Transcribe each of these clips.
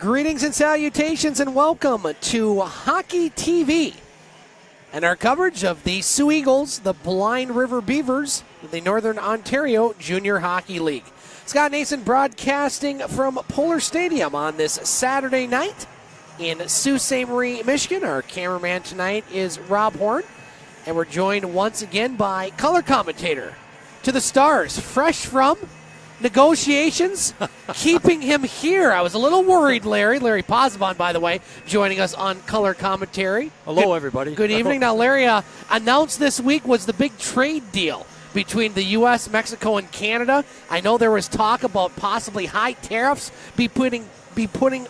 Greetings and salutations and welcome to Hockey TV and our coverage of the Soo Eagles, the Blind River Beavers, the Northern Ontario Junior Hockey League. Scott Nason broadcasting from Pullar Stadium on this Saturday night in Sault Ste. Marie, Michigan. Our cameraman tonight is Rob Horn, and we're joined once again by color commentator to the stars, fresh from negotiations, keeping him here. I was a little worried, Larry. Larry Pozzebon, by the way, joining us on color commentary. Hello, everybody. Good evening. Now, Larry, announced this week was the big trade deal between the U.S., Mexico, and Canada. I know there was talk about possibly high tariffs be putting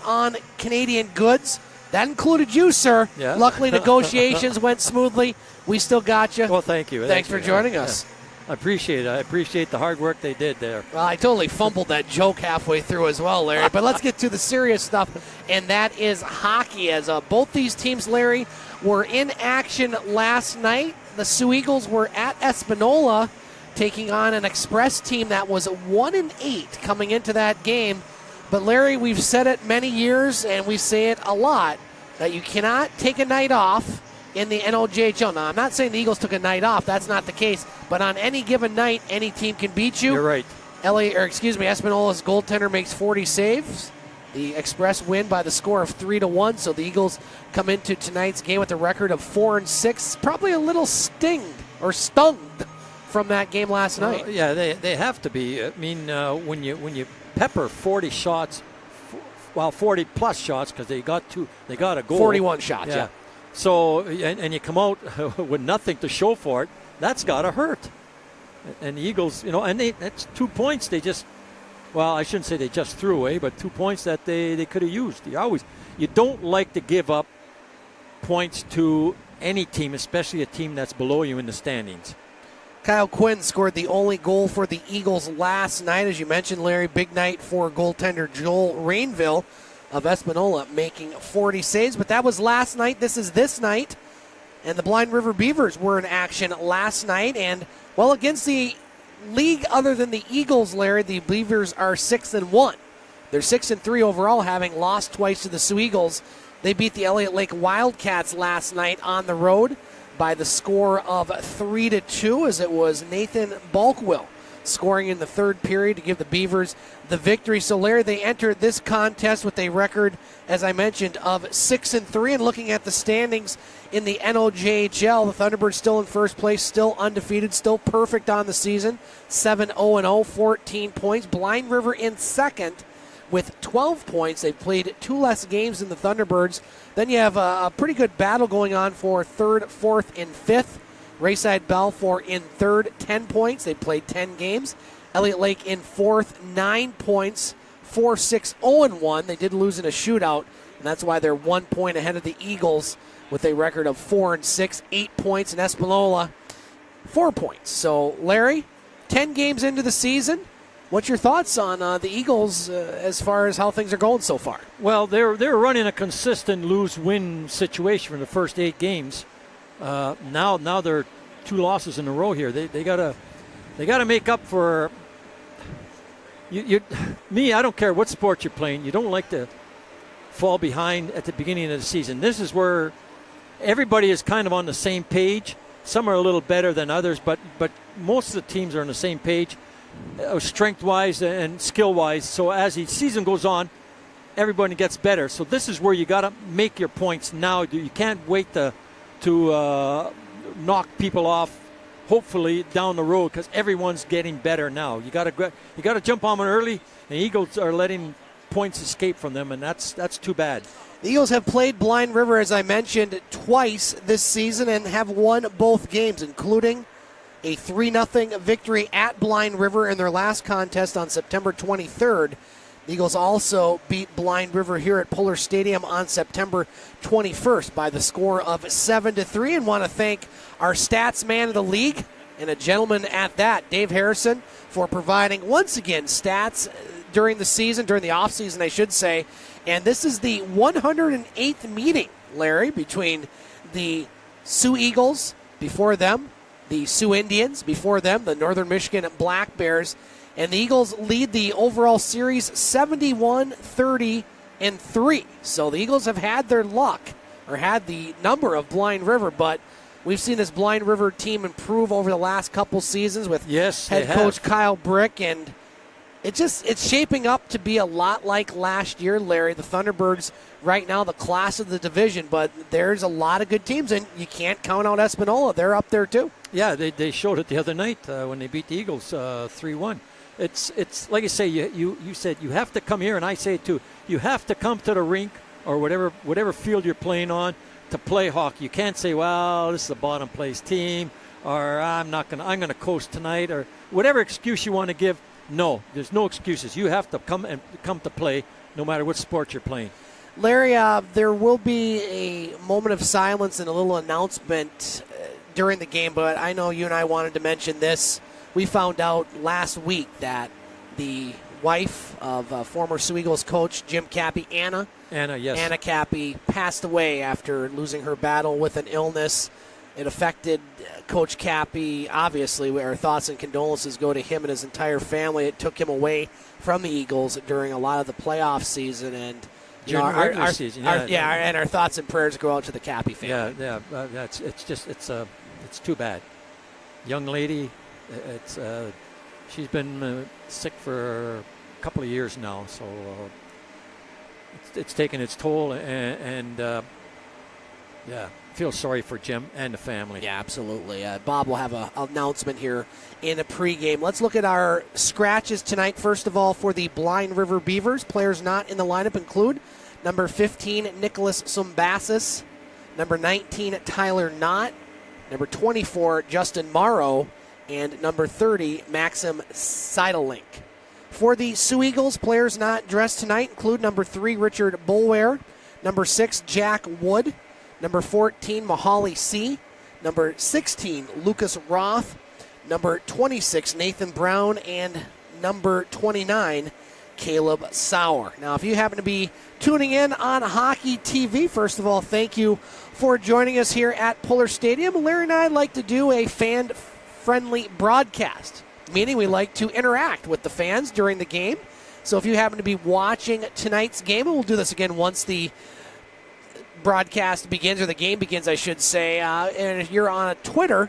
on Canadian goods. That included you, sir. Yeah. Luckily, negotiations went smoothly. We still got you. Well, thank you. Thanks for joining us. Yeah. I appreciate it. I appreciate the hard work they did there. Well, I totally fumbled that joke halfway through as well, Larry. But let's get to the serious stuff, and that is hockey. As both these teams, Larry, were in action last night. The Soo Eagles were at Espanola taking on an Express team that was 1-8 coming into that game. But, Larry, we've said it many years, and we say it a lot, that you cannot take a night off in the NOJHL. Now, I'm not saying the Eagles took a night off. That's not the case. But on any given night, any team can beat you. You're right. Espanola's goaltender makes 40 saves. The Express win by the score of 3-1. So the Eagles come into tonight's game with a record of 4-6. Probably a little stung from that game last night. Yeah, they have to be. I mean, when you pepper 40 shots, 40 plus shots, because they got a goal. 41 shots. Yeah. So, and you come out with nothing to show for it, that's got to hurt. And the Eagles, and that's 2 points they just, well, I shouldn't say they just threw away, but 2 points that they could have used. You don't like to give up points to any team, especially a team that's below you in the standings. Kyle Quinn scored the only goal for the Eagles last night. As you mentioned, Larry, big night for goaltender Joel Rainville of Espanola, making 40 saves. But that was last night. This is this night. And the Blind River Beavers were in action last night. And, well, against the league other than the Eagles, Larry, the Beavers are 6-1. They're 6-3 overall, having lost twice to the Soo Eagles. They beat the Elliott Lake Wildcats last night on the road by the score of 3-2, as it was Nathan Balkwill scoring in the third period to give the Beavers the victory. So, Larry, they entered this contest with a record, as I mentioned, of 6-3. And looking at the standings in the NOJHL, the Thunderbirds still in first place, still undefeated, still perfect on the season, 7-0-0, 14 points. Blind River in second with 12 points. They've played 2 less games than the Thunderbirds. Then you have a pretty good battle going on for third, fourth, and fifth. Rayside Balfour in third, 10 points. They played 10 games. Elliott Lake in fourth, 9 points, 4-6-0-1. They did lose in a shootout, and that's why they're 1 point ahead of the Eagles with a record of 4-6, 8 points. In Espanola, 4 points. So, Larry, 10 games into the season. What's your thoughts on the Eagles as far as how things are going so far? Well, they're running a consistent lose-win situation for the first 8 games. Now they're 2 losses in a row here. They gotta make up for. I don't care what sport you're playing. You don't like to fall behind at the beginning of the season. This is where everybody is kind of on the same page. Some are a little better than others, but most of the teams are on the same page, strength-wise and skill-wise. So as the season goes on, everybody gets better. So this is where you got to make your points now. You can't wait to knock people off, hopefully down the road, because everyone's getting better now. You got to jump on them early. And the Eagles are letting points escape from them, and that's too bad. The Eagles have played Blind River, as I mentioned, twice this season and have won both games, including a 3-0 victory at Blind River in their last contest on September 23rd. The Eagles also beat Blind River here at Pullar Stadium on September 21st by the score of 7-3, and want to thank our stats man of the league, and a gentleman at that, Dave Harrison, for providing, once again, stats during the season, during the offseason, I should say. And this is the 108th meeting, Larry, between the Soo Eagles, before them, the Soo Indians, before them, the Northern Michigan Black Bears. And the Eagles lead the overall series 71-30 6-3. So the Eagles have had their luck, or had the number of Blind River, but we've seen this Blind River team improve over the last couple seasons with head coach Kyle Brick, and it's shaping up to be a lot like last year, Larry. The Thunderbirds right now, the class of the division, but there's a lot of good teams, and you can't count out Espanola. They're up there too. Yeah, they showed it the other night when they beat the Eagles 3-1. It's like I say, you said you have to come here, and I say it too. You have to come to the rink or whatever field you're playing on to play hockey. You can't say, well, this is a bottom place team, or I'm gonna coast tonight, or whatever excuse you want to give. No, there's no excuses. You have to come to play, no matter what sport you're playing. Larry, there will be a moment of silence and a little announcement during the game, but I know you and I wanted to mention this. We found out last week that the wife of former Soo Eagles coach Jim Cappy, Anna Cappy, passed away after losing her battle with an illness. It affected Coach Cappy. Obviously, our thoughts and condolences go to him and his entire family. It took him away from the Eagles during a lot of the playoff season, and during the regular season. And our thoughts and prayers go out to the Cappy family. It's too bad. Young lady, she's been sick for a couple of years now, so it's taken its toll, and feel sorry for Jim and the family. Yeah, absolutely. Bob will have an announcement here in a pregame. Let's look at our scratches tonight. First of all, for the Blind River Beavers, players not in the lineup include number 15, Nicholas Sumbasis, number 19, Tyler Knott, number 24, Justin Morrow, and number 30, Maxim Seidelink. For the Soo Eagles, players not dressed tonight include number 3, Richard Bulware, number 6, Jack Wood, number 14, Mahali C., number 16, Lucas Roth, number 26, Nathan Brown, and number 29, Caleb Sauer. Now, if you happen to be tuning in on Hockey TV, first of all, thank you for joining us here at Pullar Stadium. Larry and I like to do a fan-friendly broadcast, meaning we like to interact with the fans during the game. So if you happen to be watching tonight's game, and we'll do this again once the broadcast begins, or the game begins, I should say, and if you're on Twitter,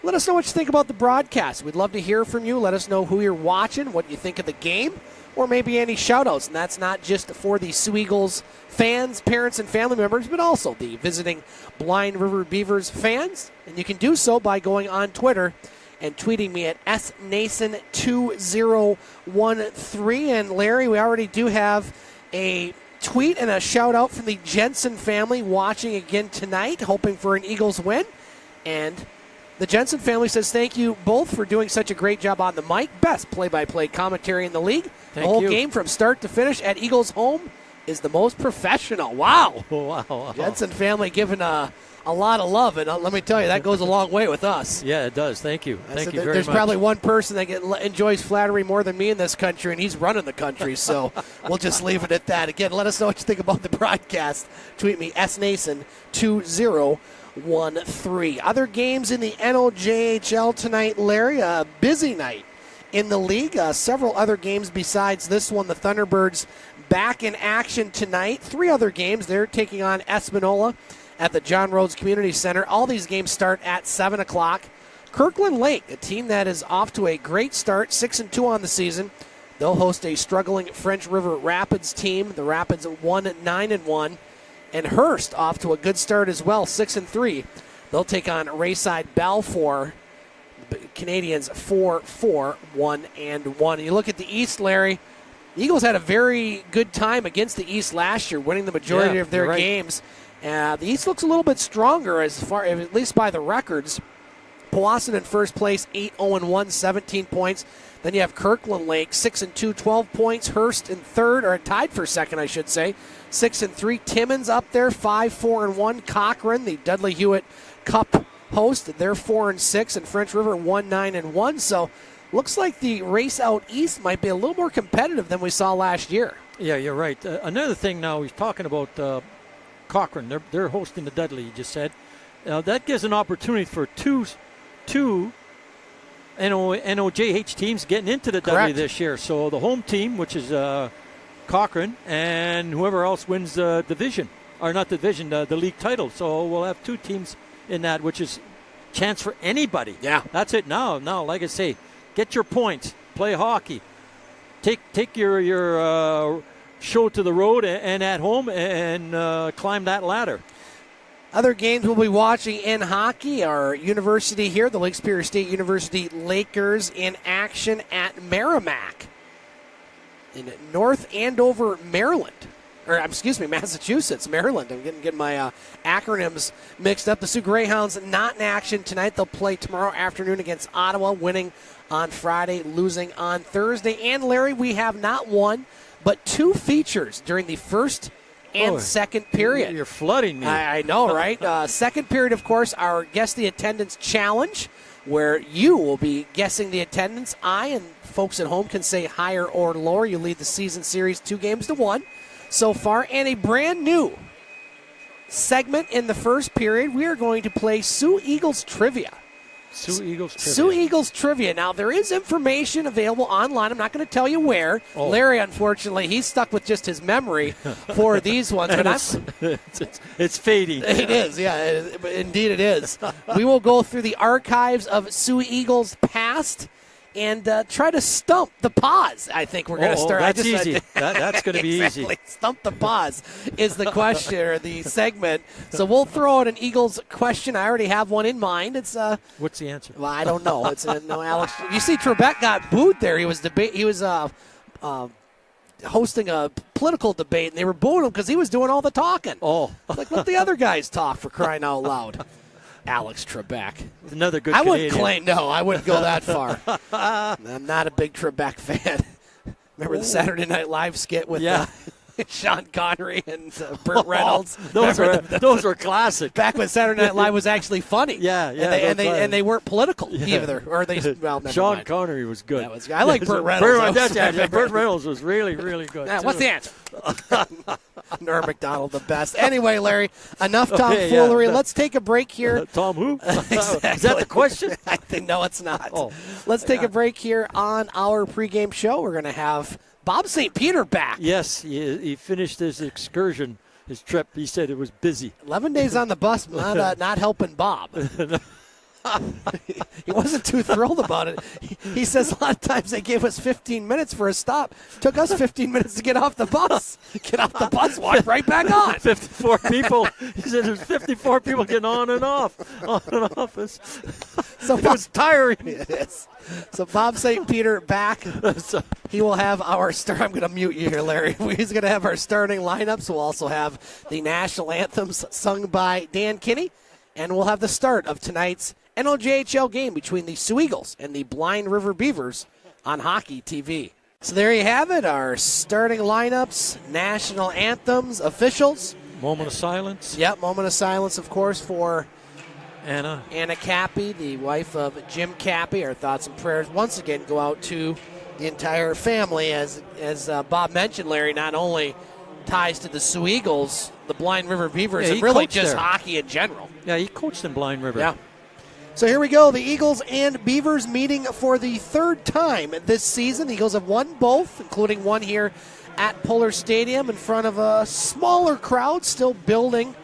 let us know what you think about the broadcast. We'd love to hear from you. Let us know who you're watching, what you think of the game, or maybe any shout-outs. And that's not just for the Soo Eagles fans, parents, and family members, but also the visiting Blind River Beavers fans. And you can do so by going on Twitter and tweeting me at snason2013. And Larry, we already do have a tweet and a shout out from the Jensen family watching again tonight, hoping for an Eagles win. And the Jensen family says thank you both for doing such a great job on the mic. Best play-by-play commentary in the league. The whole game from start to finish at Eagles home is the most professional. Wow. Wow. Jensen family giving a lot of love, and let me tell you, that goes a long way with us. Yeah, it does. Thank you. Thank you very much. There's probably one person that enjoys flattery more than me in this country, and he's running the country, so we'll just leave it at that. Again, let us know what you think about the broadcast. Tweet me, snason2013. Other games in the NOJHL tonight, Larry, a busy night in the league. Several other games besides this one. The Thunderbirds back in action tonight. 3 other games. They're taking on Espanola at the John Rhodes Community Center. All these games start at 7 o'clock. Kirkland Lake, a team that is off to a great start, 6-2 on the season. They'll host a struggling French River Rapids team. The Rapids 1-9-1. And Hearst off to a good start as well, 6-3. They'll take on Rayside Balfour. Canadians 4-1-1. You look at the East, Larry. The Eagles had a very good time against the East last year, winning the majority of their games. The East looks a little bit stronger, as far, at least by the records. Powassan in first place, 8-0-1, 17 points. Then you have Kirkland Lake, 6-2, 12 points. Hearst in third, or tied for second, I should say, 6-3. Timmins up there, 5-4-1. Cochrane, the Dudley Hewitt Cup host, they're 4-6, and French River 1-9-1. So looks like the race out east might be a little more competitive than we saw last year. Yeah, you're right. Another thing now, he's talking about Cochrane. They're hosting the Dudley, you just said. That gives an opportunity for two NOJH teams getting into the Dudley this year. So the home team, which is Cochrane, and whoever else wins the division, or not division, the league title. So we'll have 2 teams in that, which is chance for anybody. Yeah. That's it now. Now, like I say, get your points, play hockey, take your show to the road and at home, and climb that ladder. Other games we'll be watching in hockey are University here, the Lake Superior State University Lakers in action at Merrimack in North Andover, Maryland. Massachusetts, Maryland. I'm getting my acronyms mixed up. The Sioux Greyhounds not in action tonight. They'll play tomorrow afternoon against Ottawa, winning on Friday, losing on Thursday. And, Larry, we have not one, but 2 features during the first and second period. You're flooding me. I know, right? Second period, of course, our Guess the Attendance Challenge, where you will be guessing the attendance. I and folks at home can say higher or lower. You lead the season series 2-1 so far. And a brand new segment in the first period, we are going to play Soo Eagles Trivia. Soo Eagles Trivia. Soo Eagles Trivia. Now, there is information available online. I'm not going to tell you where. Oh. Larry, unfortunately, he's stuck with just his memory for these ones. But it's fading. It is, yeah. Indeed it is. We will go through the archives of Soo Eagles past and try to stump the Paz. I think we're going to start. That's easy. That's going to be exactly. easy. Stump the Paz is the question or the segment. So we'll throw out an Eagles question. I already have one in mind. It's what's the answer? Well, I don't know. It's no Alex. You see, Trebek got booed there. He was hosting a political debate, and they were booing him because he was doing all the talking. Oh, like let the other guys talk, for crying out loud. Alex Trebek. Another good I Canadian. wouldn't claim, no, I wouldn't go that far. I'm not a big Trebek fan. Remember the Saturday Night Live skit with Sean Connery and Burt Reynolds? Those were classic. Back when Saturday Night Live was actually funny. Yeah. And they weren't political either. Or they never Sean mind. Connery was good. I like Burt Reynolds. Burt Reynolds was really, really good. What's the answer? Norm Macdonald, the best. Anyway, Larry, enough tomfoolery. Let's take a break here. Tom who? Exactly. Is that the question? I think no, it's not. Oh. Let's take a break here on our pregame show. We're going to have Bob St. Peter back. Yes, he finished his excursion, his trip. He said it was busy. 11 days on the bus, not helping Bob. He wasn't too thrilled about it. He says a lot of times they gave us 15 minutes for a stop. Took us 15 minutes to get off the bus. Walk right back on. 54 people. He said there's 54 people getting on and off. So it was tiring. It is. So Bob St. Peter back. He will have our start. I'm going to mute you here, Larry. He's going to have our starting lineups. We'll also have the national anthems sung by Dan Kinney. And we'll have the start of tonight's NOJHL game between the Soo Eagles and the Blind River Beavers on Hockey TV. So there you have it, our starting lineups, national anthems, officials. Moment of silence. Yep, moment of silence, of course, for Anna Cappy, the wife of Jim Cappy. Our thoughts and prayers once again go out to the entire family. As Bob mentioned, Larry, not only ties to the Soo Eagles, the Blind River Beavers, and really just hockey in general. Yeah, he coached in Blind River. Yeah. So here we go. The Eagles and Beavers meeting for the third time this season. The Eagles have won both, including one here at Pullar Stadium in front of a smaller crowd, still building,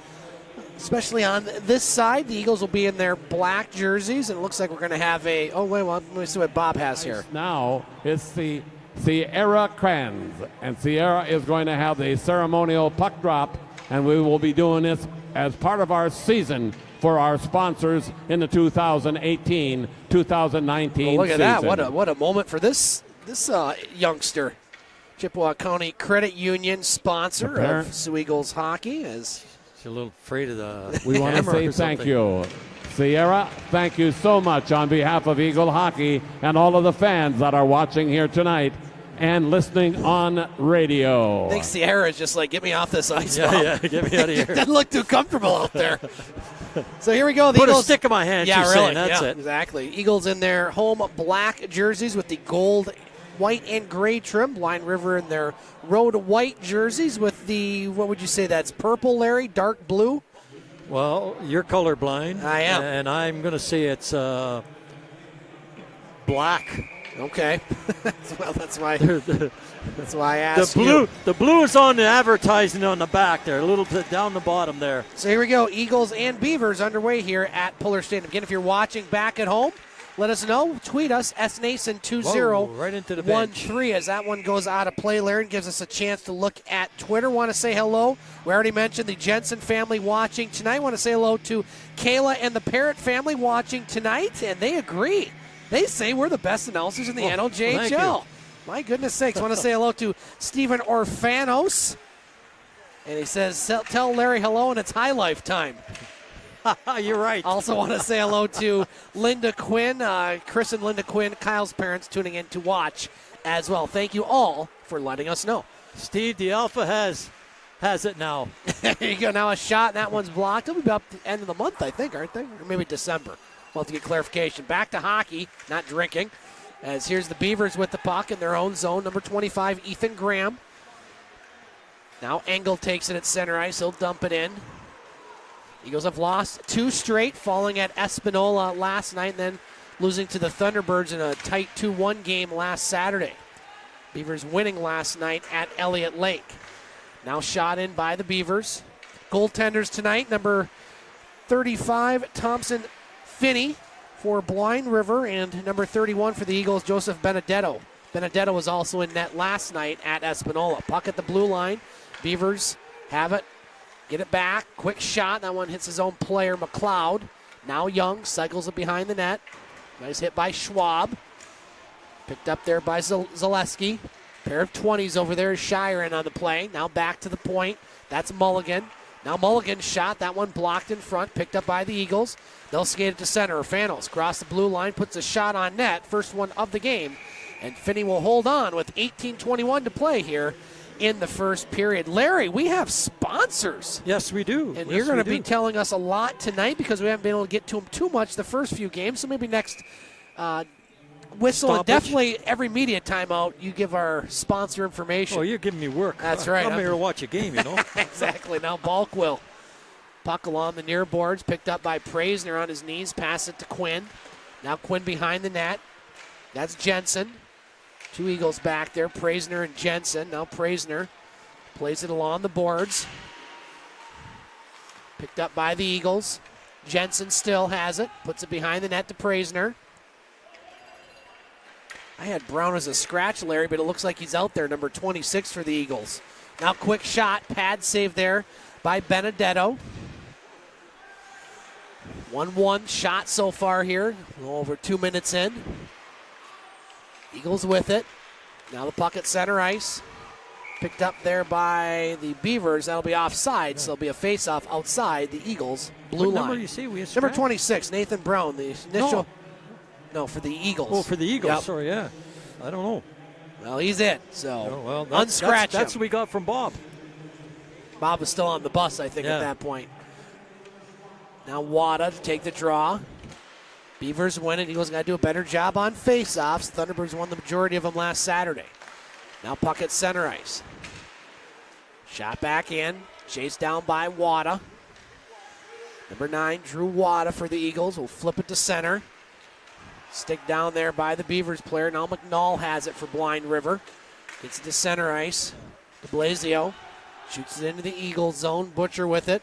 especially on this side. The Eagles will be in their black jerseys, and it looks like we're going to have let me see what Bob has here. Now it's the Sierra Crans, and Sierra is going to have the ceremonial puck drop, and we will be doing this as part of our season for our sponsors in the 2018-2019 look at that. season. What a moment for this youngster. Chippewa County Credit Union sponsor of Soo Eagles hockey. She's a little afraid of the We want to say thank you. Sierra, thank you so much on behalf of Eagle Hockey and all of the fans that are watching here tonight and listening on radio. I think Sierra is just like, get me off this ice. Yeah, get me out of here. Doesn't look too comfortable out there. So here we go. The Put Eagles, a stick in my hand. Yeah, she's really. saying. That's it. Exactly. Eagles in their home black jerseys with the gold, white, and gray trim. Blind River in their road white jerseys with the, what would you say that's purple, Larry? Dark blue? Well, you're colorblind. I am. And I'm going to say it's black Okay. Well, that's why I asked you. The blue is on the advertising on the back there, a little bit down the bottom there. So here we go. Eagles and Beavers underway here at Pullar Stadium. Again, if you're watching back at home, let us know. Tweet us, SNason2013, right into the bench. as that one goes out of play. Larry gives us a chance to look at Twitter. Want to say hello. We already mentioned the Jensen family watching tonight. Want to say hello to Kayla and the Parrott family watching tonight, and they agree. They say we're the best announcers in the NLJHL. My goodness sakes. Want to say hello to Stephen Orfanos. And he says, tell Larry hello, and it's high life time. You're right. Also want to say hello to Linda Quinn, Chris and Linda Quinn, Kyle's parents tuning in to watch as well. Thank you all for letting us know. Steve, the Alpha has it now. There you go. Now a shot, and that one's blocked. It'll be about the end of the month, I think, aren't they? Or maybe December. We'll have to get clarification. Back to hockey, not drinking, as here's the Beavers with the puck in their own zone. Number 25, Ethan Graham. Now Engel takes it at center ice. He'll dump it in. Eagles have lost 2 straight, falling at Espanola last night and then losing to the Thunderbirds in a tight 2-1 game last Saturday. Beavers winning last night at Elliott Lake. Now shot in by the Beavers. Goaltenders tonight, number 35, Thompson Finney for Blind River, and number 31 for the Eagles, Joseph Benedetto. Benedetto was also in net last night at Espanola. Puck at the blue line. Beavers have it. Get it back. Quick shot. That one hits his own player, McLeod. Now Young cycles it behind the net. Nice hit by Schwab. Picked up there by Zaleski. Pair of 20s over there is Shire in on the play. Now back to the point. That's Mulligan. Now Mulligan's shot. That one blocked in front. Picked up by the Eagles. They'll skate it to center. Fanos across the blue line. Puts a shot on net. First one of the game. And Finney will hold on with 18:21 to play here in the first period. Larry, we have sponsors. Yes, we do. And you're going to be telling us a lot tonight because we haven't been able to get to them too much the first few games. So maybe next whistle and definitely every media timeout, you give our sponsor information. Oh, you're giving me work. That's right. I'm here to watch a game, you know. Exactly. Now Balkwill. Puck along the near boards, picked up by Praisner on his knees, pass it to Quinn. Now Quinn behind the net. That's Jensen. 2 Eagles back there, Praisner and Jensen. Now Praisner plays it along the boards. Picked up by the Eagles. Jensen still has it. Puts it behind the net to Praisner. I had Brown as a scratch, Larry, but it looks like he's out there, number 26 for the Eagles. Now quick shot, pad save there by Benedetto. 1-1 shot so far here, a little over 2 minutes in. Eagles with it. Now the puck at center ice. Picked up there by the Beavers. That'll be offside, so it'll be a face-off outside the Eagles' blue line. Number you see? Number 26, Nathan Brown, the initial. No, for the Eagles. Oh, for the Eagles. Yep. Sorry, yeah. I don't know. Well, he's in, so unscratch that's what we got from Bob. Bob was still on the bus, I think, at that point. Now Wada to take the draw. Beavers win it. Eagles got to do a better job on face-offs. Thunderbirds won the majority of them last Saturday. Now puck at center ice. Shot back in. Chased down by Wada. Number 9, Drew Wada for the Eagles. Will flip it to center. Stick down there by the Beavers player. Now McNall has it for Blind River. Gets it to center ice. De Blasio shoots it into the Eagles zone. Butcher with it.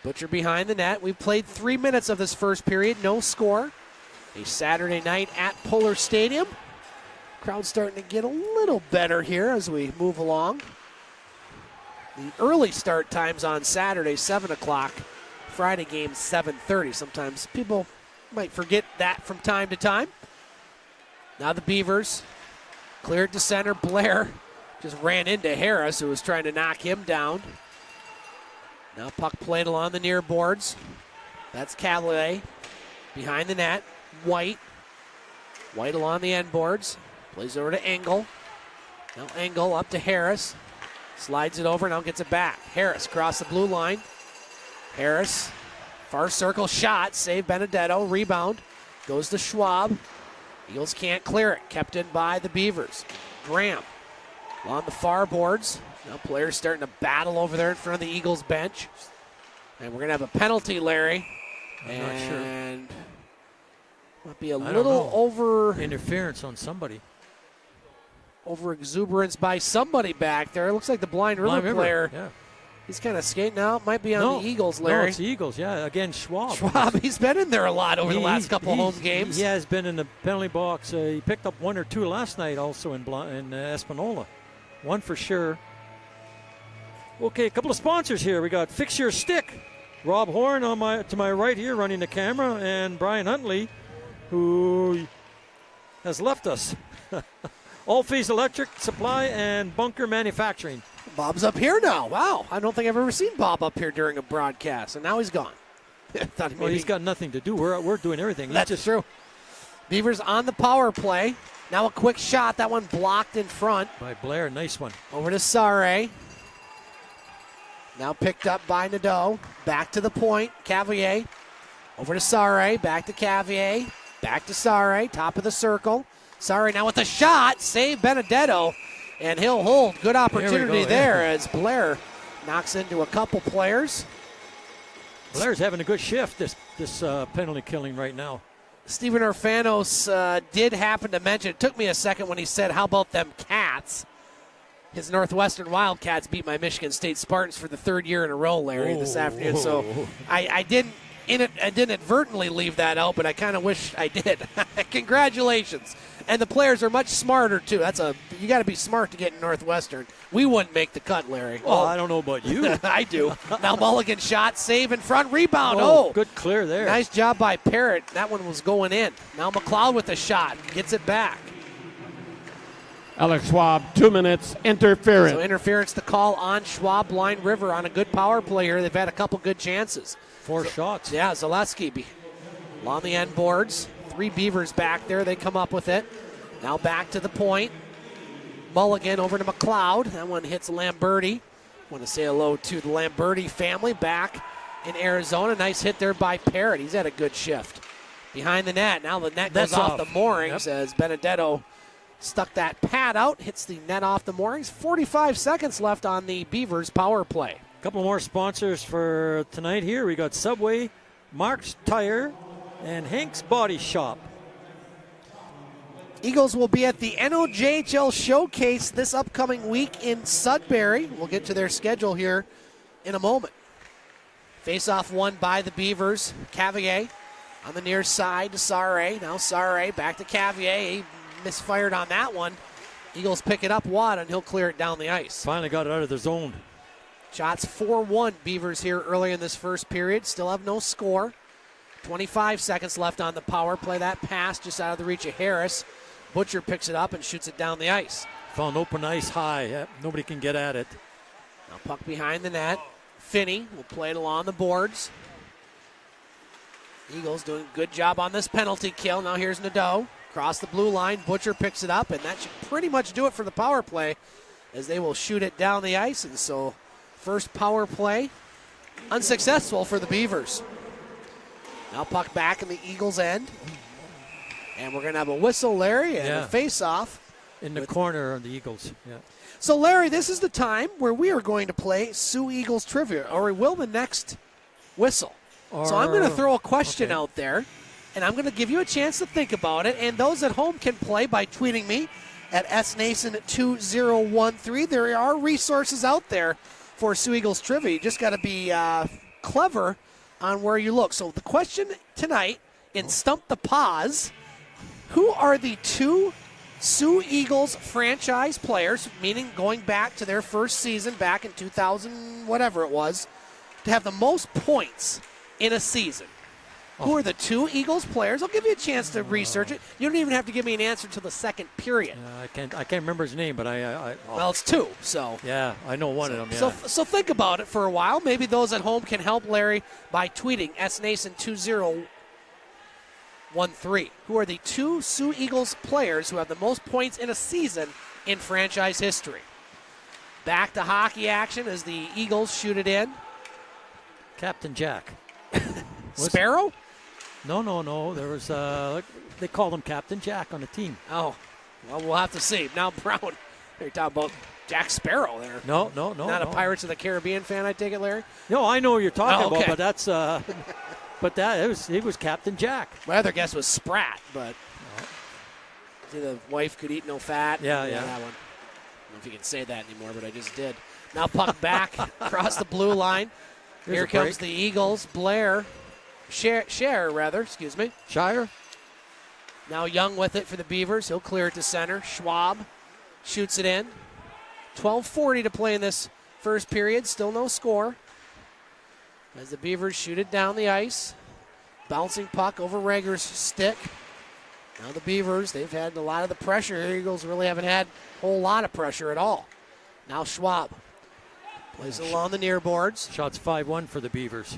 Butcher behind the net. We've played 3 minutes of this first period. No score. A Saturday night at Pullar Stadium. Crowd's starting to get a little better here as we move along. The early start times on Saturday, 7 o'clock. Friday game, 7:30. Sometimes people might forget that from time to time. Now the Beavers clear it to center. Blair just ran into Harris, who was trying to knock him down. Now puck played along the near boards. That's Callaway behind the net. White along the end boards. Plays over to Engel. Now Engel up to Harris. Slides it over, now gets it back. Harris across the blue line. Harris, far circle shot, save Benedetto. Rebound goes to Schwab. Eagles can't clear it. Kept in by the Beavers. Graham along the far boards. Now players starting to battle over there in front of the Eagles bench. And we're going to have a penalty, Larry. I'm not sure. Might be a little over interference on somebody. Over exuberance by somebody back there. It looks like the Blind River player. Yeah. He's kind of skating out. Might be on the Eagles, Larry. No, it's the Eagles, yeah. Again, Schwab. He's been in there a lot over the last couple of home games. He has been in the penalty box. He picked up 1 or 2 last night also in Espanola. 1 for sure. Okay, a couple of sponsors here. We got Fix Your Stick. Rob Horn to my right here running the camera, and Brian Huntley, who has left us. All Fees Electric Supply and Bunker Manufacturing. Bob's up here now. Wow. I don't think I've ever seen Bob up here during a broadcast, and now he's gone. He's got nothing to do. We're doing everything. That's true. Beavers on the power play. Now a quick shot. That one blocked in front. By Blair. Nice one. Over to Sare. Now picked up by Nadeau. Back to the point. Cavier. Over to Sare. Back to Cavier. Back to Sare. Top of the circle. Sare now with a shot. Save Benedetto. And he'll hold. Good opportunity there as Blair knocks into a couple players. Blair's having a good shift this penalty killing right now. Stephen Orfanos did happen to mention, it took me a second when he said, how about them Cats? His Northwestern Wildcats beat my Michigan State Spartans for the 3rd year in a row, Larry, this afternoon. So I didn't inadvertently leave that out, but I kind of wish I did. Congratulations. And the players are much smarter, too. You got to be smart to get in Northwestern. We wouldn't make the cut, Larry. Well, I don't know about you. I do. Now Mulligan shot, save in front, rebound. Good clear there. Nice job by Parrott. That one was going in. Now McLeod with the shot. Gets it back. Alex Schwab, 2 minutes, interference. So interference to call on Schwab. Blind River on a good power play here. They've had a couple good chances. 4 shots. Yeah, Zaleski along the end boards. 3 Beavers back there. They come up with it. Now back to the point. Mulligan over to McLeod. That one hits Lamberti. Want to say hello to the Lamberti family back in Arizona. Nice hit there by Parrott. He's had a good shift. Behind the net. Now the net goes off the moorings as Benedetto stuck that pad out. Hits the net off the moorings. 45 seconds left on the Beavers power play. A couple more sponsors for tonight here. We got Subway, Mark's Tire, and Hank's Body Shop. Eagles will be at the NOJHL Showcase this upcoming week in Sudbury. We'll get to their schedule here in a moment. Face-off won by the Beavers. Cavier on the near side to Sare. Now Sare back to Cavier. He misfired on that one. Eagles pick it up wide, and he'll clear it down the ice. Finally got it out of the zone. Shots 4-1 Beavers here early in this first period. Still have no score. 25 seconds left on the power play. That pass just out of the reach of Harris. Butcher picks it up and shoots it down the ice. Found open ice high. Yep, nobody can get at it. Now puck behind the net. Finney will play it along the boards. Eagles doing a good job on this penalty kill. Now here's Nadeau. Across the blue line. Butcher picks it up, and that should pretty much do it for the power play as they will shoot it down the ice. And so first power play unsuccessful for the Beavers. Now puck back in the Eagles' end. And we're going to have a whistle, Larry, and a face-off. In the corner of the Eagles. Yeah. So, Larry, this is the time where we are going to play Soo Eagles trivia, or will the next whistle. So I'm going to throw a question out there, and I'm going to give you a chance to think about it. And those at home can play by tweeting me at snason2013. There are resources out there for Soo Eagles trivia. You just got to be clever on where you look. So the question tonight in Stump the Paz, who are the 2 Soo Eagles franchise players, meaning going back to their first season back in 2000, whatever it was, to have the most points in a season? Who are the 2 Eagles players? I'll give you a chance to research it. You don't even have to give me an answer until the second period. I can't remember his name, but Well, it's 2, so. Yeah, I know one of them, yeah. So think about it for a while. Maybe those at home can help Larry by tweeting snason2013. Who are the 2 Soo Eagles players who have the most points in a season in franchise history? Back to hockey action as the Eagles shoot it in. Captain Jack. Sparrow? No. There was they called him Captain Jack on the team. Oh, well, we'll have to see. Now Brown, you're talking about Jack Sparrow there. No. Not a Pirates of the Caribbean fan, I take it, Larry? No, I know what you're talking about, but that's. But it was Captain Jack. My other guess was Sprat, but the wife could eat no fat. Yeah. That one. I don't know if you can say that anymore, but I just did. Now puck back across the blue line. Here comes the Eagles. Blair. Shire, excuse me. Shire. Now Young with it for the Beavers. He'll clear it to center. Schwab shoots it in. 12:40 to play in this first period. Still no score. As the Beavers shoot it down the ice. Bouncing puck over Rager's stick. Now the Beavers, they've had a lot of the pressure. The Eagles really haven't had a whole lot of pressure at all. Now Schwab plays it along the near boards. Shots 5-1 for the Beavers.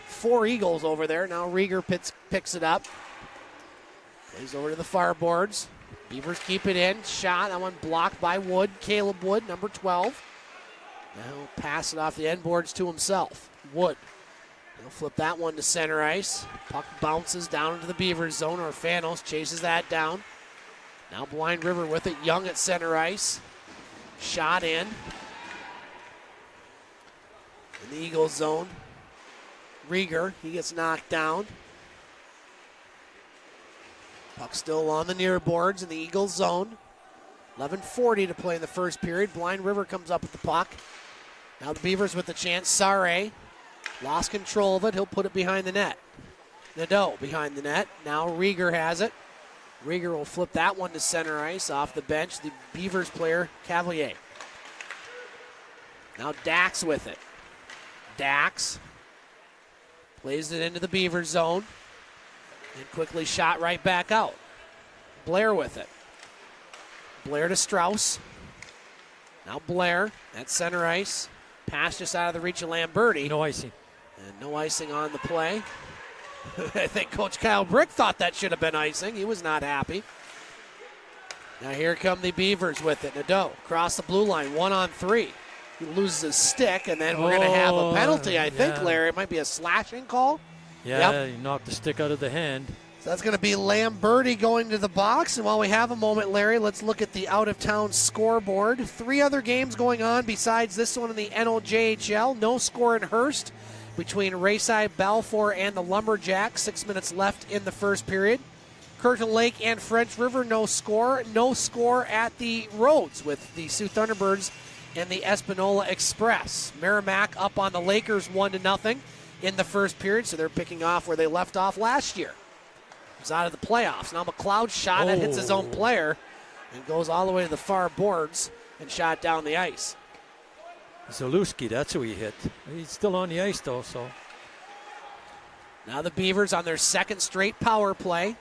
4 Eagles over there. Now Rieger picks it up. Plays over to the far boards. Beavers keep it in. Shot. That one blocked by Wood. Caleb Wood, number 12. Now pass it off the end boards to himself. Wood. He'll flip that one to center ice. Puck bounces down into the Beavers zone. Orfanos chases that down. Now Blind River with it. Young at center ice. Shot in the Eagles zone. Rieger, he gets knocked down. Puck still on the near boards in the Eagles zone. 11:40 to play in the first period. Blind River comes up with the puck. Now the Beavers with the chance. Sarre lost control of it. He'll put it behind the net. Nadeau behind the net. Now Rieger has it. Rieger will flip that one to center ice off the bench. The Beavers player, Cavalier. Now Dax with it. Dax plays it into the Beavers zone and quickly shot right back out. Blair with it. Blair to Strauss. Now Blair at center ice. Pass just out of the reach of Lamberti. No icing. And no icing on the play. I think Coach Kyle Brick thought that should have been icing. He was not happy. Now here come the Beavers with it. Nadeau across the blue line, 1-on-3. He loses his stick, and then we're going to have a penalty, I think, Larry. It might be a slashing call. Yeah, He knocked the stick out of the hand. So that's going to be Lamberti going to the box. And while we have a moment, Larry, let's look at the out-of-town scoreboard. 3 other games going on besides this one in the NOJHL. No score in Hearst between Rayside, Balfour, and the Lumberjacks. 6 minutes left in the first period. Curtin Lake and French River, no score. No score at the Rhodes with the Sioux Thunderbirds and the Espanola Express. Merrimack up on the Lakers 1-0 in the first period, so they're picking off where they left off last year. It's out of the playoffs. Now McLeod's shot that hits his own player and goes all the way to the far boards and shot down the ice. Zalewski, that's who he hit. He's still on the ice, though, so. Now the Beavers on their second straight power play.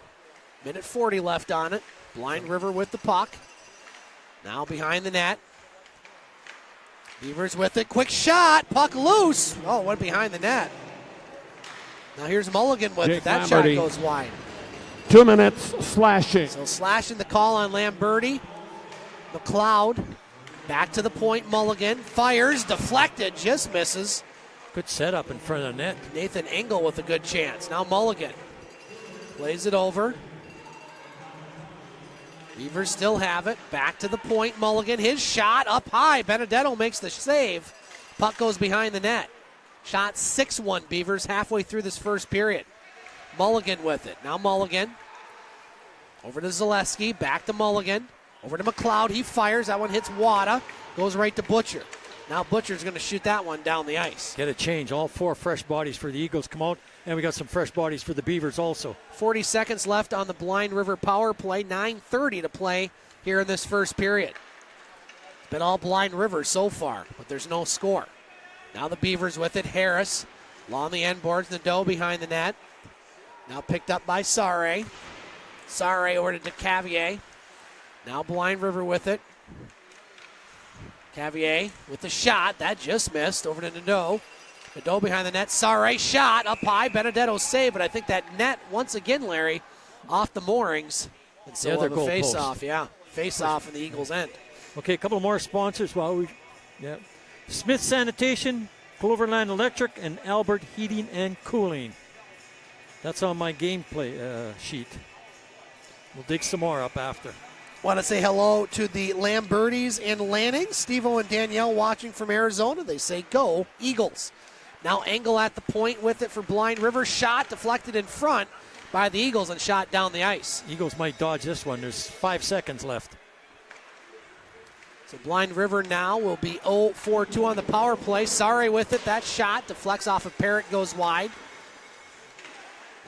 Minute 40 left on it. Blind River with the puck. Now behind the net. Beavers with it. Quick shot. Puck loose. Oh, went behind the net. Now here's Mulligan with it. That Lamberti. shot goes wide. 2 minutes slashing. So slashing the call on Lamberti. McLeod back to the point. Mulligan fires. Deflected. Just misses. Good setup in front of the net. Nathan Engel with a good chance. Now Mulligan plays it over. Beavers still have it. Back to the point. Mulligan, his shot up high. Benedetto makes the save. Puck goes behind the net. Shot 6-1 Beavers halfway through this first period. Mulligan with it. Now Mulligan. Over to Zaleski. Back to Mulligan. Over to McLeod. He fires. That one hits Wada. Goes right to Butcher. Now Butcher's going to shoot that one down the ice. Get a change. All 4 fresh bodies for the Eagles come out, and we got some fresh bodies for the Beavers also. 40 seconds left on the Blind River power play. 9:30 to play here in this first period. It's been all Blind River so far, but there's no score. Now the Beavers with it. Harris along the end boards. Nadeau behind the net. Now picked up by Sarre. Sarre over to Cavier. Now Blind River with it. Cavier with the shot. That just missed. Over to Nadeau. Nadeau behind the net. Sarre shot up high. Benedetto save, but I think that net, once again, Larry, off the moorings. And so we'll have a face-off. Yeah, face-off in the Eagles' end. Okay, a couple more sponsors while we... Yeah. Smith Sanitation, Cloverland Electric, and Albert Heating and Cooling. That's on my gameplay sheet. We'll dig some more up after. Want to say hello to the Lambertis and Lanning. Steve-O and Danielle watching from Arizona. They say, go Eagles. Now Engel at the point with it for Blind River. Shot deflected in front by the Eagles and shot down the ice. Eagles might dodge this one. There's 5 seconds left. So Blind River now will be 0-4-2 on the power play. Sorry with it. That shot deflects off of Parrott, goes wide.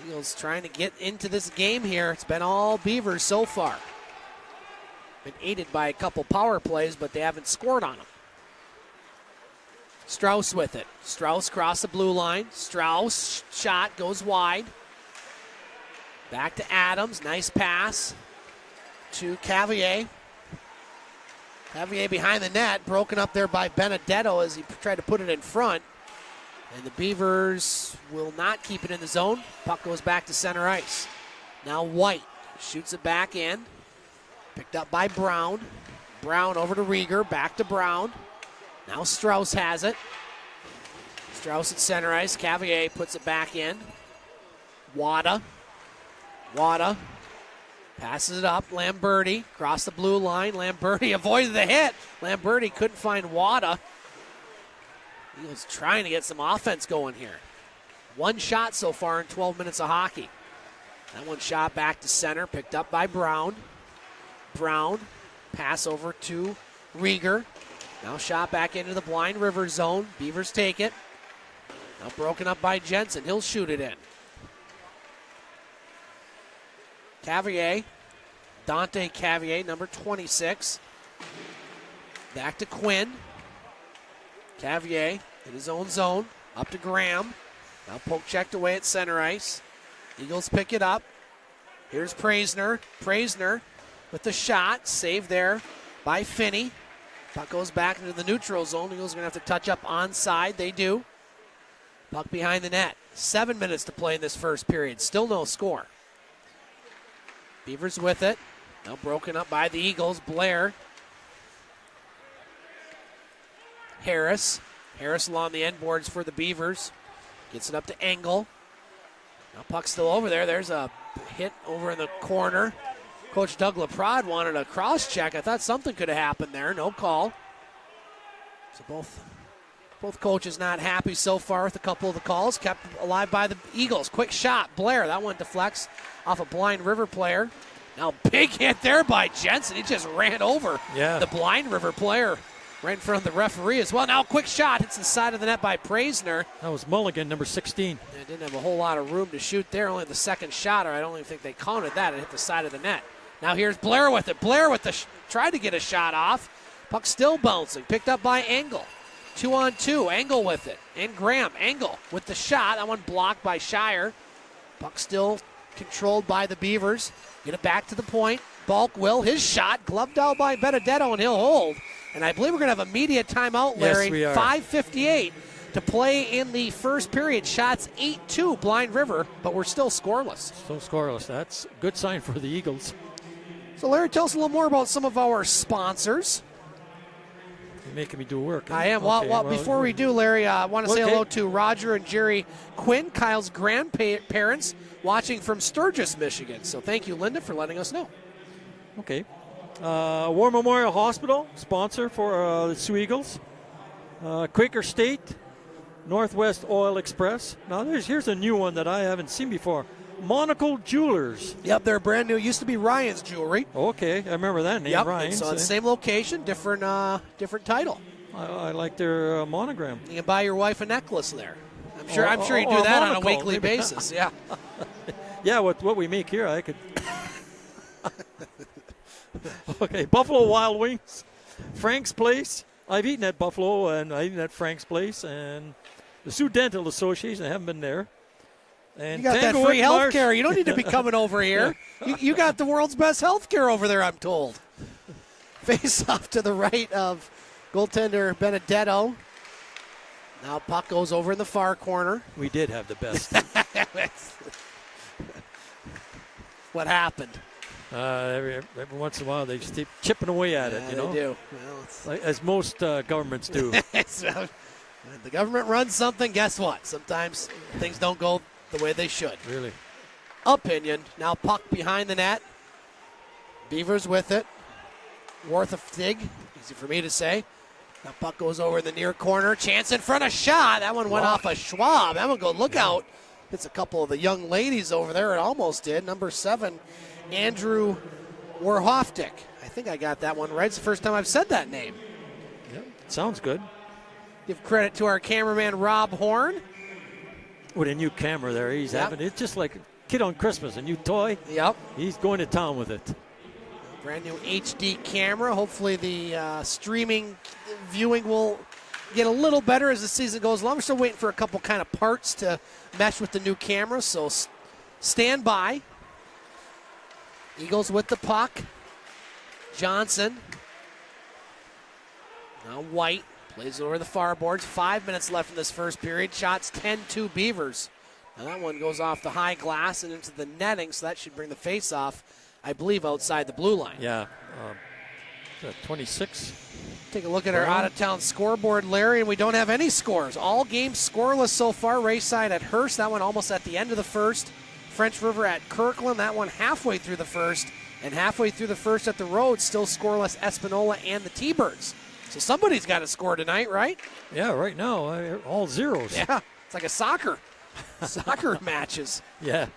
Eagles trying to get into this game here. It's been all Beavers so far. Been aided by a couple power plays, but they haven't scored on them. Strauss with it. Strauss across the blue line. Strauss shot goes wide. Back to Adams. Nice pass to Cavier. Cavier behind the net. Broken up there by Benedetto as he tried to put it in front. And the Beavers will not keep it in the zone. Puck goes back to center ice. Now White shoots it back in. Picked up by Brown. Brown over to Rieger. Back to Brown. Now Strauss has it. Strauss at center ice. Cavier puts it back in. Wada passes it up. Lamberti across the blue line. Lamberti avoided the hit. Lamberti couldn't find Wada. He was trying to get some offense going here. One shot so far in 12 minutes of hockey. That one shot back to center, picked up by Brown. Brown, pass over to Rieger. Now shot back into the Blind River zone. Beavers take it. Now broken up by Jensen. He'll shoot it in. Cavier, Dante Cavier, number 26. Back to Quinn. Cavier in his own zone. Up to Graham. Now poke checked away at center ice. Eagles pick it up. Here's Praisner. Praisner with the shot. Saved there by Finney. Puck goes back into the neutral zone. Eagles are going to have to touch up onside. They do. Puck behind the net. 7 minutes to play in this first period. Still no score. Beavers with it. Now broken up by the Eagles. Blair. Harris along the end boards for the Beavers. Gets it up to Engel. Now puck's still over there. There's a hit over in the corner. Coach Doug LaPrade wanted a cross check. I thought something could have happened there. No call. So both coaches not happy so far with a couple of the calls. Kept alive by the Eagles. Quick shot. Blair. That one deflects off a Blind River player. Now big hit there by Jensen. He just ran over the Blind River player. Right in front of the referee as well. Now quick shot. Hits the side of the net by Praisner. That was Mulligan, number 16. They didn't have a whole lot of room to shoot there. Only the second shot, or I don't even think they counted that. It hit the side of the net. Now here's Blair with it. Blair with the tried to get a shot off. Puck still bouncing. Picked up by Engel. 2-on-2. Engel with it. And Graham. Engel with the shot. That one blocked by Shire. Puck still controlled by the Beavers. Get it back to the point. Balk will. His shot gloved out by Benedetto, and he'll hold. And I believe we're going to have a media timeout, Larry. Yes, we are. 5:58 to play in the first period. Shots 8-2 Blind River, but we're still scoreless. Still scoreless. That's a good sign for the Eagles. So, Larry, tell us a little more about some of our sponsors. You're making me do work. Huh? I am. Okay, well, before we do, Larry, I want to say hello to Roger and Jerry Quinn, Kyle's grandparents, watching from Sturgis, Michigan. So thank you, Linda, for letting us know. Okay. War Memorial Hospital, sponsor for the Soo Eagles. Quaker State, Northwest Oil Express. Now here's a new one that I haven't seen before. Monocle Jewelers. Yep, they're brand new. Used to be Ryan's Jewelry. Okay, I remember that name, Ryan's. So it's same location, different title. I like their monogram. You can buy your wife a necklace there. I'm sure you do that on a weekly basis. Yeah. Yeah, with what we make here, I could. Okay, Buffalo Wild Wings, Frank's Place. I've eaten at Buffalo, and I've eaten at Frank's Place, and the Sioux Dental Association. I haven't been there. And you got Tango that free health Marsh. care. You don't need to be coming over here. You got the world's best health care over there, I'm told. Face off to the right of goaltender Benedetto. Now puck goes over in the far corner. We did have the best. What happened? Every once in a while, they just keep chipping away at it, you know? They do. Well, as most governments do. When the government runs something, guess what? Sometimes things don't go the way they should. Really? Opinion. Now puck behind the net. Beavers with it. Worth a dig. Easy for me to say. That puck goes over in the near corner. Chance in front of shot. That one went off a Schwab. That one go look out. It's a couple of the young ladies over there. It almost did. Number 7, Andrew Warhoftik. I think I got that one right. It's the first time I've said that name. Yep. Sounds good. Give credit to our cameraman, Rob Horn. With a new camera there, he's having it's just like a kid on Christmas, a new toy. Yep. He's going to town with it. Brand new HD camera. Hopefully the streaming viewing will get a little better as the season goes along. We're still waiting for a couple kind of parts to mesh with the new camera, so stand by. Eagles with the puck. Johnson. Now White plays it over the far boards. 5 minutes left in this first period. Shots 10-2 Beavers. Now that one goes off the high glass and into the netting, so that should bring the face-off, I believe, outside the blue line. Yeah. 26. Take a look at our out-of-town scoreboard, Larry, and we don't have any scores. All games scoreless so far. Rayside at Hearst. That one almost at the end of the first. French River at Kirkland. That one halfway through the first. And halfway through the first at the road, still scoreless Espanola and the T-Birds. So somebody's got to score tonight, right? Yeah, right now, all zeros. Yeah, it's like a soccer matches. Yeah.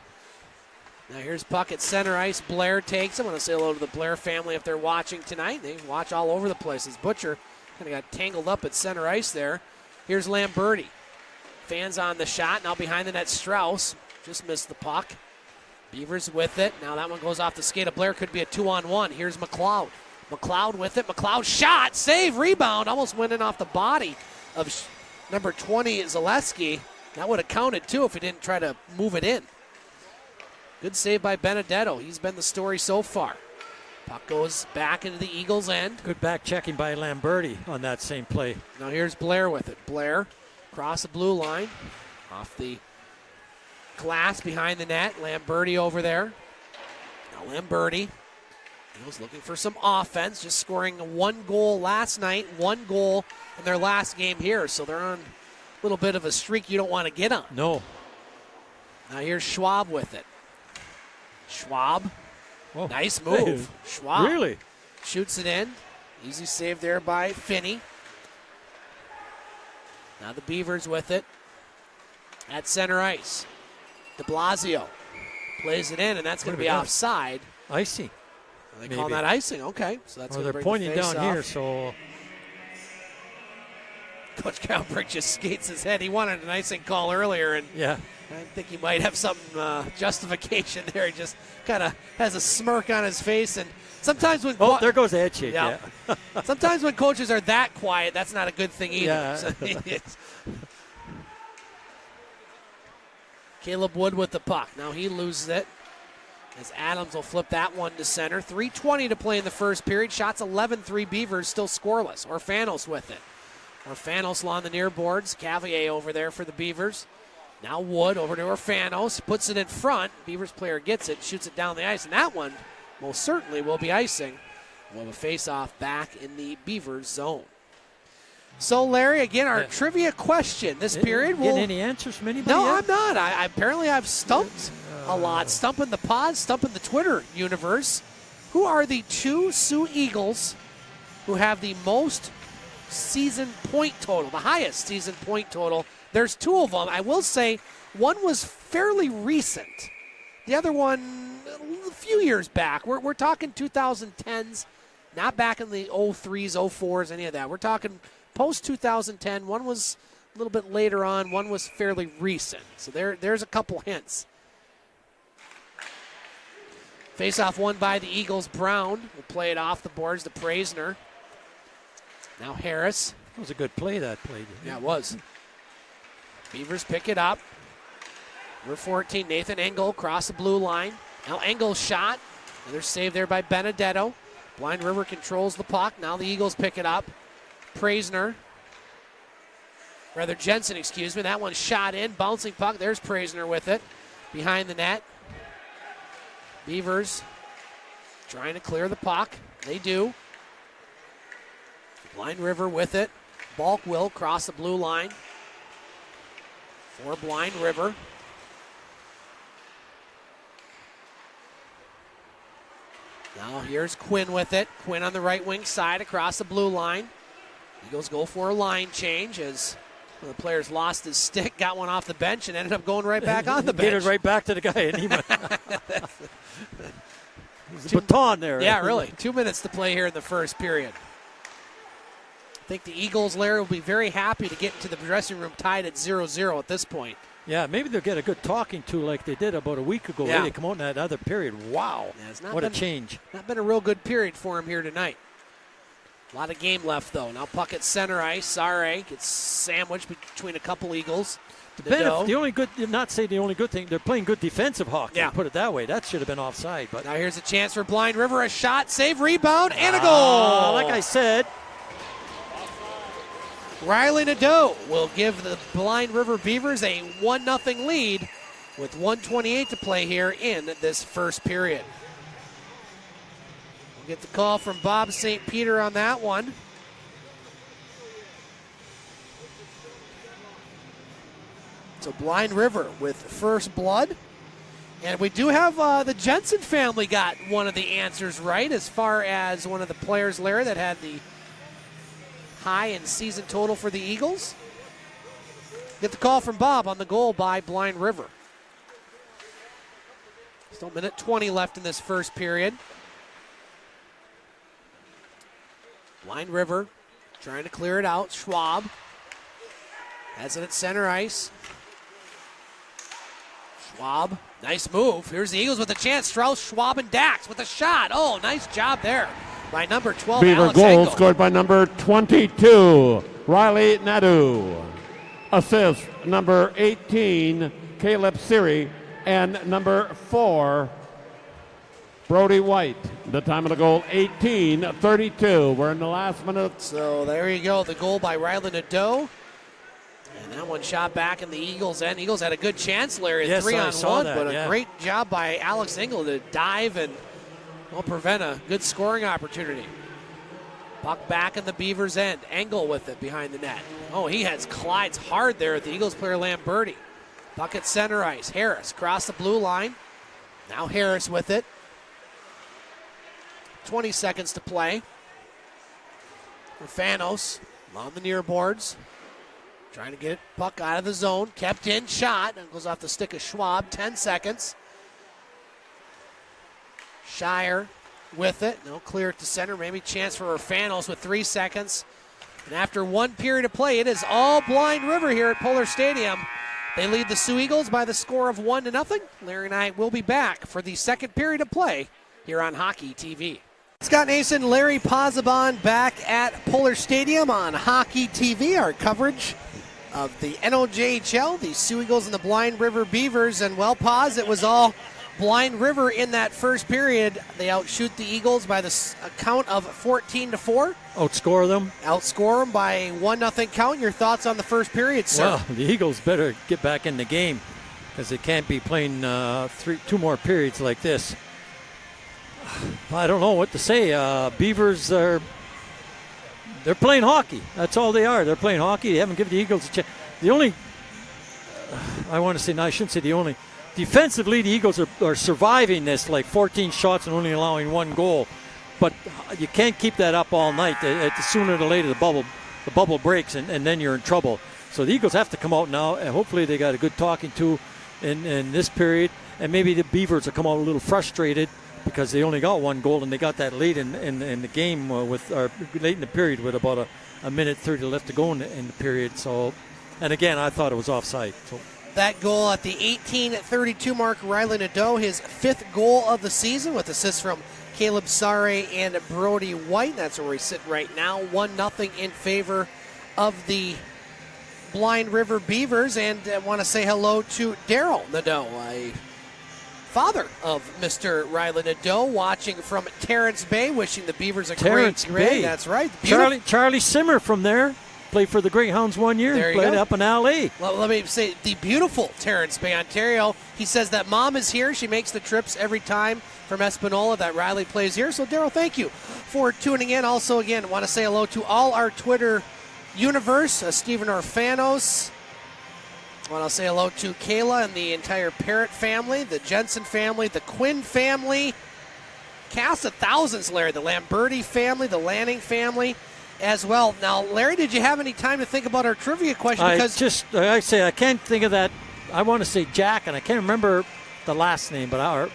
Now here's puck at center ice. Blair takes. I want to say hello to the Blair family if they're watching tonight. They watch all over the place. As Butcher kind of got tangled up at center ice there. Here's Lamberti. Fans on the shot. Now behind the net, Strauss. Just missed the puck. Beavers with it. Now that one goes off the skate of Blair. Could be a 2-on-1. Here's McLeod. McLeod with it. McLeod shot. Save. Rebound. Almost went in off the body of number 20, Zaleski. That would have counted, too, if he didn't try to move it in. Good save by Benedetto. He's been the story so far. Puck goes back into the Eagles' end. Good back checking by Lamberti on that same play. Now here's Blair with it. Blair across the blue line. Off the glass behind the net. Lamberti over there. Now Lamberti. Eagles looking for some offense. Just scoring 1 goal last night. 1 goal in their last game here. So they're on a little bit of a streak you don't want to get on. No. Now here's Schwab with it. Schwab. Whoa. Nice move. Schwab. Really? Shoots it in. Easy save there by Finney. Now the Beavers with it. At center ice. De Blasio plays it in, and that's going to be offside. Icing. They call that icing. Okay. So that's they're pointing down here, so. Coach Calbrick just skates his head. He wanted an icing call earlier, and yeah. I think he might have some justification there. He just kind of has a smirk on his face. And sometimes when there goes the head shake. Yeah. Sometimes when coaches are that quiet, that's not a good thing either. Yeah. So Caleb Wood with the puck. Now he loses it as Adams will flip that one to center. 3:20 to play in the first period. Shots 11-3 Beavers, still scoreless. Orfanos with it. Orfanos along the near boards. Cavier over there for the Beavers. Now Wood over to Orfanos, puts it in front. Beavers player gets it, shoots it down the ice, and that one most certainly will be icing. We'll have a face-off back in the Beavers zone. So, Larry, again, our trivia question this period. Getting any answers from anybody No, yet? I'm not. Apparently I've stumped a lot. Stumping the pod, stumping the Twitter universe. Who are the 2 Soo Eagles who have the most season point total, the highest season point total? There's 2 of them. I will say one was fairly recent. The other one a few years back. We're talking 2010s, not back in the 03s, 04s, any of that. We're talking post-2010. One was a little bit later on. One was fairly recent. So there's a couple hints. Face-off won by the Eagles. Brown will play it off the boards to Praisner. Now Harris. That was a good play, that play. Yeah, it was. Beavers pick it up. Number 14, Nathan Engel across the blue line. Now Engel's shot. Another save there by Benedetto. Blind River controls the puck. Now the Eagles pick it up. Jensen, excuse me. That one's shot in. Bouncing puck. There's Praisner with it. Behind the net. Beavers trying to clear the puck. They do. Blind River with it. Balk will cross the blue line. For Blind River. Now here's Quinn with it. Quinn on the right wing side across the blue line. Eagles go for a line change as one of the players lost his stick, got one off the bench, and ended up going right back on the bench. Get it right back to the guy. And he went. There's a baton there. Yeah, really. 2 minutes to play here in the first period. I think the Eagles, Larry, will be very happy to get into the dressing room tied at 0-0 at this point. Yeah, maybe they'll get a good talking to like they did about a week ago. Yeah. They come out in that other period. Wow, what a change. Not been a real good period for him here tonight. A lot of game left, though. Now puck at center ice. Sare gets sandwiched between a couple Eagles. The only good, not say the only good thing, they're playing good defensive hockey. Yeah. Put it that way. That should have been offside. But now here's a chance for Blind River. A shot, save, rebound, and a goal. Like I said. Riley Nadeau will give the Blind River Beavers a 1-0 lead with 1:28 to play here in this first period. We'll get the call from Bob St. Peter on that one. So Blind River with first blood. And we do have the Jensen family got one of the answers right as far as one of the players, Larry, that had the high in season total for the Eagles. Get the call from Bob on the goal by Blind River. Still a minute 20 left in this first period. Blind River trying to clear it out. Schwab has it at center ice. Schwab, nice move. Here's the Eagles with a chance. Strauss, Schwab, and Dax with a shot. Oh, nice job there by number 12, Beaver Alex goal Engel. scored by number 22, Riley Nadeau. Assist number 18, Caleb Siri, and number 4, Brody White. The time of the goal, 18:32. We're in the last minute. So there you go, the goal by Riley Nadeau. And that one shot back in the Eagles' end. Eagles had a good chance, Larry, Yes, 3-on-1, that, but yeah. a great job by Alex Engel to dive and prevent a good scoring opportunity. Puck back in the Beavers' end. Engel with it behind the net. Oh, he has Clyde's hard there at the Eagles player Lamberti. Puck at center ice. Harris across the blue line. Now Harris with it. 20 seconds to play. Fanos on the near boards. Trying to get puck out of the zone. Kept in, shot. And goes off the stick of Schwab. 10 seconds. Shire with it. No, clear it to center. Maybe chance for Fanos with 3 seconds. And after one period of play, it is all Blind River here at Pullar Stadium. They lead the Soo Eagles by the score of 1-0. Larry and I will be back for the second period of play here on Hockey TV. Scott Nason, Larry Pozzebon back at Pullar Stadium on Hockey TV. Our coverage of the NOJHL, the Soo Eagles and the Blind River Beavers. And well, Poz, it was all Blind River in that first period. They outshoot the Eagles by the count of 14-4. Outscore them. Outscore them by 1-0 count. Your thoughts on the first period, sir? Well, the Eagles better get back in the game because they can't be playing two more periods like this. I don't know what to say. Beavers they're playing hockey. That's all they are. They're playing hockey. They haven't given the Eagles a chance. The only, I want to say, no, I shouldn't say the only. Defensively, the Eagles are surviving this, like 14 shots and only allowing one goal. But you can't keep that up all night. Sooner or later, the bubble breaks, and then you're in trouble. So the Eagles have to come out now, and hopefully they got a good talking to in this period. And maybe the Beavers will come out a little frustrated because they only got one goal, and they got that late in the game late in the period with about a minute 30 left to go in the period. So, and again, I thought it was offside. So. That goal at the 18:32 mark, Riley Nadeau, his 5th goal of the season with assists from Caleb Sare and Brody White. That's where we sit right now, 1-0 in favor of the Blind River Beavers. And I want to say hello to Daryl Nadeau, a father of Mr. Riley Nadeau, watching from Terrence Bay, wishing the Beavers a great Bay. That's right. Charlie Simmer from there. Played for the Greyhounds 1 year. There you played go. up in L.A. Well, let me say, the beautiful Terrence Bay, Ontario. He says that mom is here. She makes the trips every time from Espanola that Riley plays here. So, Daryl, thank you for tuning in. Also, again, want to say hello to all our Twitter universe, Stephen Orfanos. I want to say hello to Kayla and the entire Parrott family, the Jensen family, the Quinn family, cast of thousands, Larry, the Lamberti family, the Lanning family, as well. Now, Larry, did you have any time to think about our trivia question? Because I can't think of that. I want to say Jack, and I can't remember the last name, but I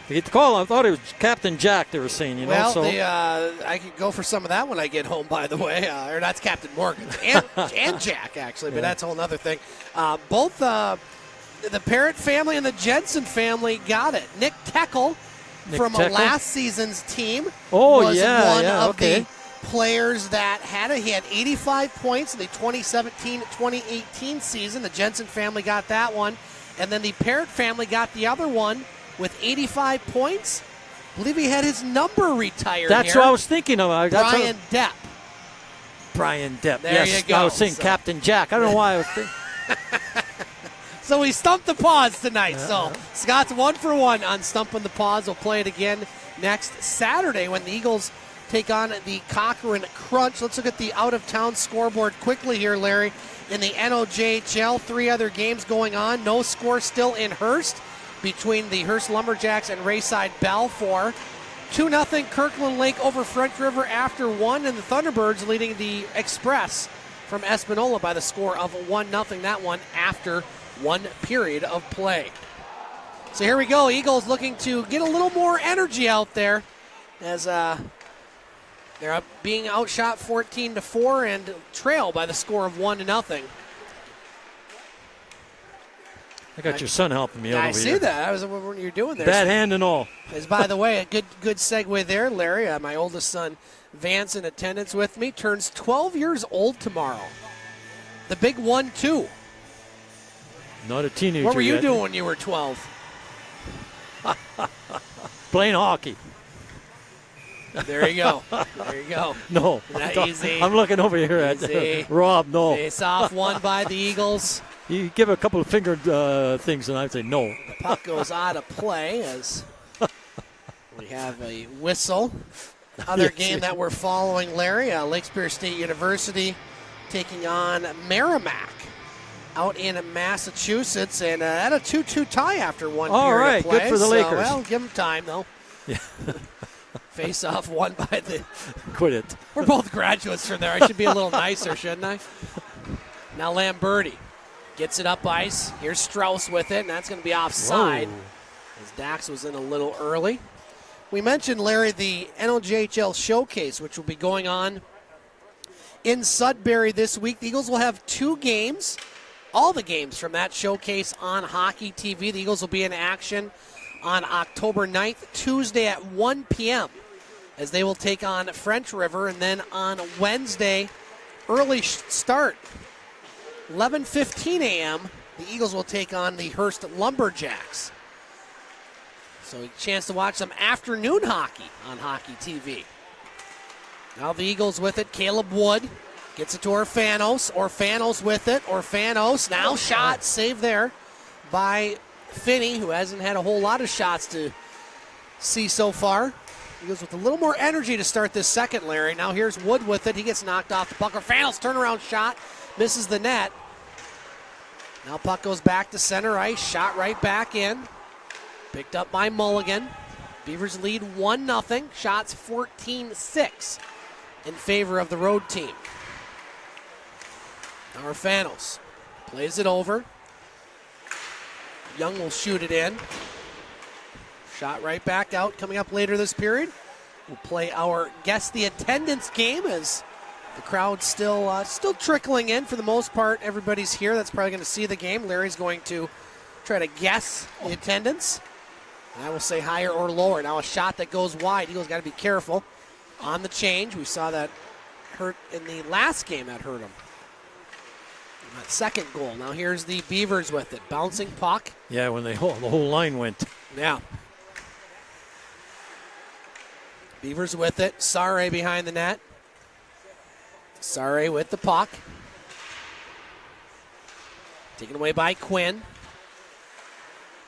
thought it was Captain Jack they were saying, well, so. I could go for some of that when I get home, by the way. Or that's Captain Morgan and Jack, actually, but that's a whole other thing. Both the Parrott family and the Jensen family got it. Nick Teckel from last season's team was one of the players that he had 85 points in the 2017-2018 season. The Jensen family got that one. And then the Parrott family got the other one with 85 points. I believe he had his number retired. That's what I was thinking of. Brian Depp. Brian Depp. There you go. I was saying Captain Jack. I don't know why I was thinking. So we stumped the Paws tonight. So Scott's 1 for 1 on stumping the Paws. We'll play it again next Saturday when the Eagles take on the Cochrane Crunch. Let's look at the out-of-town scoreboard quickly here, Larry. In the NOJHL, 3 other games going on. No score still in Hearst between the Hearst Lumberjacks and Rayside Balfour. 2-0 Kirkland Lake over French River after 1, and the Thunderbirds leading the Express from Espanola by the score of 1-0. That one after 1 period of play. So here we go. Eagles looking to get a little more energy out there as they're up being outshot 14-4 and trail by the score of 1-0. I got your son helping me over here. I see that. I was what you're doing there. Bad hand and all. As by the way, a good segue there, Larry. My oldest son, Vance, in attendance with me, turns 12 years old tomorrow. The big 1-2. Not a teenager. What were you yet. doing when you were 12? Playing hockey. There you go. There you go. No. Easy. I'm looking over here at Rob. No. Face off won by the Eagles. You give a couple of fingered things, and I'd say no. The puck goes out of play as we have a whistle. Other game that we're following, Larry, Lake Superior State University taking on Merrimack out in Massachusetts, and at a 2-2 tie after 1 All period right, of play. good for the Lakers. Well, give them time, though. Yeah. Face off won by the... Quit it. We're both graduates from there. I should be a little nicer, shouldn't I? Now Lamberti gets it up ice. Here's Strauss with it, and that's going to be offside. Whoa. As Dax was in a little early. We mentioned, Larry, the NLJHL Showcase, which will be going on in Sudbury this week. The Eagles will have 2 games, all the games from that showcase on Hockey TV. The Eagles will be in action on October 9th, Tuesday at 1 p.m. as they will take on French River, and then on Wednesday, early start, 11:15 a.m., the Eagles will take on the Hearst Lumberjacks. So a chance to watch some afternoon hockey on Hockey TV. Now the Eagles with it. Caleb Wood gets it to Orfanos. Orfanos with it. Orfanos now shot. Save there by Finney, who hasn't had a whole lot of shots to see so far. Eagles with a little more energy to start this second, Larry. Now here's Wood with it. He gets knocked off the puck. Orfanos turnaround shot. Misses the net. Now puck goes back to center ice. Shot right back in. Picked up by Mulligan. Beavers lead 1-0. Shots 14-6 in favor of the road team. Now Orfanos plays it over. Young will shoot it in. Shot right back out. Coming up later this period, we'll play our Guess the Attendance game as the crowd's still trickling in for the most part. Everybody's here. That's probably going to see the game. Larry's going to try to guess the attendance. And I will say higher or lower. Now a shot that goes wide. Eagles got to be careful on the change. We saw that hurt in the last game. That hurt him. That second goal. Now here's the Beavers with it. Bouncing puck. Yeah, when the whole line went. Yeah. Beavers with it. Sare behind the net. Sare with the puck. Taken away by Quinn.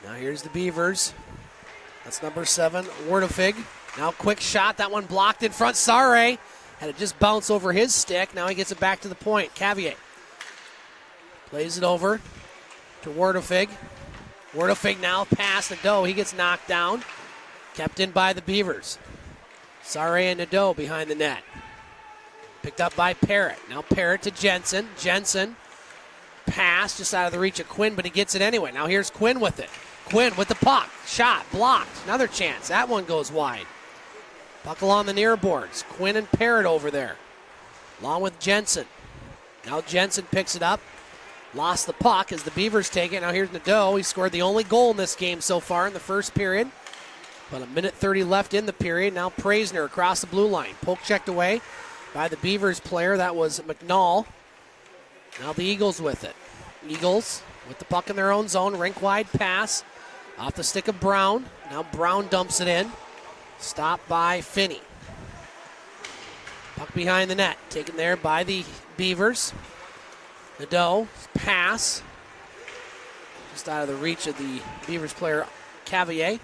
Now here's the Beavers. That's number 7, Wordofig. Now quick shot. That one blocked in front. Sare had it just bounce over his stick. Now he gets it back to the point. Cavier plays it over to Wordofig. Wordofig now past Nadeau. He gets knocked down. Kept in by the Beavers. Sare and Nadeau behind the net. Picked up by Parrott. Now Parrott to Jensen. Jensen pass just out of the reach of Quinn, but he gets it anyway. Now here's Quinn with it. Quinn with the puck. Shot. Blocked. Another chance. That one goes wide. Puck along the near boards. Quinn and Parrott over there. Along with Jensen. Now Jensen picks it up. Lost the puck as the Beavers take it. Now here's Nadeau. He scored the only goal in this game so far in the first period. About a minute 30 left in the period. Now Praisner across the blue line. Poke checked away by the Beavers player. That was McNall. Now the Eagles with it. Eagles with the puck in their own zone. Rink-wide pass off the stick of Brown. Now Brown dumps it in. Stopped by Finney. Puck behind the net. Taken there by the Beavers. Nadeau pass. Just out of the reach of the Beavers player, Cavier.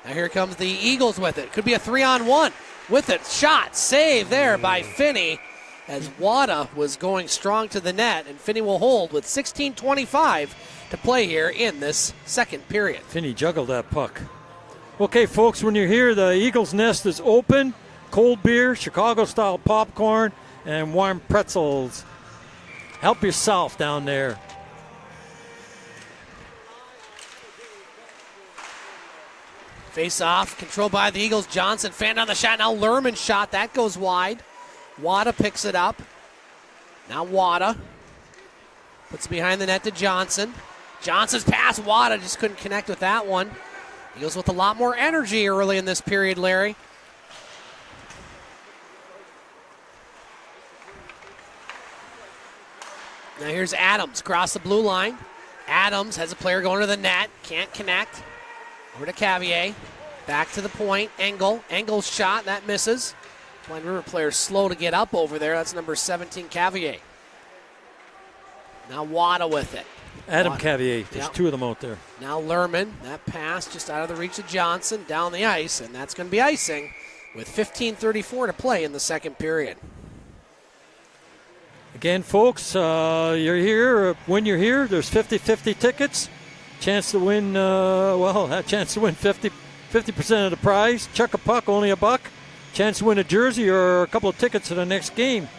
Now here comes the Eagles with it. Could be a 3-on-1 with it. Shot. Save there by Finney as Wada was going strong to the net. And Finney will hold with 16:25 to play here in this second period. Finney juggled that puck. Okay, folks, when you're here, the Eagles' nest is open. Cold beer, Chicago-style popcorn, and warm pretzels. Help yourself down there. Face off, controlled by the Eagles. Johnson fanned on the shot. Now Lerman shot. That goes wide. Wada picks it up. Now Wada puts it behind the net to Johnson. Johnson's pass. Wada just couldn't connect with that one. Eagles with a lot more energy early in this period, Larry. Now here's Adams across the blue line. Adams has a player going to the net. Can't connect. Over to Cavier. Back to the point. Engel's shot. That misses. Blind River player slow to get up over there. That's number 17, Cavier. Now Wada with it. Adam Cavier. There's two of them out there. Now Lerman. That pass just out of the reach of Johnson. Down the ice. And that's going to be icing with 15:34 to play in the second period. Again, folks, you're here. When you're here, there's 50-50 tickets. Chance to win, a chance to win 50% of the prize. Chuck a puck, only $1. Chance to win a jersey or a couple of tickets to the next game.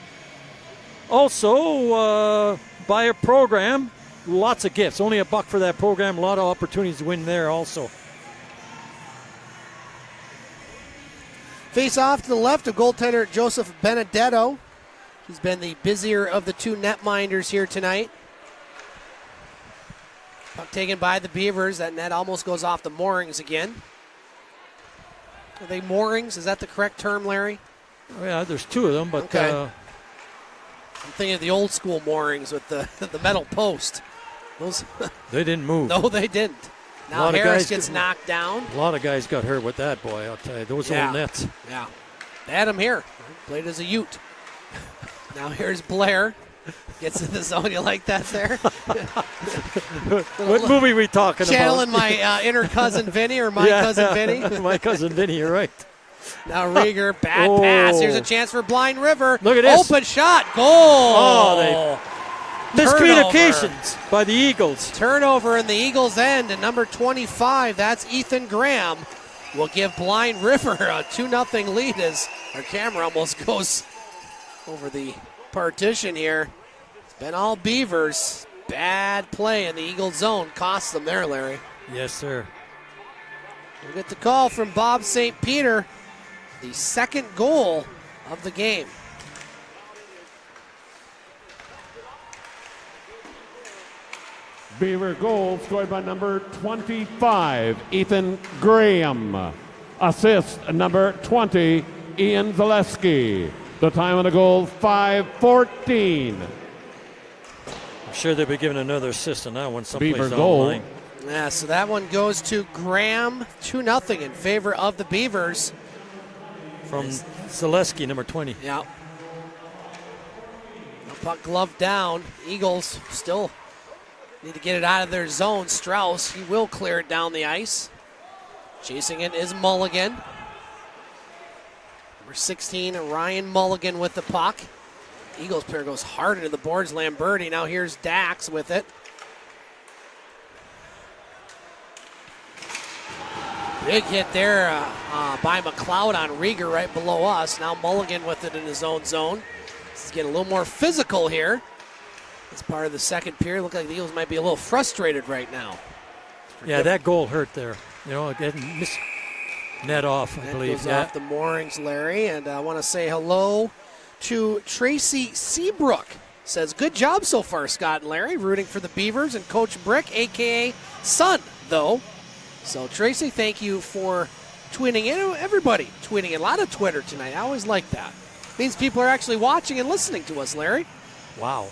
Also, buy a program, lots of gifts. Only $1 for that program. A lot of opportunities to win there also. Face off to the left of goaltender Joseph Benedetto. He's been the busier of the two netminders here tonight. Puck taken by the Beavers. That net almost goes off the moorings again. Are they moorings? Is that the correct term, Larry? Oh, yeah, there's two of them, but okay. I'm thinking of the old school moorings with the metal post. Those they didn't move. No, they didn't. Now Harris gets knocked down. A lot of guys got hurt with that, boy. I'll tell you, those old nets. Yeah, they had him here. Played as a Ute. Now here's Blair. Gets in the zone. You like that there? What movie are we talking Channeling about? my inner cousin Vinny or my cousin Vinny. My cousin Vinny, you're right. Now Rieger, bad pass. Here's a chance for Blind River. Look at this. Open shot. Goal. Miscommunications by the Eagles. Turnover in the Eagles' end. And number 25, that's Ethan Graham, will give Blind River a 2-0 lead as our camera almost goes over the partition here. It's been all Beavers. Bad play in the Eagles zone. Cost them there, Larry. Yes, sir. We'll get the call from Bob St. Peter. The second goal of the game. Beaver goal scored by number 25, Ethan Graham. Assist number 20, Ian Zaleski. The time of the goal, 5:14. I'm sure they'll be giving another assist on that one someplace Beaver down goal. the line. Yeah, so that one goes to Graham, 2-0 in favor of the Beavers. From Zaleski, number 20. Yeah. Puck glove down. Eagles still need to get it out of their zone. Strauss, he will clear it down the ice. Chasing it is Mulligan. Number 16, Ryan Mulligan with the puck. Eagles player goes hard into the boards. Lamberti. Now here's Dax with it. Big hit there by McLeod on Rieger right below us. Now Mulligan with it in his own zone. It's getting a little more physical here. As part of the second period, look like the Eagles might be a little frustrated right now. Yeah, that goal hurt there. Getting missed net off, I believe. Goes off the moorings, Larry. And I want to say hello to Tracy Seabrook. Says, good job so far, Scott and Larry. Rooting for the Beavers and Coach Brick, a.k.a. Son, though. So, Tracy, thank you for tweeting in. Everybody tweeting in. A lot of Twitter tonight. I always like that. Means people are actually watching and listening to us, Larry. Wow.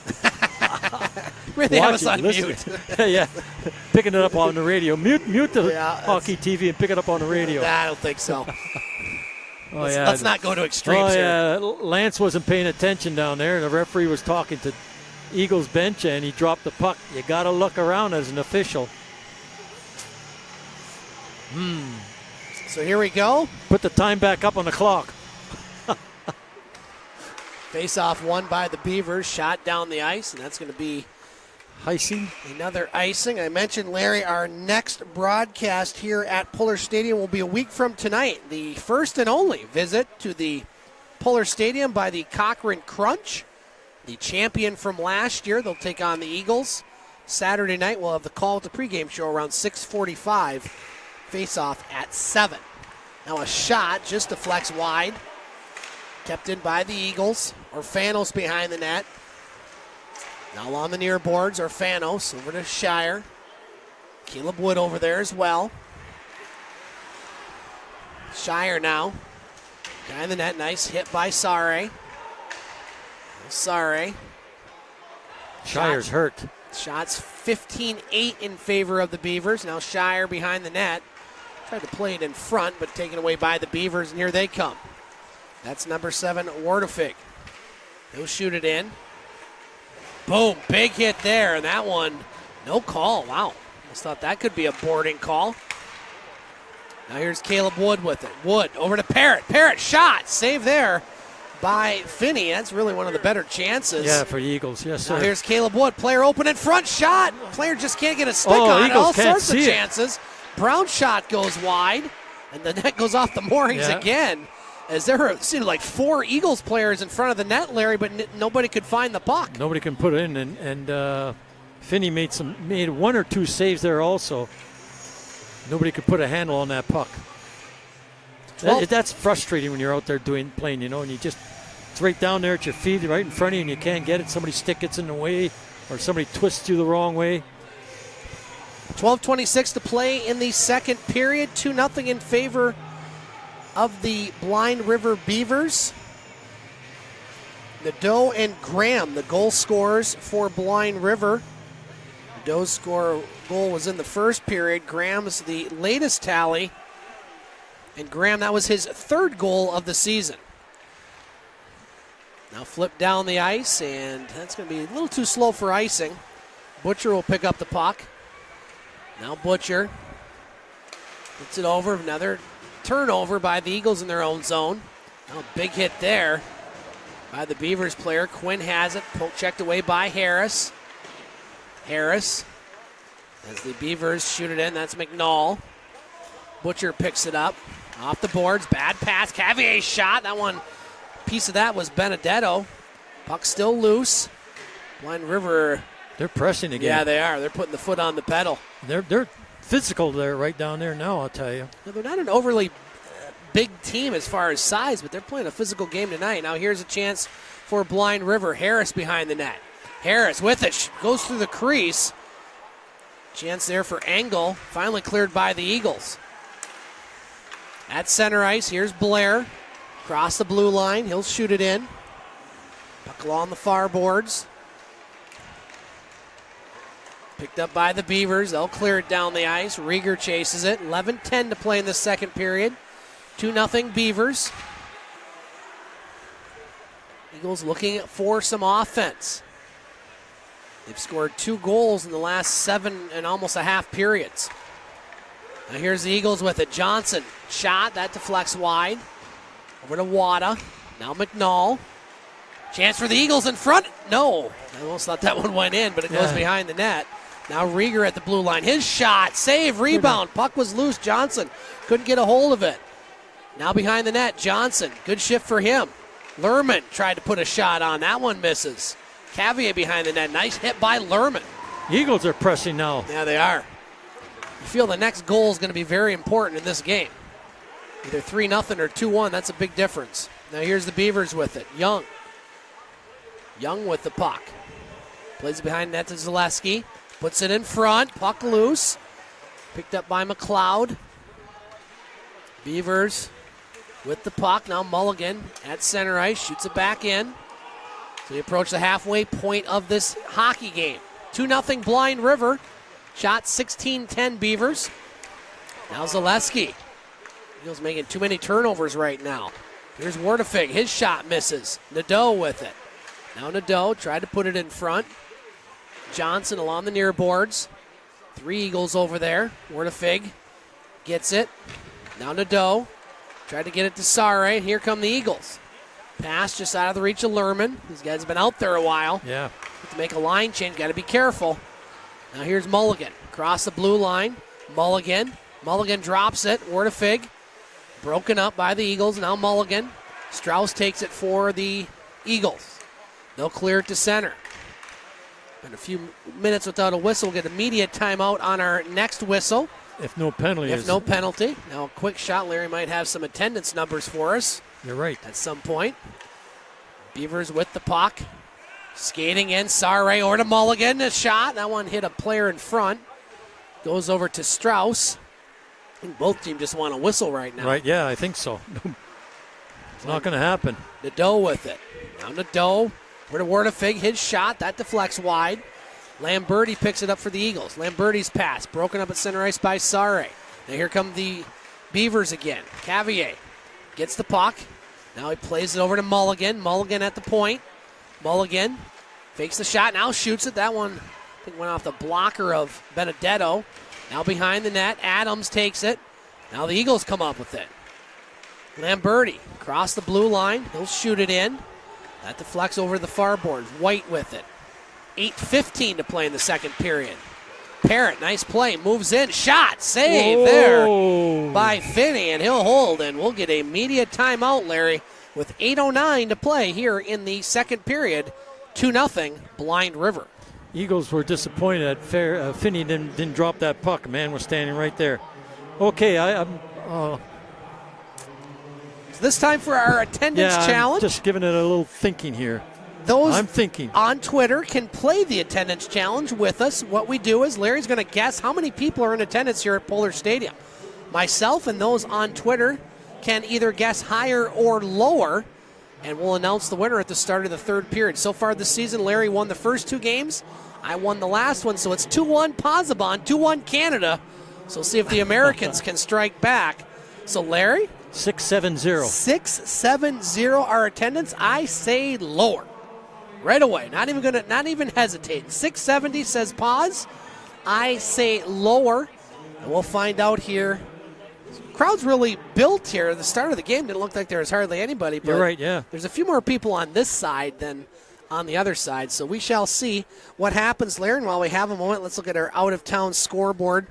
Really have us on mute. Yeah, picking it up on the radio. Mute the hockey TV and pick it up on the radio. Nah, I don't think so. Let's not go to extremes here. Lance wasn't paying attention down there. The referee was talking to Eagles bench, and he dropped the puck. You got to look around as an official. So here we go. Put the time back up on the clock. Face-off won by the Beavers. Shot down the ice, and that's going to be icing. Another icing. I mentioned, Larry, our next broadcast here at Pullar Stadium will be a week from tonight. The first and only visit to the Pullar Stadium by the Cochrane Crunch, the champion from last year. They'll take on the Eagles. Saturday night, we'll have the call at the pregame show around 6:45. Face-off at 7. Now a shot just deflects wide. Kept in by the Eagles. Orfanos behind the net. Now on the near boards, Orfanos over to Shire. Caleb Wood over there as well. Shire now. Guy in the net, nice hit by Sare. Shire's hurt. Shots 15-8 in favor of the Beavers. Now Shire behind the net. Tried to play it in front, but taken away by the Beavers, and here they come. That's number 7, Wardefig. He'll shoot it in. Boom, big hit there, and that one, no call. Wow, almost thought that could be a boarding call. Now here's Caleb Wood with it. Wood over to Parrott. Parrott shot, save there by Finney. That's really one of the better chances. Yeah, for the Eagles, yes, sir. Now here's Caleb Wood. Player open in front, shot. Player just can't get a stick on it. All sorts of chances. Brown shot goes wide, and the net goes off the moorings again. As there seemed like 4 Eagles players in front of the net, Larry, but nobody could find the puck. Nobody can put it in, and Finney made 1 or 2 saves there also. Nobody could put a handle on that puck. That's frustrating when you're out there playing, and you just, it's right down there at your feet, right in front of you, and you can't get it. Somebody's stick gets in the way, or somebody twists you the wrong way. 12:26 to play in the second period. 2-0 in favor of the Blind River Beavers. Nadeau and Graham, the goal scorers for Blind River. Nadeau's goal was in the first period. Graham's the latest tally. And Graham, that was his 3rd goal of the season. Now flip down the ice, and that's going to be a little too slow for icing. Butcher will pick up the puck. Now Butcher gets it over. Another turnover by the Eagles in their own zone. Now big hit there by the Beavers player. Quinn has it. Poke checked away by Harris. Harris, as the Beavers shoot it in, that's McNall. Butcher picks it up. Off the boards. Bad pass. Cavier's shot. That one, piece of that was Benedetto. Puck still loose. Blind River. They're pressing again. Yeah, they are. They're putting the foot on the pedal. They're physical there, right down there now, I'll tell you. They're not an overly big team as far as size, but they're playing a physical game tonight. Now here's a chance for Blind River. Harris behind the net. Harris with it. Goes through the crease. Chance there for Engel. Finally cleared by the Eagles. At center ice, here's Blair. Across the blue line. He'll shoot it in. Puck along the far boards. Picked up by the Beavers. They'll clear it down the ice. Rieger chases it. 11-10 to play in the second period. 2-0 Beavers. Eagles looking for some offense. They've scored 2 goals in the last 7 and almost a half periods. Now here's the Eagles with it. Johnson shot. That deflects wide. Over to Wada. Now McNall. Chance for the Eagles in front. No. I almost thought that one went in, but it goes behind the net. Now Rieger at the blue line. His shot. Save. Rebound. Puck was loose. Johnson couldn't get a hold of it. Now behind the net. Johnson. Good shift for him. Lerman tried to put a shot on. That one misses. Cavier behind the net. Nice hit by Lerman. Eagles are pressing now. Yeah, they are. You feel the next goal is going to be very important in this game. Either 3-0 or 2-1. That's a big difference. Now here's the Beavers with it. Young with the puck. Plays it behind net to Zaleski. Puts it in front. Puck loose. Picked up by McLeod. Beavers with the puck. Now Mulligan at center ice. Shoots it back in. So they approach the halfway point of this hockey game. 2-0 Blind River. Shot 16-10 Beavers. Now Zaleski. Eagles making too many turnovers right now. Here's Wardefig. His shot misses. Nadeau with it. Now Nadeau tried to put it in front. Johnson along the near boards. 3 Eagles over there. Wardefig gets it. Now Nadeau tried to get it to Sare. Here come the Eagles. Pass just out of the reach of Lerman. These guys have been out there a while. Yeah. To make a line change, got to be careful. Now here's Mulligan. Across the blue line. Mulligan drops it. Wardefig. Broken up by the Eagles. Now Mulligan. Strauss takes it for the Eagles. They'll clear it to center. In a few minutes without a whistle, we'll get immediate timeout on our next whistle. If no penalty. No penalty. Now a quick shot. Larry might have some attendance numbers for us. You're right. At some point. Beavers with the puck. Skating in. Sare over to Mulligan. A shot. That one hit a player in front. Goes over to Strauss. I think both teams just want a whistle right now. Right, yeah, I think so. It's not going to happen. Nadeau with it. Now Nadeau. Over to Wardefig. His shot. That deflects wide. Lamberti picks it up for the Eagles. Lamberti's pass. Broken up at center ice by Sare. Now here come the Beavers again. Cavier gets the puck. Now he plays it over to Mulligan. Mulligan at the point. Mulligan fakes the shot. Now shoots it. That one I think went off the blocker of Benedetto. Now behind the net. Adams takes it. Now the Eagles come up with it. Lamberti across the blue line. He'll shoot it in. That deflects over the far board. White with it. 8:15 to play in the second period. Parrott, nice play. Moves in. Shot. Save there by Finney. And he'll hold. And we'll get a immediate timeout, Larry, with 8:09 to play here in the second period. 2-0 Blind River. Eagles were disappointed that Finney didn't drop that puck. Man was standing right there. Okay, I'm this time for our attendance challenge. I'm just giving it a little thinking here. Those I'm thinking on Twitter can play the attendance challenge with us. What we do is Larry's going to guess how many people are in attendance here at Pullar Stadium. Myself and those on Twitter can either guess higher or lower, and we'll announce the winner at the start of the third period. So far this season, Larry won the first 2 games. I won the last one, so it's 2-1 Pozzebon, 2-1 Canada. So we'll see if the Americans can strike back. So Larry? 670. 670 our attendance. I say lower. Right away. Not even hesitating. 670 says pause. I say lower. And we'll find out here. Crowd's really built here. At the start of the game didn't look like there was hardly anybody. But you're right, yeah. There's a few more people on this side than on the other side. So we shall see what happens, Larry. And while we have a moment, let's look at our out-of-town scoreboard.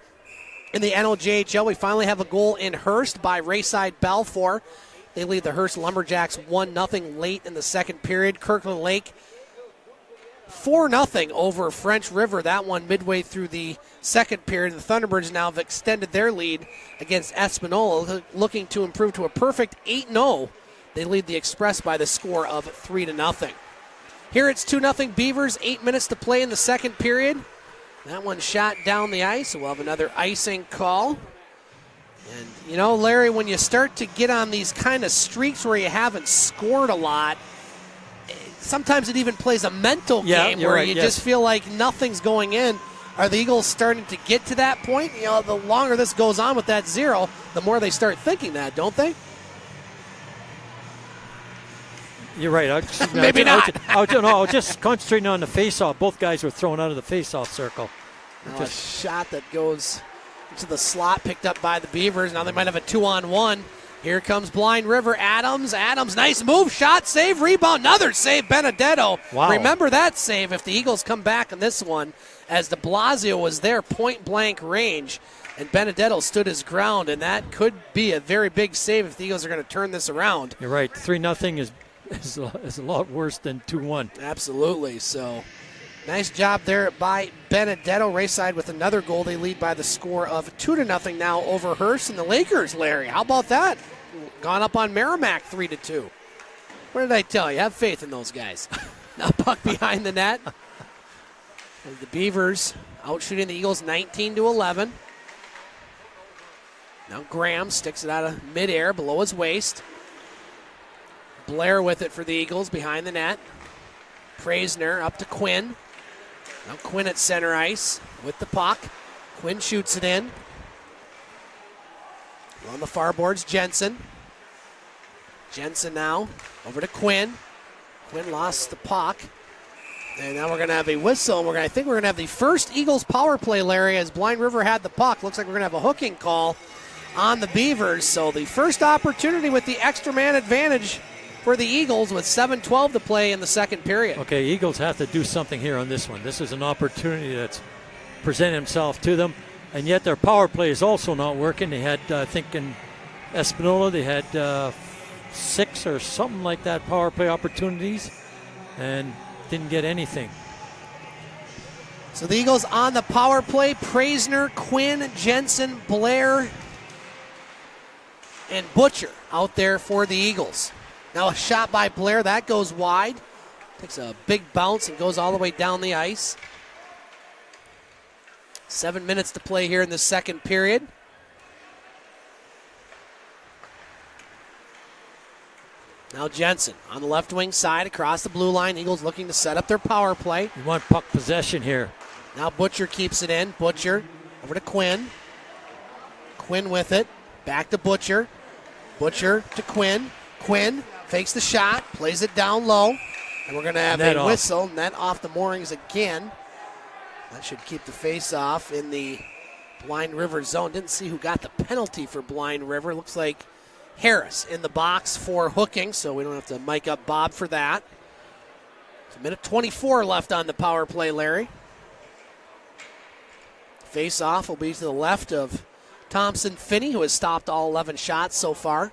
In the NOJHL, we finally have a goal in Hearst by Rayside Balfour. They lead the Hearst Lumberjacks 1-0 late in the second period. Kirkland Lake 4-0 over French River. That one midway through the second period. The Thunderbirds now have extended their lead against Espanola, looking to improve to a perfect 8-0. They lead the Express by the score of 3-0. Here it's 2-0 Beavers, 8 minutes to play in the second period. That one shot down the ice, so we'll have another icing call. And, Larry, when you start to get on these kind of streaks where you haven't scored a lot, sometimes it even plays a mental game where you just feel like nothing's going in. Are the Eagles starting to get to that point? The longer this goes on with that 0, the more they start thinking that, don't they? You're right. Maybe not. I was just concentrating on the face-off. Both guys were thrown out of the face-off circle. A shot that goes into the slot, picked up by the Beavers. Now they might have a 2-on-1. Here comes Blind River. Adams, nice move, shot, save, rebound, another save, Benedetto. Wow. Remember that save if the Eagles come back in this one, as de Blasio was there, point-blank range, and Benedetto stood his ground, and that could be a very big save if the Eagles are going to turn this around. You're right. 3-0 is is a lot worse than 2-1. Absolutely. So nice job there by Benedetto. Rayside with another goal. They lead by the score of 2-0 now over Hearst. And the Lakers, Larry, how about that? Gone up on Merrimack 3-2. What did I tell you? Have faith in those guys. Now puck behind the net. The Beavers out shooting the Eagles 19-11. Now Graham sticks it out of midair below his waist. Blair with it for the Eagles behind the net. Praisner up to Quinn. Now Quinn at center ice with the puck. Quinn shoots it in. On the far boards, Jensen. Jensen now over to Quinn. Quinn lost the puck. And now we're going to have a whistle. I think we're going to have the first Eagles power play, Larry, as Blind River had the puck. Looks like we're going to have a hooking call on the Beavers. So the first opportunity with the extra man advantage for the Eagles with 7:12 to play in the second period. Okay, Eagles have to do something here on this one. This is an opportunity that's presented himself to them, and yet their power play is also not working. They had, I think, in Espanola, they had 6 or something like that power play opportunities, and didn't get anything. So the Eagles on the power play. Praisner, Quinn, Jensen, Blair, and Butcher out there for the Eagles. Now a shot by Blair. That goes wide. Takes a big bounce and goes all the way down the ice. 7 minutes to play here in the second period. Now Jensen on the left wing side across the blue line. Eagles looking to set up their power play. You want puck possession here. Now Butcher keeps it in. Butcher over to Quinn. Quinn with it. Back to Butcher. Butcher to Quinn. Quinn fakes the shot, plays it down low. And we're going to have a whistle. Net off the moorings again. That should keep the face off in the Blind River zone. Didn't see who got the penalty for Blind River. Looks like Harris in the box for hooking, so we don't have to mic up Bob for that. It's a minute 24 left on the power play, Larry. Face-off will be to the left of Thompson Finney, who has stopped all 11 shots so far.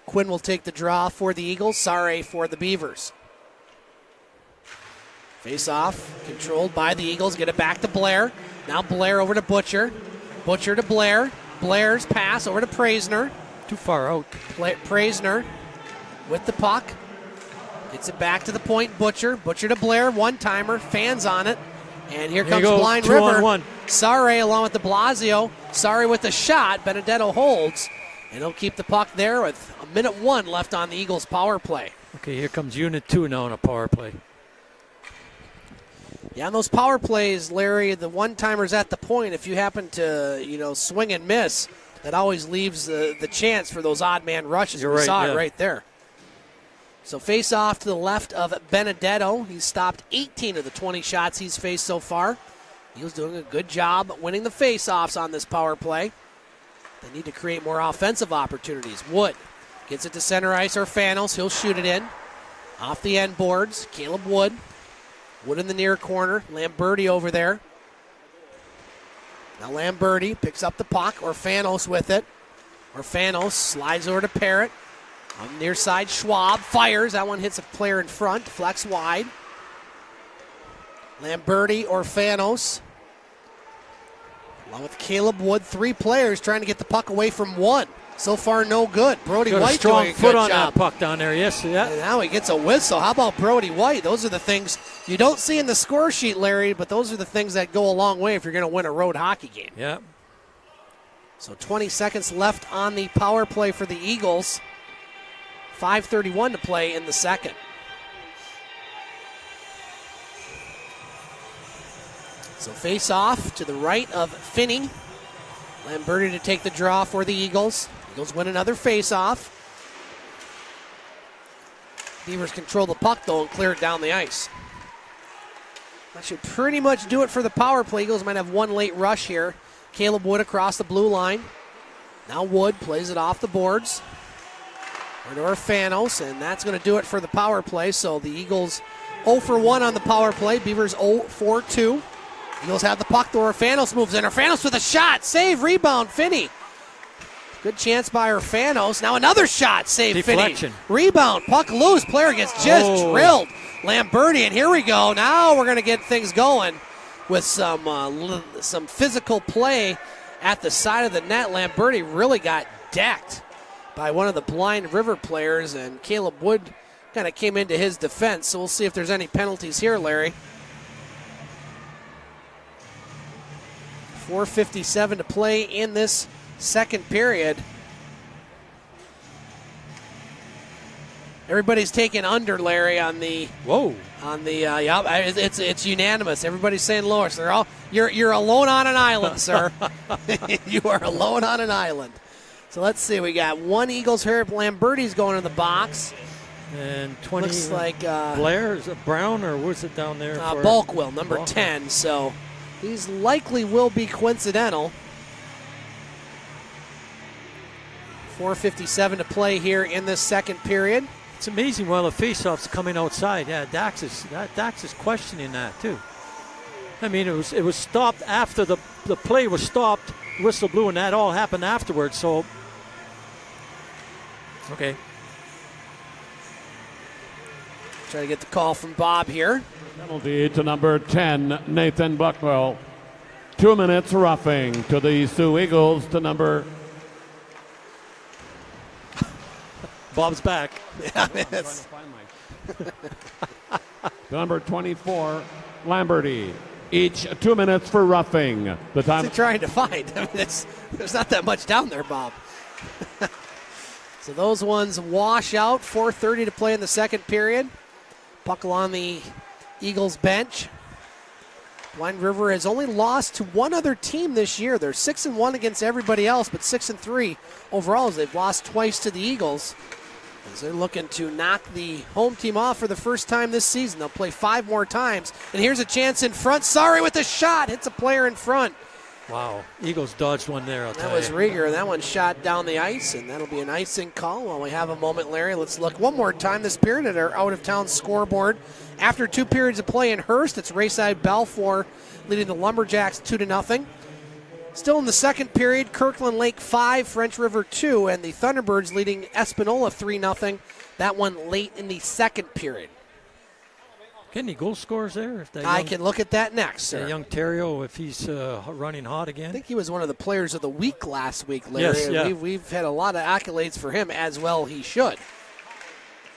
Quinn will take the draw for the Eagles. Sare for the Beavers. Face-off controlled by the Eagles. Get it back to Blair. Now Blair over to Butcher. Butcher to Blair. Blair's pass over to Praisner. Too far out. Praisner with the puck. Gets it back to the point. Butcher. Butcher to Blair. One-timer. Fans on it. And here comes Blind River. Sare along with de Blasio. Sare with the shot. Benedetto holds. And he'll keep the puck there with a minute 1 left on the Eagles' power play. Okay, here comes Unit 2 now on a power play. Yeah, on those power plays, Larry, the one-timers at the point, if you happen to, swing and miss, that always leaves the chance for those odd man rushes. We saw it right there. So face off to the left of Benedetto. He's stopped 18 of the 20 shots he's faced so far. He was doing a good job winning the face-offs on this power play. They need to create more offensive opportunities. Wood gets it to center ice or Fanos. He'll shoot it in. Off the end boards, Caleb Wood. Wood in the near corner. Lamberti over there. Now Lamberti picks up the puck. Orfanos with it. Orfanos slides over to Parrott. On the near side, Schwab fires. That one hits a player in front. Flex wide. Lamberti, Orfanos. Along with Caleb Wood. 3 players trying to get the puck away from one. So far, no good. Brody White doing a strong foot good on job. that puck down there. Yes, yeah. And now he gets a whistle. How about Brody White? Those are the things you don't see in the score sheet, Larry, but those are the things that go a long way if you're going to win a road hockey game. Yeah. So 20 seconds left on the power play for the Eagles. 5:31 to play in the second. So face off to the right of Finney. Lamberti to take the draw for the Eagles. Eagles win another face-off. Beavers control the puck, though, and clear it down the ice. That should pretty much do it for the power play. Eagles might have one late rush here. Caleb Wood across the blue line. Now Wood plays it off the boards. Over to Orfanos, and that's going to do it for the power play. So the Eagles 0 for 1 on the power play. Beavers 0 for 2. Eagles have the puck. Orfanos moves in. Orfanos with a shot. Save, rebound, Finney. Good chance by Urfanos. Now another shot. Save Deflection. Finney. Rebound. Puck loose. Player gets just drilled. Lamberti, and here we go. Now we're going to get things going with some physical play at the side of the net. Lamberti really got decked by one of the Blind River players, and Caleb Wood kind of came into his defense. So we'll see if there's any penalties here, Larry. 4:57 to play in this second period. Everybody's taking under, Larry, on the it's unanimous. Everybody's saying lower. So they're all you're alone on an island, sir. You are alone on an island. So let's see. We got one Eagles hurt. Lamberti's going in the box. And 20 looks like Blair, is it Brown or what's it down there? Bulkwell, number 10. So these likely will be coincidental. 4:57 to play here in this second period. It's amazing while the faceoff's coming outside. Yeah, Dax is questioning that too. I mean, it was stopped after the play was stopped, whistle blew, and that all happened afterwards. So, okay. Try to get the call from Bob here. Penalty to number 10, Nathan Buckwell. 2 minutes roughing to the Soo Eagles to number. Bob's back. Yeah, Number 24, Lamberti. Each 2 minutes for roughing. The time. What's he trying to find? I mean, there's not that much down there, Bob. So those ones wash out. 4:30 to play in the second period. Buckle on the Eagles bench. Blind River has only lost to one other team this year. They're 6-1 against everybody else, but 6-3 overall as they've lost twice to the Eagles. As they're looking to knock the home team off for the first time this season. They'll play 5 more times. And here's a chance in front. Sorry with the shot. Hits a player in front. Wow. Eagles dodged one there. That was Rieger, and that one shot down the ice, and that'll be an icing call. While we have a moment, Larry, let's look one more time this period at our out-of-town scoreboard. After 2 periods of play in Hearst, it's Rayside Balfour leading the Lumberjacks 2-0. Still in the second period, Kirkland Lake 5, French River 2, and the Thunderbirds leading Espanola 3-0. That one late in the second period. Any goal scorers there? I can look at that next, sir. Young Terrio, if he's running hot again. I think he was one of the players of the week last week, Larry. Yes, yeah. We've had a lot of accolades for him, as well he should.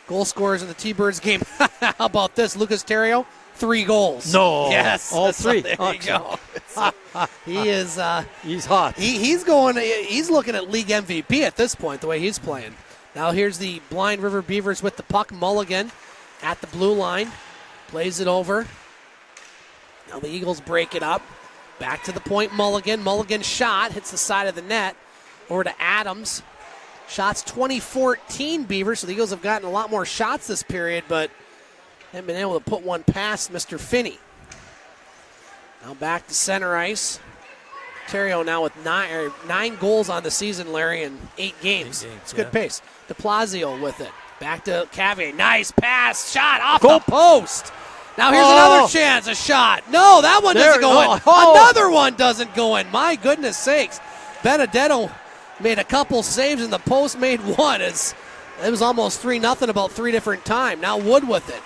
Goal scorers in the T-Birds game. How about this? Lucas Terrio, 3 goals. No. Yes. All 3. There you go. He is. He's hot. He's looking at league MVP at this point, the way he's playing. Now here's the Blind River Beavers with the puck. Mulligan at the blue line. Plays it over. Now the Eagles break it up. Back to the point, Mulligan. Mulligan shot, hits the side of the net. Over to Adams. Shots 2014 Beavers, so the Eagles have gotten a lot more shots this period, but haven't been able to put one past Mr. Finney. Now back to center ice. Terrio now with 9 goals on the season, Larry, in 8 games. It's good pace. DePlazio with it. Back to Cavier. Nice pass. Shot off the post. Now here's another chance. A shot. No, that one doesn't go in. Another one doesn't go in. My goodness sakes. Benedetto made a couple saves and the post made one. It was almost 3-0 about 3 different times. Now Wood with it.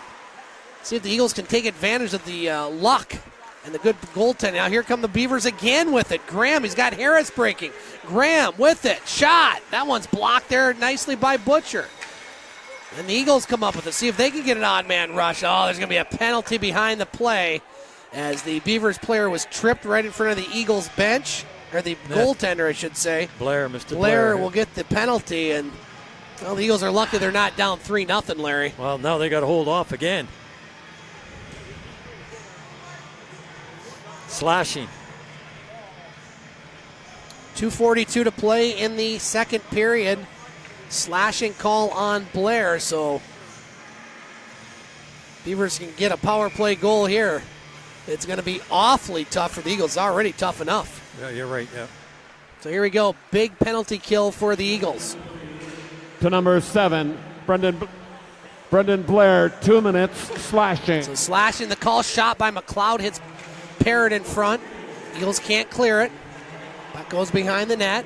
See if the Eagles can take advantage of the luck and the good goaltending. Now here come the Beavers again with it. Graham, he's got Harris breaking. Graham with it. Shot. That one's blocked there nicely by Butcher. And the Eagles come up with it. See if they can get an odd man rush. Oh, there's going to be a penalty behind the play as the Beavers player was tripped right in front of the Eagles bench, or the goaltender, I should say. Mr. Blair will get the penalty, and well, the Eagles are lucky they're not down 3-0, Larry. Well, now they got to hold off again. Slashing. 2:42 to play in the second period. Slashing call on Blair, so Beavers can get a power play goal here. It's going to be awfully tough for the Eagles. It's already tough enough. Yeah, you're right, yeah. So here we go. Big penalty kill for the Eagles. To number 7, Brendan Blair, 2 minutes, slashing. So slashing, the call, shot by McLeod, hits Parrott in front. Eagles can't clear it. Puck goes behind the net.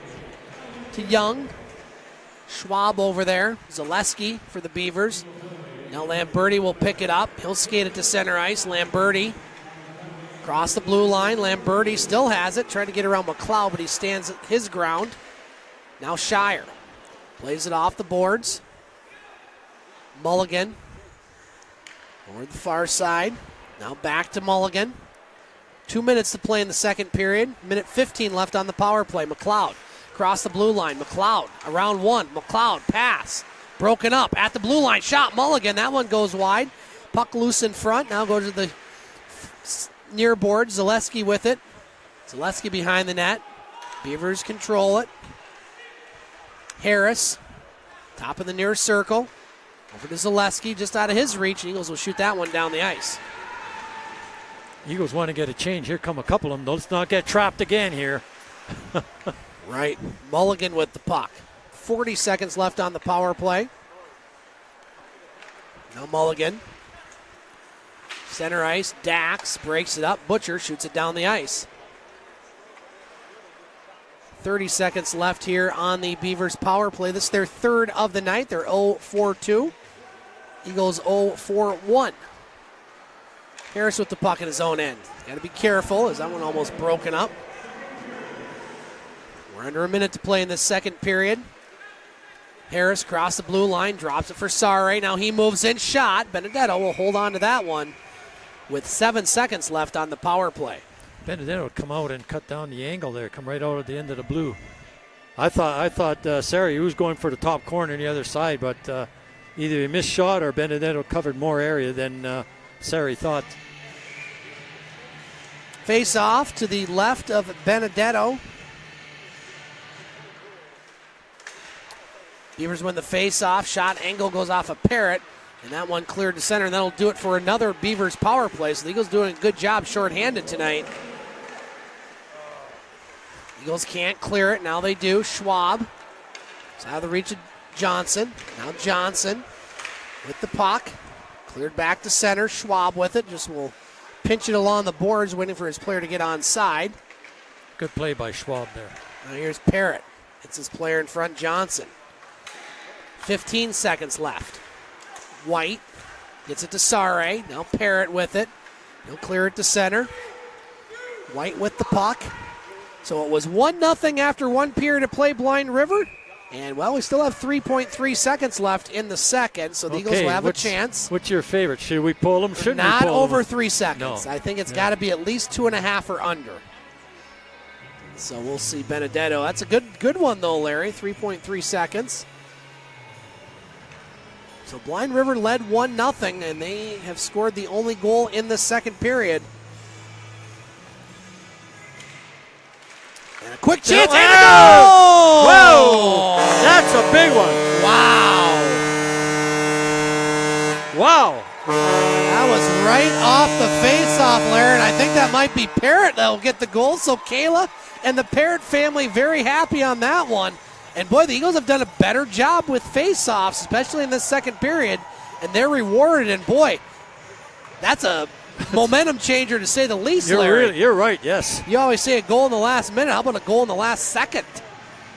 to Young. Schwab over there. Zaleski for the Beavers. Now Lamberti will pick it up. He'll skate it to center ice. Lamberti across the blue line. Lamberti still has it. Trying to get around McLeod, but he stands his ground. Now Shire plays it off the boards. Mulligan over the far side. Now back to Mulligan. 2 minutes to play in the second period. Minute 15 left on the power play. McLeod across the blue line. McLeod around one. McLeod pass. Broken up at the blue line. Shot Mulligan. That one goes wide. Puck loose in front. Now goes to the near board. Zaleski with it. Zaleski behind the net. Beavers control it. Harris. Top of the near circle. Over to Zaleski. Just out of his reach. Eagles will shoot that one down the ice. Eagles want to get a change. Here come a couple of them. Let's not get trapped again here. Right. Mulligan with the puck. 40 seconds left on the power play. Now Mulligan. Center ice. Dax breaks it up. Butcher shoots it down the ice. 30 seconds left here on the Beavers power play. This is their third of the night. They're 0-4-2. Eagles 0-4-1. Harris with the puck in his own end. Got to be careful as that one almost broken up. We're under a minute to play in this second period. Harris across the blue line, drops it for Sare. Now he moves in, shot. Benedetto will hold on to that one with 7 seconds left on the power play. Benedetto would come out and cut down the angle there, come right out at the end of the blue. I thought Sari was going for the top corner on the other side, but either he missed shot or Benedetto covered more area than Sari thought. Face off to the left of Benedetto. Beavers win the face-off. Shot angle goes off a Parrott, and that one cleared to center, and that'll do it for another Beavers power play. So the Eagles doing a good job shorthanded tonight. Eagles can't clear it. Now they do. Schwab. It's out of the reach of Johnson. Now Johnson with the puck. Cleared back to center. Schwab with it. Just will pinch it along the boards, waiting for his player to get onside. Good play by Schwab there. Now here's Parrott. It's his player in front, Johnson. 15 seconds left. White gets it to Sare. Now Parrott with it. He'll clear it to center. White with the puck. So it was 1-0 after 1 period of play, Blind River. And, well, we still have 3.3 seconds left in the second, so the Eagles will have a chance. What's your favorite? Should we pull them? Shouldn't Not we pull over them? 3 seconds. No. I think it's got to be at least 2.5 or under. So we'll see Benedetto. That's a good one, though, Larry. 3.3 seconds. So Blind River led 1-0, and they have scored the only goal in the second period. And a quick chance, and a goal! Whoa! That's a big one. Wow. Wow. That was right off the face-off, Larry, and I think that might be Parrott that will get the goal. So Kayla and the Parrott family very happy on that one. And, boy, the Eagles have done a better job with face-offs, especially in this second period, and they're rewarded. And, boy, that's a momentum changer to say the least, Larry. You're right, yes. You always say a goal in the last minute. How about a goal in the last second?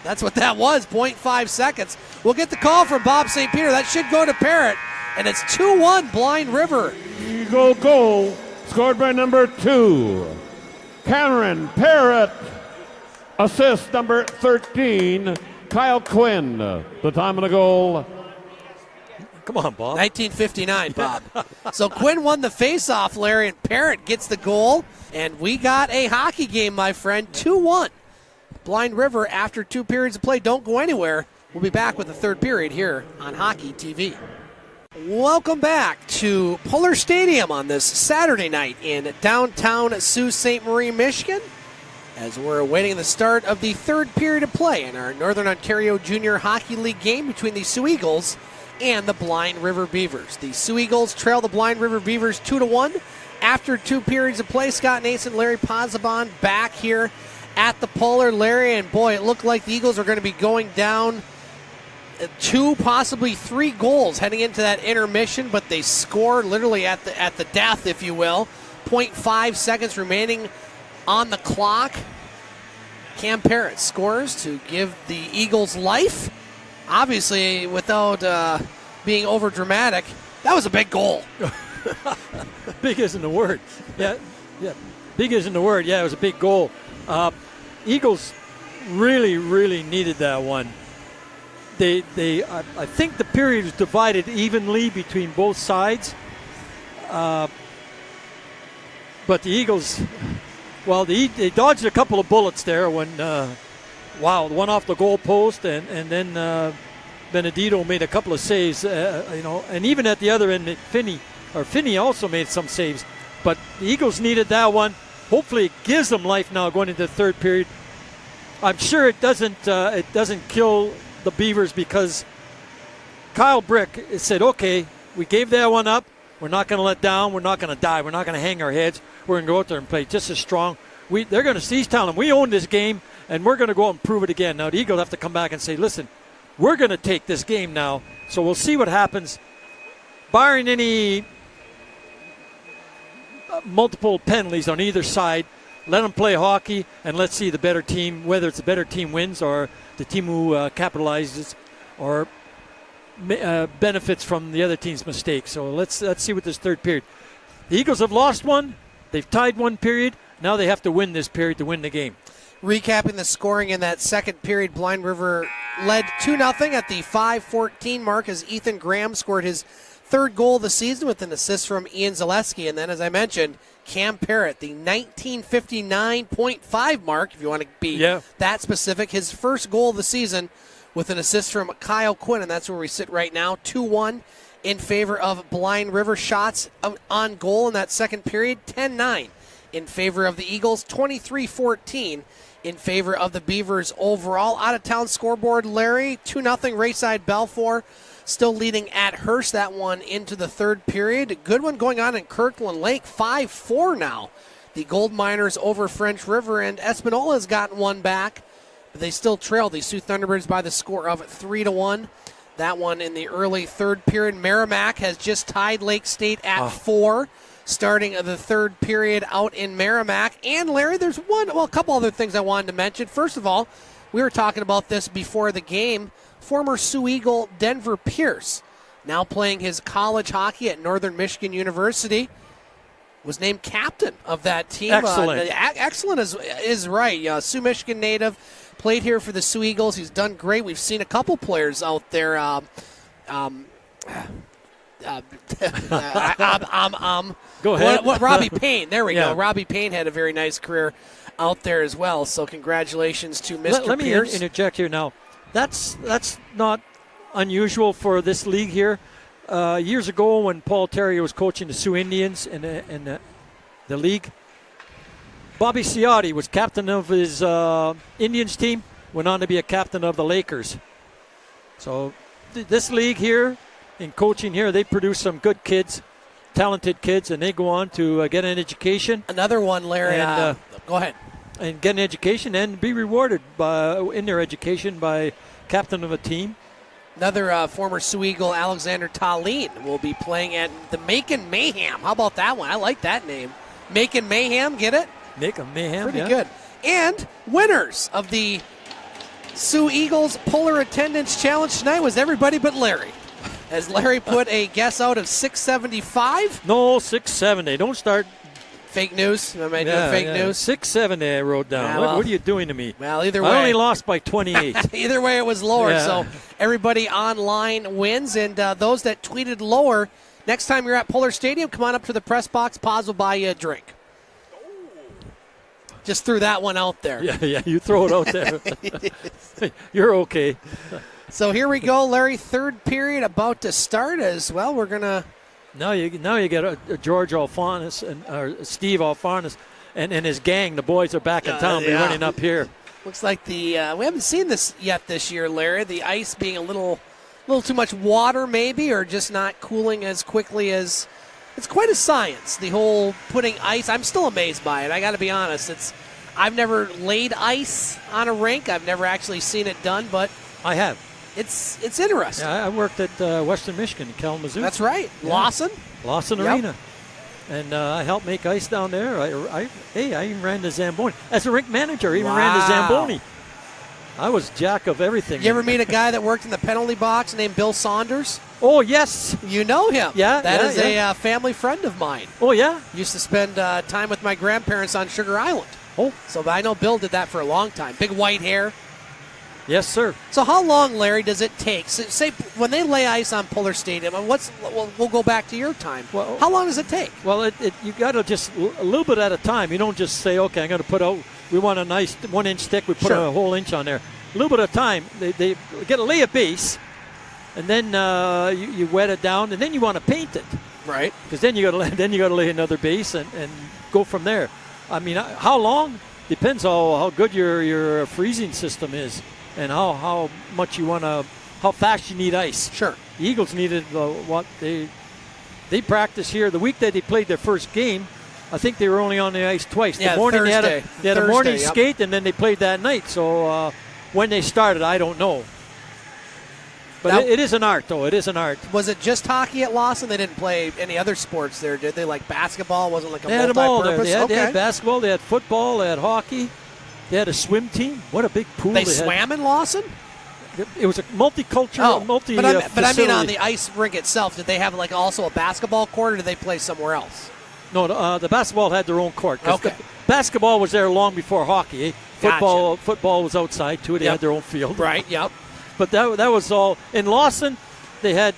That's what that was, 0.5 seconds. We'll get the call from Bob St. Peter. That should go to Parrott, and it's 2-1 Blind River. Eagle goal scored by number 2, Cameron Parrott. Assist number 13, Kyle Quinn. The time of the goal. Come on, Bob. 1959, Bob. So Quinn won the face-off, Larry, and Parrott gets the goal. And we got a hockey game, my friend, 2-1. Blind River after 2 periods of play. Don't go anywhere. We'll be back with the third period here on Hockey TV. Welcome back to Pullar Stadium on this Saturday night in downtown Sault Ste. Marie, Michigan, as we're awaiting the start of the third period of play in our Northern Ontario Junior Hockey League game between the Soo Eagles and the Blind River Beavers. The Soo Eagles trail the Blind River Beavers 2-1 after 2 periods of play. Scott Nason, Larry Pozzebon back here at the Pullar, Larry, and boy, it looked like the Eagles are going to be going down 2, possibly 3 goals heading into that intermission, but they scored literally at the death, if you will. 0.5 seconds remaining on the clock. Cam Parrott scores to give the Eagles life. Obviously, without being over dramatic, that was a big goal. Big isn't the word. Yeah. Big isn't the word. Yeah, it was a big goal. Eagles really, really needed that one. I think the period was divided evenly between both sides. But the Eagles, well, they dodged a couple of bullets there when, one off the goal post, and then Benedito made a couple of saves, and even at the other end, Finney also made some saves. But the Eagles needed that one. Hopefully it gives them life now going into the third period. I'm sure it doesn't kill the Beavers, because Kyle Brick said, okay, we gave that one up. We're not going to let down. We're not going to die. We're not going to hang our heads. We're going to go out there and play just as strong. They're going to seize talent. We own this game, and we're going to go out and prove it again. Now the Eagles have to come back and say, listen, we're going to take this game now. So we'll see what happens. Barring any multiple penalties on either side, let them play hockey, and let's see the better team, whether it's the better team wins or the team who capitalizes or benefits from the other team's mistakes. So let's see what this third period. The Eagles have lost one. They've tied one period. Now they have to win this period to win the game. Recapping the scoring in that second period, Blind River led 2-0 at the 5:14 mark as Ethan Graham scored his third goal of the season with an assist from Ian Zaleski. And then, as I mentioned, Cam Parrott, the 1959.5 mark, if you want to be that specific, his first goal of the season with an assist from Kyle Quinn. And that's where we sit right now, 2-1 in favor of Blind River. Shots on goal in that second period, 10-9 in favor of the Eagles, 23-14 in favor of the Beavers overall. Out-of-town scoreboard, Larry, 2-0 Rayside Balfour. Still leading at Hearst, that one into the third period. Good one going on in Kirkland Lake, 5-4 now. The Gold Miners over French River, and Espanola has gotten one back, but they still trail the Sioux Thunderbirds by the score of 3-1. That one in the early third period. Merrimack has just tied Lake State at 4, starting the third period out in Merrimack. And Larry, there's a couple other things I wanted to mention. First of all, we were talking about this before the game. Former Sioux Eagle Denver Pierce, now playing his college hockey at Northern Michigan University, was named captain of that team. Excellent. Excellent is right. Sioux Michigan native, played here for the Sioux Eagles. He's done great. We've seen a couple players out there. Go ahead. Robbie Payne. There we go. Robbie Payne had a very nice career out there as well. So congratulations to Mr. Pierce. Let me interject here now. That's not unusual for this league here. Years ago, when Paul Terry was coaching the Sioux Indians in the league, Bobby Ciotti was captain of his Indians team, went on to be a captain of the Lakers. So this league here, in coaching here, they produce some good kids, talented kids, and they go on to get an education. Another one, Larry. Go ahead. And get an education and be rewarded in their education by captain of a team. Another former Sioux Eagle, Alexander Tallene, will be playing at the Macon Mayhem. How about that one? I like that name. Macon Mayhem, get it? Macon Mayhem, pretty good. And winners of the Sioux Eagles Puller Attendance Challenge tonight was everybody but Larry. As Larry put a guess out of 675. No, 670. Don't start. Fake news? Am I doing fake news? 670 I wrote down. What are you doing to me? Well, either way. I only lost by 28. Either way, it was lower. So everybody online wins. And those that tweeted lower, next time you're at Pullar Stadium, come on up to the press box. Poz will buy you a drink. Just threw that one out there. Yeah, you throw it out there. You're okay. So here we go, Larry. Third period about to start as well. We're going to... Now you get George Alphanis or Steve Alphanis and his gang. The boys are back in town. They're running up here. Looks like we haven't seen this yet this year, Larry. The ice being a little too much water maybe, or just not cooling as quickly as. It's quite a science, the whole putting ice. I'm still amazed by it. I got to be honest. I've never laid ice on a rink. I've never actually seen it done, but I have. It's interesting. Yeah, I worked at Western Michigan in Kalamazoo. That's right. Yeah. Lawson Arena. And I helped make ice down there. I even ran the Zamboni. As a rink manager, I even ran the Zamboni. I was jack of everything. You ever meet a guy that worked in the penalty box named Bill Saunders? Oh, yes. You know him. Yeah. That is a family friend of mine. Oh, yeah? Used to spend time with my grandparents on Sugar Island. Oh. So I know Bill did that for a long time. Big white hair. Yes, sir. So how long, Larry, does it take? So, say when they lay ice on Pullar Stadium, and we'll go back to your time. Well, how long does it take? Well, you got to just a little bit at a time. You don't just say, okay, I'm going to put out, we want a nice 1-inch stick, we put a whole inch on there. A little bit of time. They get to lay a base, and then you wet it down, and then you want to paint it. Right. Because then you got to lay another base and go from there. I mean, how long? Depends how good your freezing system is. And how much you want to, how fast you need ice. Sure. The Eagles needed they practiced here the week that they played their first game. I think they were only on the ice twice. Yeah, the morning Thursday. they had a morning skate, and then they played that night. So when they started, I don't know. But now, it is an art, though. It is an art. Was it just hockey at Lawson? They didn't play any other sports there, did they? Like basketball? Wasn't like a multi-purpose? They had them all there. They had basketball. They had football. They had hockey. They had a swim team. What a big pool they swam in Lawson? It was a multicultural, but I mean on the ice rink itself, did they have like also a basketball court, or did they play somewhere else? No, the basketball had their own court. Okay. Basketball was there long before hockey. Eh? Gotcha. Football was outside too. They had their own field. Right. Yep. But that was all in Lawson. They had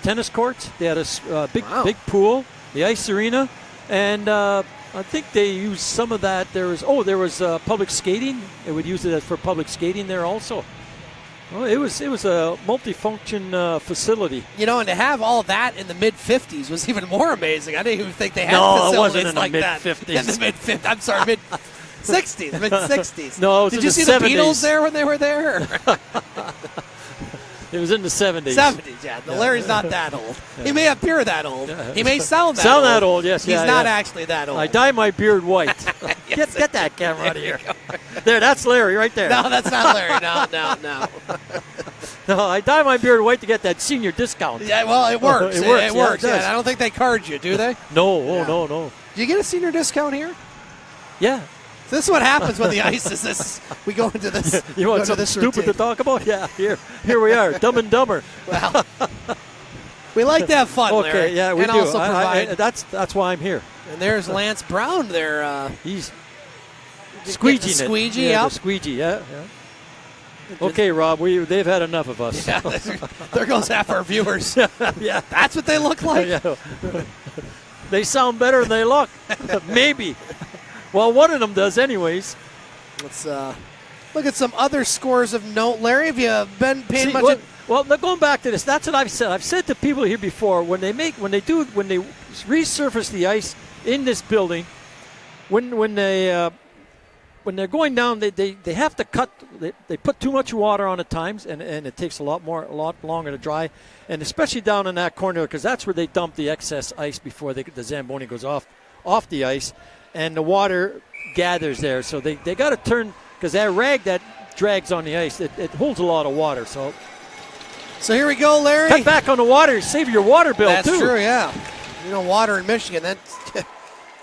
tennis courts. They had a big pool, the ice arena, and I think they used some of that. There was public skating. They would use it for public skating there also. Well, it was a multifunction facility. You know, and to have all that in the mid-50s was even more amazing. I didn't even think they had it wasn't facilities in like the that. mid-50s. In the mid-50s. I'm sorry, mid-60s. Mid-60s. No, it was Did in you the see 70s. the Beatles there when they were there? It was in the 70s. 70s, yeah. Larry's not that old. Yeah. He may appear that old. Yeah. He may sound that old, yes. He's not actually that old. I dye my beard white. Yes, get that camera out of here. There, that's Larry right there. No, that's not Larry. No. No, I dye my beard white to get that senior discount. Yeah, well, it works. It works. Yeah, I don't think they card you, do they? No, no. Do you get a senior discount here? Yeah. So this is what happens when the ice is this. We go into this. You want something stupid to talk about? Yeah, here we are, Dumb and Dumber. Well, we like to have fun, okay, Larry. yeah, we and do. Also provide. That's why I'm here. And there's Lance Brown there. He's squeegeing it. Squeegee, yeah. The squeegee, yeah. Okay, Rob, they've had enough of us. Yeah, there goes half our viewers. Yeah, that's what they look like. Yeah. They sound better than they look. Maybe. Well, one of them does, anyways. Let's look at some other scores of note. Larry, have you been paying much? Well, going back to this, that's what I've said. I've said to people here before when they resurface the ice in this building, when they're going down, they have to cut. They put too much water on at times, and it takes a lot longer to dry, and especially down in that corner because that's where they dump the excess ice before the Zamboni goes off the ice. And the water gathers there. So they got to turn, because that rag that drags on the ice, it holds a lot of water. So here we go, Larry. Cut back on the water. Save your water bill, That's too. That's true, yeah. You know, water in Michigan, that's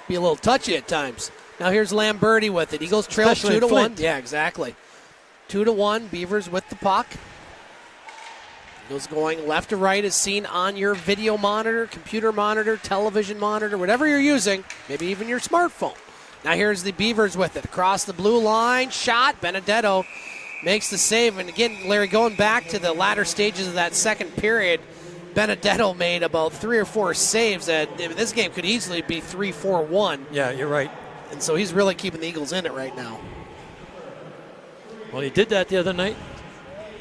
be a little touchy at times. Now here's Lamberti with it. Eagles trail 2-1. Yeah, exactly. 2-1. Beavers with the puck. Eagles going left to right as seen on your video monitor, computer monitor, television monitor, whatever you're using, maybe even your smartphone. Now here's the Beavers with it. Across the blue line, shot. Benedetto makes the save. And again, Larry, going back to the latter stages of that second period, Benedetto made about 3 or 4 saves. This game could easily be 3-4-1. Yeah, you're right. And so he's really keeping the Eagles in it right now. Well, he did that the other night.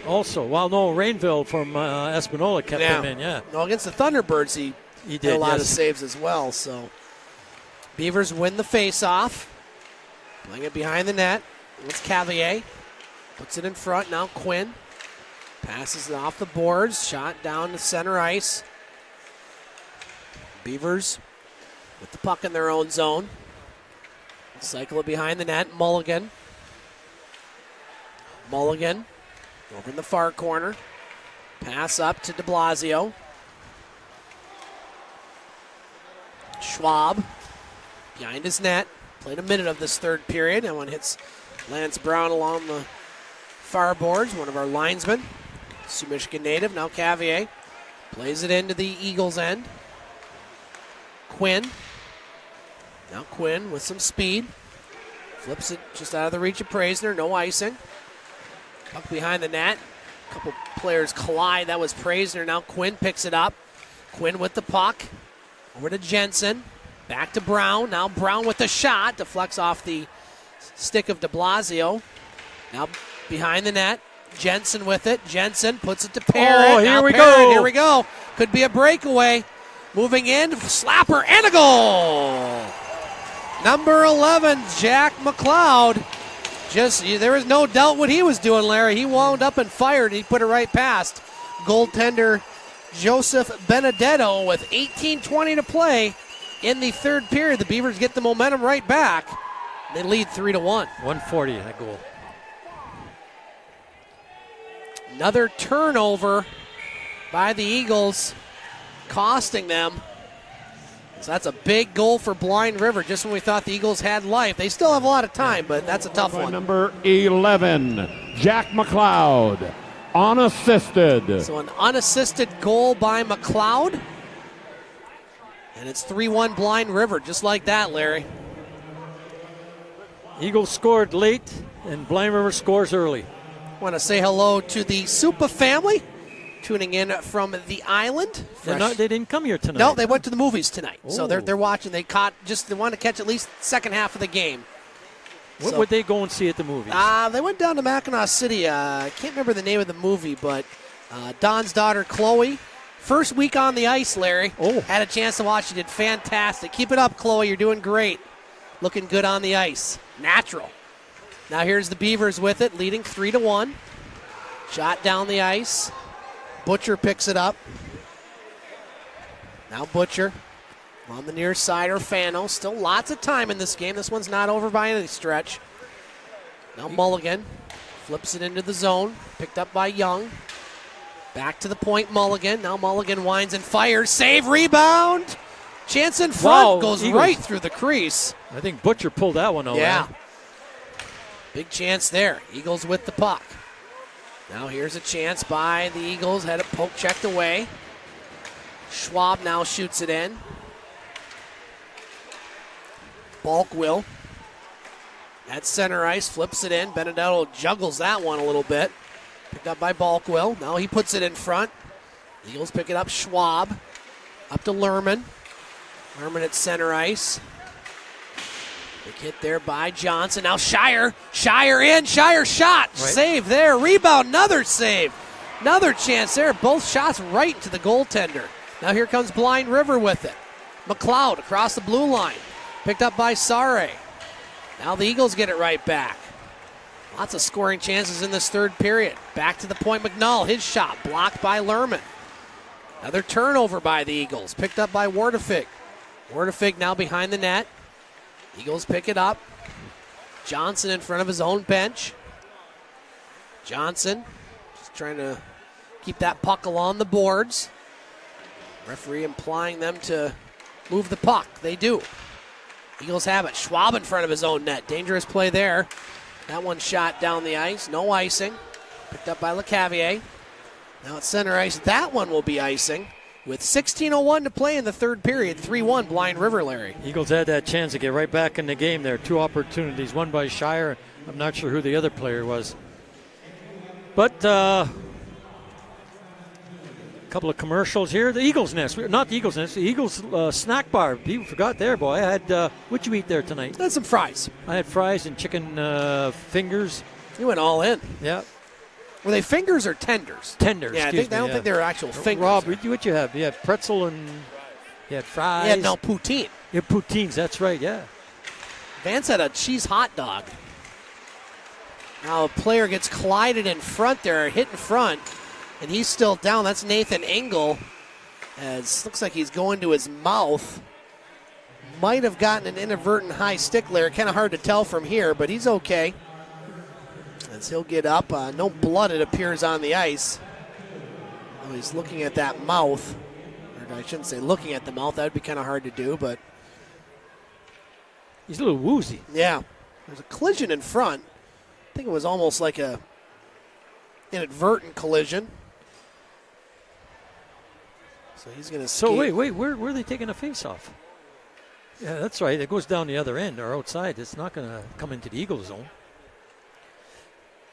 Also, Rainville from Espanola kept him in, yeah. No, against the Thunderbirds, he did a lot of saves as well. So Beavers win the face-off. Playing it behind the net. It's Cavalier. Puts it in front. Now Quinn. Passes it off the boards. Shot down to center ice. Beavers with the puck in their own zone. Cycle it behind the net. Mulligan. Over in the far corner. Pass up to de Blasio. Schwab behind his net. Played a minute of this third period. That one hits Lance Brown along the far boards, one of our linesmen. Sioux Michigan native, now Cavier. Plays it into the Eagles' end. Quinn. Now Quinn with some speed. Flips it just out of the reach of Praisner. No icing. Puck behind the net. A couple players collide. That was Praisner. Now Quinn picks it up. Quinn with the puck. Over to Jensen. Back to Brown. Now Brown with the shot. Deflects off the stick of de Blasio. Now behind the net. Jensen with it. Jensen puts it to Parrott. Oh, here we go. Could be a breakaway. Moving in. Slapper and a goal. Number 11, Jack McLeod. There was no doubt what he was doing, Larry. He wound up and fired. He put it right past goaltender Joseph Benedetto with 18:20 to play in the third period. The Beavers get the momentum right back. They lead 3-1. 140, that goal. Another turnover by the Eagles, costing them. So that's a big goal for Blind River. Just when we thought the Eagles had life. They still have a lot of time, but that's a tough one. Number 11, Jack McLeod, unassisted. So an unassisted goal by McLeod. And it's 3-1 Blind River, just like that, Larry. Eagles scored late, and Blind River scores early. Want to say hello to the Supa family tuning in from the island. They didn't come here tonight. No, they went to the movies tonight. So Oh. they're watching. They wanted to catch at least the second half of the game. What would they go and see at the movies? They went down to Mackinac City. I can't remember the name of the movie, but Don's daughter, Chloe, first week on the ice, Larry. Oh. Had a chance to watch. She did fantastic. Keep it up, Chloe. You're doing great. Looking good on the ice. Natural. Now here's the Beavers with it, leading 3-1. Shot down the ice. Butcher picks it up. Now Butcher on the near side, or Fano. Still lots of time in this game. This one's not over by any stretch. Now Mulligan flips it into the zone. Picked up by Young. Back to the point, Mulligan. Now Mulligan winds and fires. Save, rebound. Chance in front. Wow, goes Eagles. right through the crease. I think Butcher pulled that one out. Yeah. Right? Big chance there. Eagles with the puck. Now here's a chance by the Eagles. Had it poke checked away. Schwab now shoots it in. Balkwill at center ice, flips it in. Benedetto juggles that one a little bit. Picked up by Balkwill. Now he puts it in front. The Eagles pick it up. Schwab up to Lerman. Lerman at center ice. Big hit there by Johnson. Now Shire. Shire in. Shire shot. Right. Save there. Rebound. Another save. Another chance there. Both shots right into the goaltender. Now here comes Blind River with it. McLeod across the blue line. Picked up by Sare. Now the Eagles get it right back. Lots of scoring chances in this third period. Back to the point. McNull. His shot blocked by Lerman. Another turnover by the Eagles. Picked up by Wardefig. Wardefig now behind the net. Eagles pick it up. Johnson in front of his own bench. Johnson just trying to keep that puck along the boards. Referee implying them to move the puck. They do. Eagles have it. Schwab in front of his own net. Dangerous play there. That one shot down the ice. No icing. Picked up by LeCavier. Now at center ice. That one will be icing. With 16:01 to play in the third period, 3-1 Blind River, Larry. Eagles had that chance to get right back in the game there. Two opportunities, one by Shire. I'm not sure who the other player was. But a couple of commercials here. The Eagles Nest, not the Eagles Nest, the Eagles snack bar. People forgot there, boy. I had, what'd you eat there tonight? Had some fries. I had fries and chicken fingers. You went all in. Yeah. Were they fingers or tenders? Tenders. Yeah, I don't think they were actual fingers. Rob, what you have? You had pretzel and you had fries. Yeah, no, poutine. Yeah, poutines, that's right, yeah. Vance had a cheese hot dog. Now a player gets collided in front there, hit in front, and he's still down. That's Nathan Engel. As looks like he's going to his mouth. Might have gotten an inadvertent high stick there. Kind of hard to tell from here, but he's okay. As he'll get up. No blood, it appears, on the ice. Well, he's looking at that mouth. Or I shouldn't say looking at the mouth. That would be kind of hard to do, but He's a little woozy. Yeah. There's a collision in front. I think it was almost like a inadvertent collision. So he's going to skate. So wait, where are they taking a face-off? Yeah, that's right. It goes down the other end or outside. It's not going to come into the Eagle zone.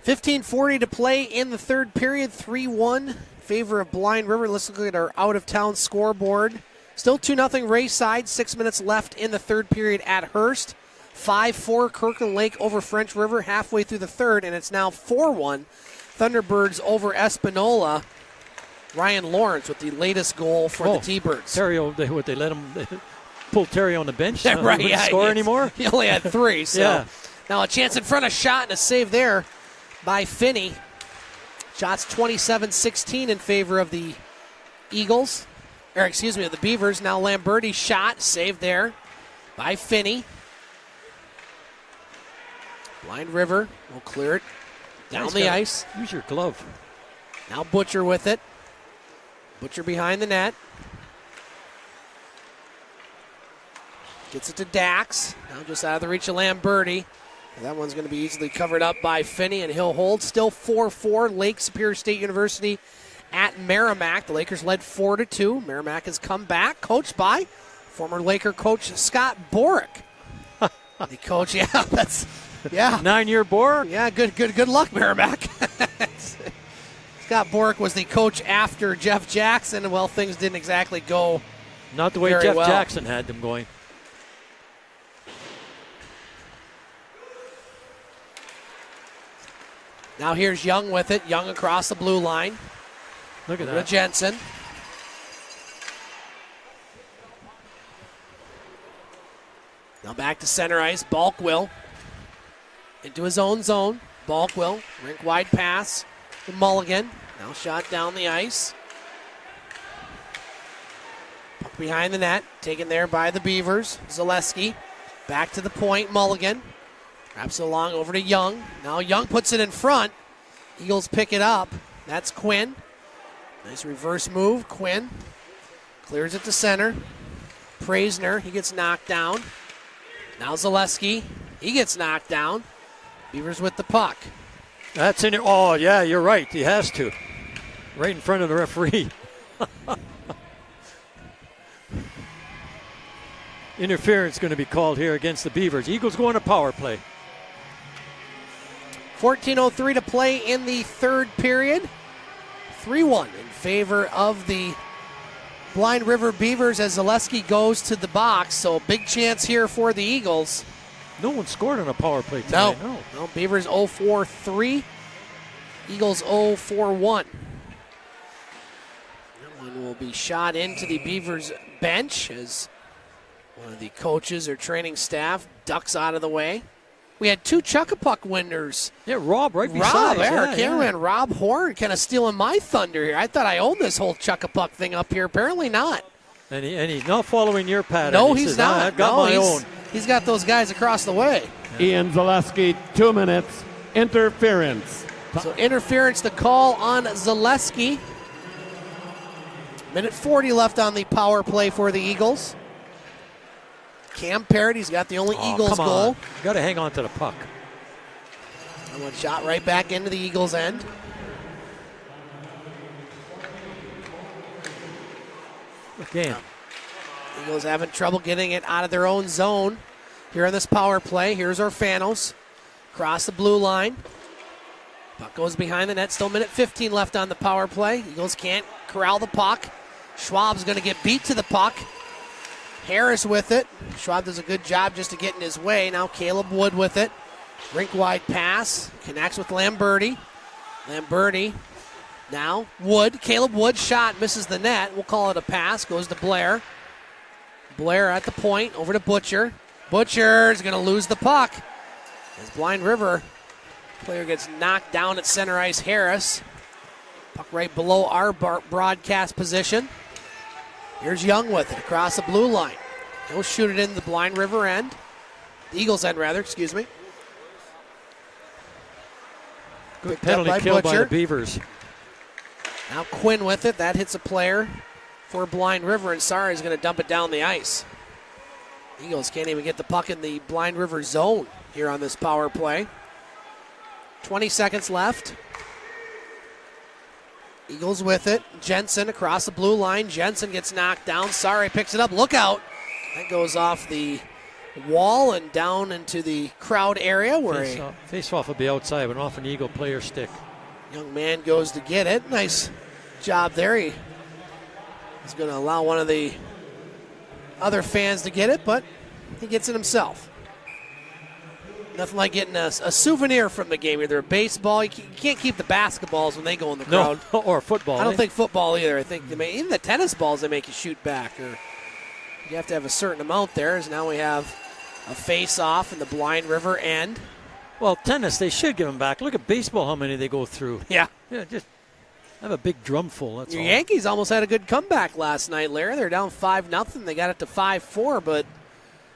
15:40 to play in the third period. 3-1 favor of Blind River. Let's look at our out-of-town scoreboard. Still 2-0 Rayside. 6 minutes left in the third period at Hearst. 5-4 Kirkland Lake over French River halfway through the third, and it's now 4-1 Thunderbirds over Espanola. Ryan Lawrence with the latest goal for the T-Birds. Terry, they let him pull Terry on the bench. Yeah, right, he wouldn't score anymore. He only had 3, so yeah. Now a chance in front, a shot and a save there by Finney. Shots 27-16 in favor of the Eagles, or excuse me, of the Beavers. Now Lamberti's shot, saved there by Finney. Blind River will clear it down the ice. Use your glove. Now Butcher with it. Butcher behind the net. Gets it to Dax. Now just out of the reach of Lamberti. That one's going to be easily covered up by Finney, and he'll hold. Still 4-4, Lake Superior State University at Merrimack. The Lakers led 4-2. Merrimack has come back, coached by former Laker coach Scott Borick. The coach, that's... Yeah. 9-year Borick? Yeah, good luck, Merrimack. Scott Borick was the coach after Jeff Jackson. Well, things didn't exactly go not the way very Jeff well. Jackson had them going. Now here's Young with it. Young across the blue line. Look at that. Jensen. Now back to center ice. Balkwill into his own zone. Balkwill, rink wide pass to Mulligan. Now shot down the ice. Puck behind the net, taken there by the Beavers. Zaleski back to the point. Mulligan wraps it along over to Young. Now Young puts it in front. Eagles pick it up. That's Quinn. Nice reverse move. Quinn clears it to center. Praisner, he gets knocked down. Now Zaleski, he gets knocked down. Beavers with the puck. That's in it. Oh, yeah, you're right. He has to. Right in front of the referee. Interference going to be called here against the Beavers. Eagles going to power play. 14:03 to play in the third period. 3-1 in favor of the Blind River Beavers as Zaleski goes to the box. So big chance here for the Eagles. No one scored on a power play tonight. No. Beavers 0-4-3. Eagles 0-4-1. That one will be shot into the Beavers bench as one of the coaches or training staff ducks out of the way. We had 2 Chuck-a-Puck winners. Yeah, Rob right beside. Our cameraman, Rob Horn, kind of stealing my thunder here. I thought I owned this whole Chuck-a-Puck thing up here. Apparently not. And he's not following your pattern. No, he's not. I've got my own. He's got those guys across the way. Ian Zaleski, 2 minutes. Interference. So interference, the call on Zaleski. Minute 40 left on the power play for the Eagles. Cam Parady's got the only Eagles goal. Got to hang on to the puck. And one shot right back into the Eagles' end. Again. Eagles having trouble getting it out of their own zone here in this power play. Here's Orfanos. Across the blue line. Puck goes behind the net. Still minute 15 left on the power play. Eagles can't corral the puck. Schwab's going to get beat to the puck. Harris with it. Schwab does a good job just to get in his way. Now Caleb Wood with it. Rink wide pass. Connects with Lamberti. Lamberti. Now Wood. Caleb Wood shot. Misses the net. We'll call it a pass. Goes to Blair. Blair at the point. Over to Butcher. Butcher is going to lose the puck. As Blind River player gets knocked down at center ice. Harris. Puck right below our broadcast position. Here's Young with it across the blue line. He'll shoot it in the Blind River end. The Eagles end, rather, excuse me. Good penalty kill by the Beavers. Now Quinn with it. That hits a player for Blind River, and Sarri's going to dump it down the ice. Eagles can't even get the puck in the Blind River zone here on this power play. 20 seconds left. Eagles with it. Jensen across the blue line. Jensen gets knocked down. Sorry picks it up. Look out. That goes off the wall and down into the crowd area where Face-off will be outside, but off an Eagle player stick. Young man goes to get it. Nice job there. He's going to allow one of the other fans to get it, but he gets it himself. Nothing like getting a souvenir from the game, either a baseball. You can't keep the basketballs when they go in the crowd. No, or football. I don't think football either. I think even the tennis balls, they make you shoot back. Or you have to have a certain amount there. As now we have a face-off in the Blind River end. Well, tennis, they should give them back. Look at baseball, how many they go through. Yeah, just have a big drum full, that's Your all. Yankees almost had a good comeback last night, Larry. They're down 5-0. They got it to 5-4, but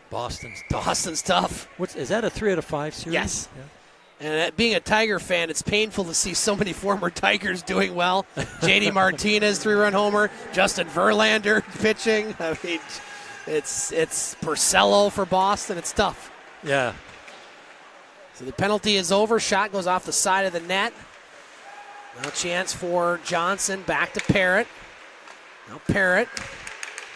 Boston's tough. Is that a 3 out of 5 series? Yes. Yeah. And being a Tiger fan, it's painful to see so many former Tigers doing well. J.D. Martinez, 3-run homer. Justin Verlander pitching. I mean, it's Porcello for Boston. It's tough. Yeah. So the penalty is over. Shot goes off the side of the net. Now a chance for Johnson. Back to Parrott. Now Parrott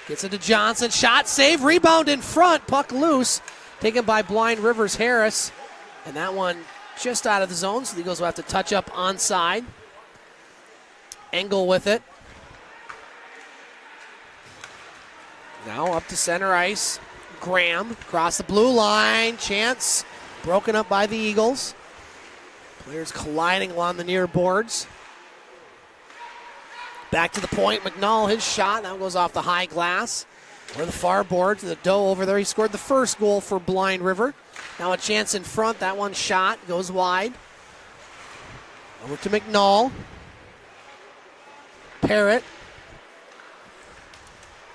gets it to Johnson. Shot, save, rebound in front. Puck loose. Taken by Blind River's Harris. And that one just out of the zone, so the Eagles will have to touch up onside. Engel with it. Now up to center ice. Graham across the blue line. Chance broken up by the Eagles. Players colliding along the near boards. Back to the point. McNall, his shot. Now goes off the high glass. Or the far boards. The Doe over there. He scored the first goal for Blind River. Now a chance in front. That one shot. Goes wide. Over to McNall. Parrott.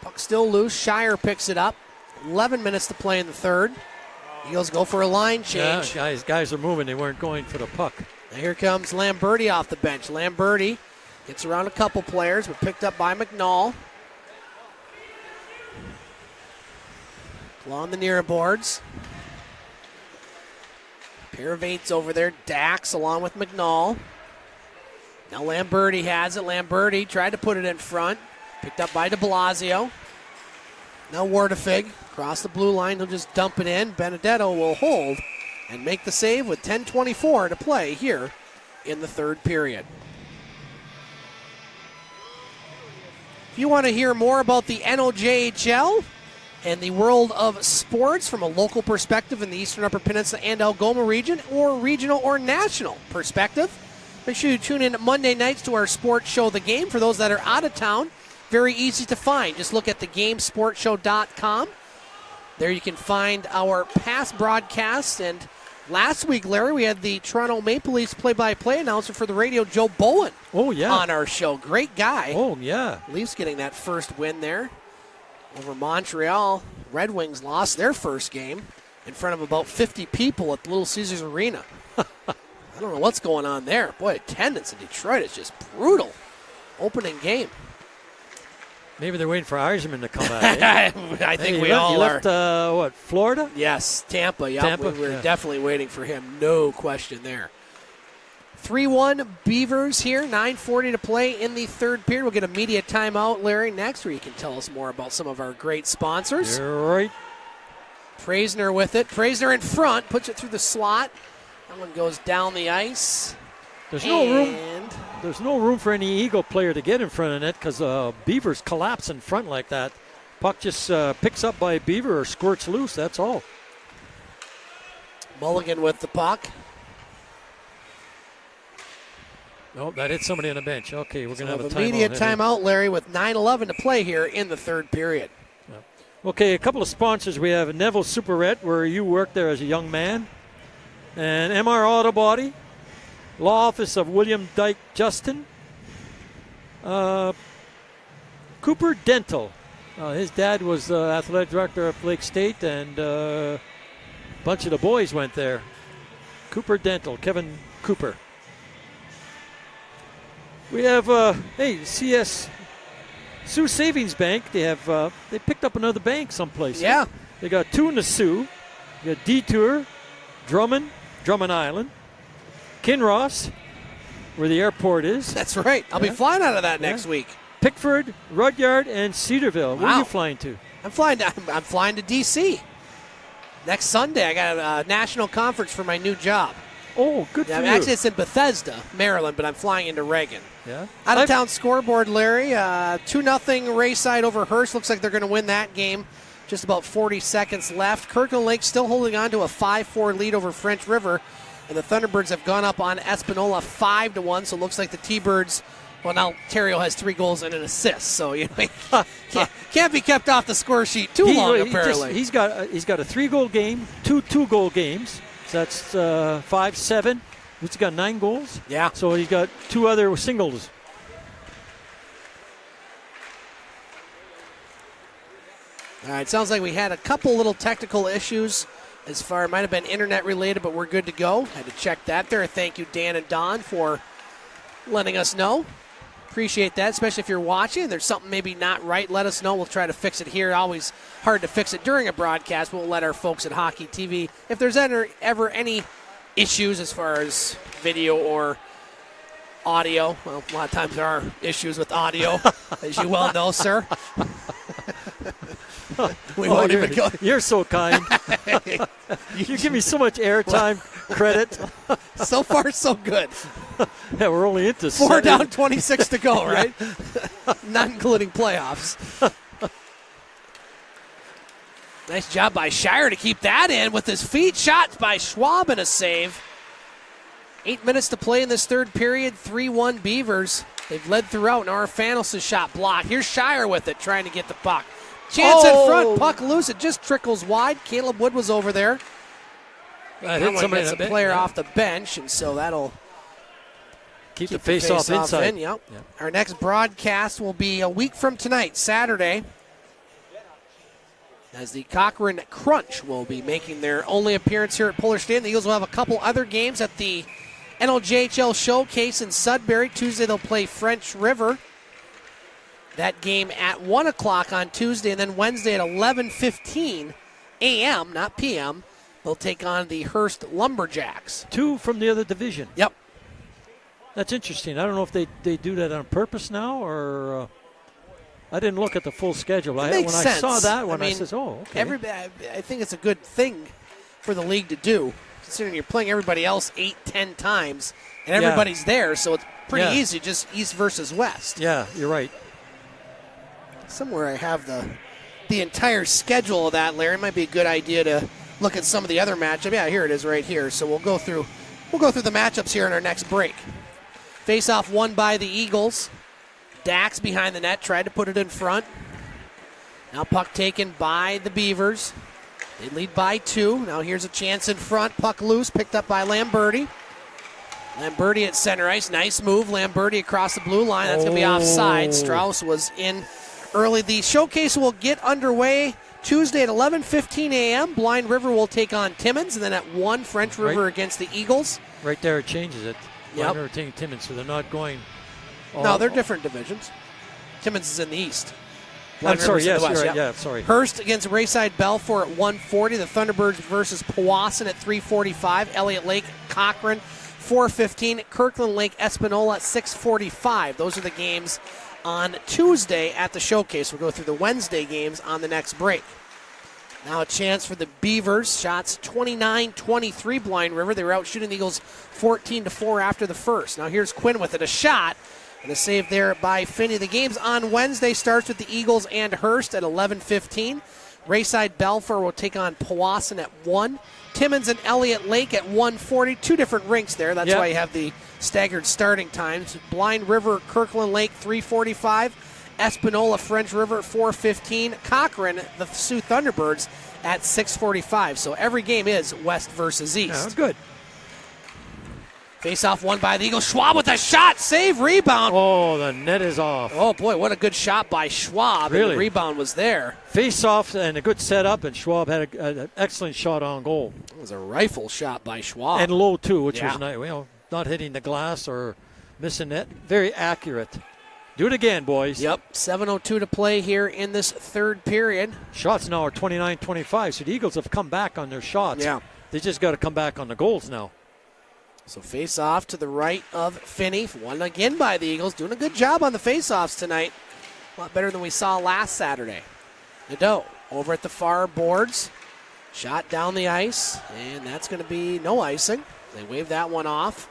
Puck still loose. Shire picks it up. 11 minutes to play in the third. Eagles go for a line change. Yeah, guys are moving. They weren't going for the puck. Now here comes Lamberti off the bench. Lamberti gets around a couple players, but picked up by McNall. Along the near boards. Pair of 8s over there. Dax along with McNall. Now Lamberti has it. Lamberti tried to put it in front. Picked up by de Blasio. Now Wardefig across the blue line. He'll just dump it in. Benedetto will hold and make the save with 10:24 to play here in the third period. If you want to hear more about the NOJHL and the world of sports from a local perspective in the Eastern Upper Peninsula and Algoma region, or regional or national perspective, make sure you tune in Monday nights to our sports show, The Game. For those that are out of town, very easy to find. Just look at thegamesportshow.com. There you can find our past broadcasts. And last week, Larry, we had the Toronto Maple Leafs play-by-play announcer for the radio, Joe Bowen, on our show. Great guy. Oh, yeah. Leafs getting that first win there over Montreal. Red Wings lost their first game in front of about 50 people at Little Caesars Arena. I don't know what's going on there. Boy, attendance in Detroit is just brutal. Opening game. Maybe they're waiting for Eiserman to come out. Eh? I think we all are. Left, Florida? Yes, Tampa. Yep. Tampa? We're definitely waiting for him. No question there. 3-1 Beavers here. 9:40 to play in the third period. We'll get a media timeout, Larry, next, where you can tell us more about some of our great sponsors. You're right. Praisner with it. Praisner in front. Puts it through the slot. That one goes down the ice. There's no room for any Eagle player to get in front of net because Beavers collapse in front like that. Puck just picks up by a Beaver or squirts loose, that's all. Mulligan with the puck. Nope, that hit somebody on the bench. Okay, we're going to have a timeout. Immediate timeout, Larry, with 9:11 to play here in the third period. Okay, a couple of sponsors. We have Neville Superette, where you worked there as a young man, and MR Auto Body, Law Office of William Dyke Justin, Cooper Dental. His dad was athletic director of Lake State, and a bunch of the boys went there. Cooper Dental, Kevin Cooper. We have, CS Soo Savings Bank. They have they picked up another bank someplace. Yeah. They got 2 in the Soo. You got Detour, Drummond Island, Kinross, where the airport is. That's right. I'll be flying out of that next week. Pickford, Rudyard, and Cedarville. Where are you flying to? I'm flying to D.C. next Sunday. I got a national conference for my new job. Oh, good for you. Actually, it's in Bethesda, Maryland, but I'm flying into Reagan. Yeah. Out-of-town scoreboard, Larry. 2-0 Rayside over Hearst. Looks like they're going to win that game. Just about 40 seconds left. Kirkland Lake still holding on to a 5-4 lead over French River. And the Thunderbirds have gone up on Espanola 5-1. So it looks like the T-Birds, well, now Terrio has 3 goals and an assist. So you know, can't be kept off the score sheet too long, apparently. He's got a 3-goal game, 2 2-goal games. So that's 5-7. He's got 9 goals. Yeah. So he's got 2 other singles. All right, sounds like we had a couple little technical issues as far, it might have been internet related, but we're good to go. Had to check that there. Thank you, Dan and Don, for letting us know. Appreciate that, especially if you're watching. There's something maybe not right, let us know. We'll try to fix it here. Always hard to fix it during a broadcast, but we'll let our folks at Hockey TV, if there's ever any issues as far as video or audio, well, a lot of times there are issues with audio, as you well know, sir. We won't even go. You're so kind. You give me so much airtime credit. So far, so good. Yeah, we're only into 4 down, 26 to go, right? Not including playoffs. Nice job by Shire to keep that in with his feet. Shot by Schwab and a save. 8 minutes to play in this third period. 3-1 Beavers. They've led throughout. Now Arfanos' shot blocked. Here's Shire with it, trying to get the puck. Chance in front, puck loose. It just trickles wide. Caleb Wood was over there. Hit somebody gets a player off the bench, and so that'll keep the face-off inside. Yep. Our next broadcast will be a week from tonight, Saturday, as the Cochrane Crunch will be making their only appearance here at Pullar Stadium. The Eagles will have a couple other games at the NLJHL Showcase in Sudbury. Tuesday they'll play French River. That game at 1 o'clock on Tuesday, and then Wednesday at 11:15 a.m., not p.m., they'll take on the Hearst Lumberjacks. 2 from the other division. Yep. That's interesting. I don't know if they do that on purpose now, or I didn't look at the full schedule. When I saw that one, I said, oh, okay. I think it's a good thing for the league to do, considering you're playing everybody else 8-10 times, and everybody's there, so it's pretty easy, just east versus west. Yeah, you're right. Somewhere I have the entire schedule of that, Larry. It might be a good idea to look at some of the other matchups. Yeah, here it is right here. So we'll go through the matchups here in our next break. Face-off won by the Eagles. Dax behind the net, tried to put it in front. Now puck taken by the Beavers. They lead by 2. Now here's a chance in front. Puck loose, picked up by Lamberti. Lamberti at center ice. Nice move. Lamberti across the blue line. That's going to be offside. Strauss was in early. The showcase will get underway Tuesday at 11:15 a.m. Blind River will take on Timmins, and then at 1, French River against the Eagles. Right there it changes it. Blind River taking Timmins, so they're not going. No, they're different divisions. Timmins is in the east. I'm sorry, yes, you're right. Yeah, sorry. Hearst against Rayside Balfour at 1:40. The Thunderbirds versus Powassan at 3:45. Elliott Lake, Cochrane, 4:15. Kirkland Lake, Espanola at 6:45. Those are the games on Tuesday at the showcase. We'll go through the Wednesday games on the next break. Now a chance for the Beavers. Shots 29-23 Blind River. They were out shooting the Eagles 14-4 after the first. Now here's Quinn with it. A shot and a save there by Finney. The games on Wednesday starts with the Eagles and Hearst at 11:15. Rayside Balfour will take on Powassan at 1. Timmins and Elliott Lake at 1:40. 2 different rinks there. That's why you have the staggered starting times. Blind River, Kirkland Lake, 3:45. Espanola, French River at 4:15. Cochrane, the Sioux Thunderbirds at 6:45. So every game is west versus east. Yeah, good. Face-off won by the Eagles. Schwab with a shot. Save, rebound. Oh, the net is off. Oh, boy, what a good shot by Schwab. Really? And the rebound was there. Face-off and a good setup, and Schwab had an excellent shot on goal. It was a rifle shot by Schwab. And low, too, which was nice. Not hitting the glass or missing net. Very accurate. Do it again, boys. Yep, 7:02 to play here in this third period. Shots now are 29-25, so the Eagles have come back on their shots. Yeah. They just got to come back on the goals now. So face off to the right of Finney. Won again by the Eagles. Doing a good job on the face-offs tonight. A lot better than we saw last Saturday. Nadeau over at the far boards. Shot down the ice, and that's going to be no icing. They wave that one off.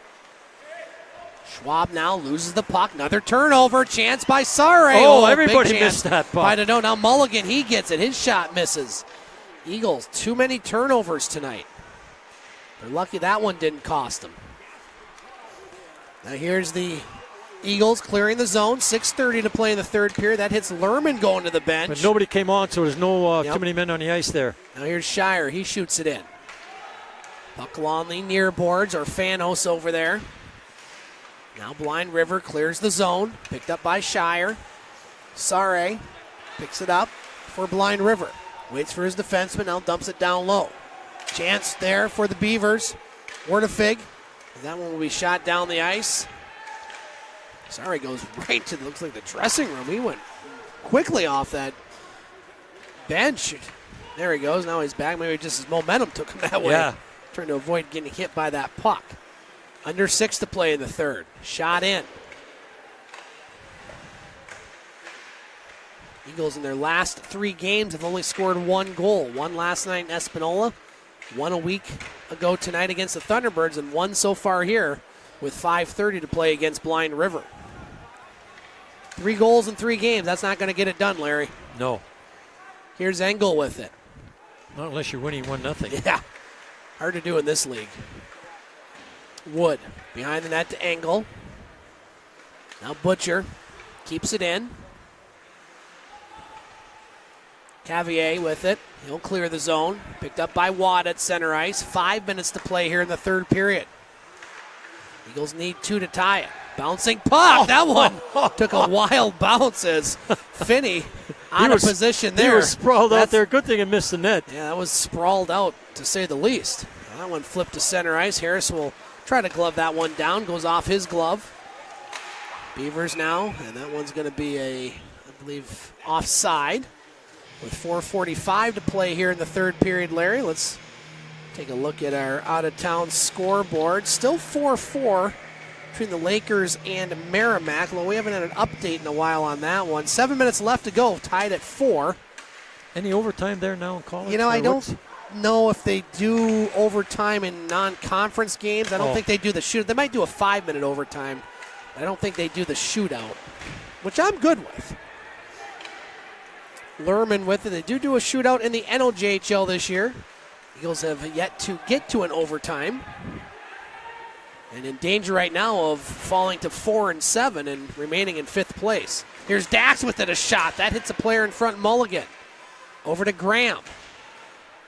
Schwab now loses the puck. Another turnover. Chance by Sare. Oh, everybody missed that puck. By Nadeau. Now Mulligan, he gets it. His shot misses. Eagles, too many turnovers tonight. They're lucky that one didn't cost them. Now here's the Eagles clearing the zone. 6:30 to play in the third period. That hits Lerman going to the bench. But nobody came on, so there's no too many men on the ice there. Now here's Shire. He shoots it in. Puck along the near boards, or Fanos over there. Now Blind River clears the zone. Picked up by Shire. Sare picks it up for Blind River. Waits for his defenseman. Now dumps it down low. Chance there for the Beavers. Wertefig. That one will be shot down the ice. Sare goes right to, looks like the dressing room. He went quickly off that bench. There he goes. Now he's back. Maybe just his momentum took him that way. Yeah. Trying to avoid getting hit by that puck. Under 6 to play in the third. Shot in. Eagles in their last 3 games have only scored 1 goal. 1 last night in Espanola, 1 a week ago tonight against the Thunderbirds, and 1 so far here with 5:30 to play against Blind River. 3 goals in 3 games. That's not going to get it done, Larry. No. Here's Engel with it. Not unless you're winning 1-0. Yeah. Hard to do in this league. Wood behind the net to Engel. Now Butcher keeps it in. Cavier with it. He'll clear the zone. Picked up by Watt at center ice. 5 minutes to play here in the third period. Eagles need 2 to tie it. Bouncing puck. That one took a wild bounce as Finney out of position there. He was sprawled out there. Good thing he missed the net. Yeah, that was sprawled out, to say the least. That one flipped to center ice. Harris will try to glove that one down. Goes off his glove. Beavers now, and that one's going to be I believe, offside. With 4:45 to play here in the third period, Larry. Let's take a look at our out-of-town scoreboard. Still 4-4 between the Lakers and Merrimack. Well, we haven't had an update in a while on that one. 7 minutes left to go, tied at 4. Any overtime there now in college? You know, I don't know if they do overtime in non-conference games. I don't think they do the shootout. They might do a 5-minute overtime. I don't think they do the shootout, which I'm good with. Lerman with it. They do a shootout in the NOJHL this year. Eagles have yet to get to an overtime. And in danger right now of falling to 4-7 and remaining in 5th place. Here's Dax with it, a shot. That hits a player in front, Mulligan. Over to Graham.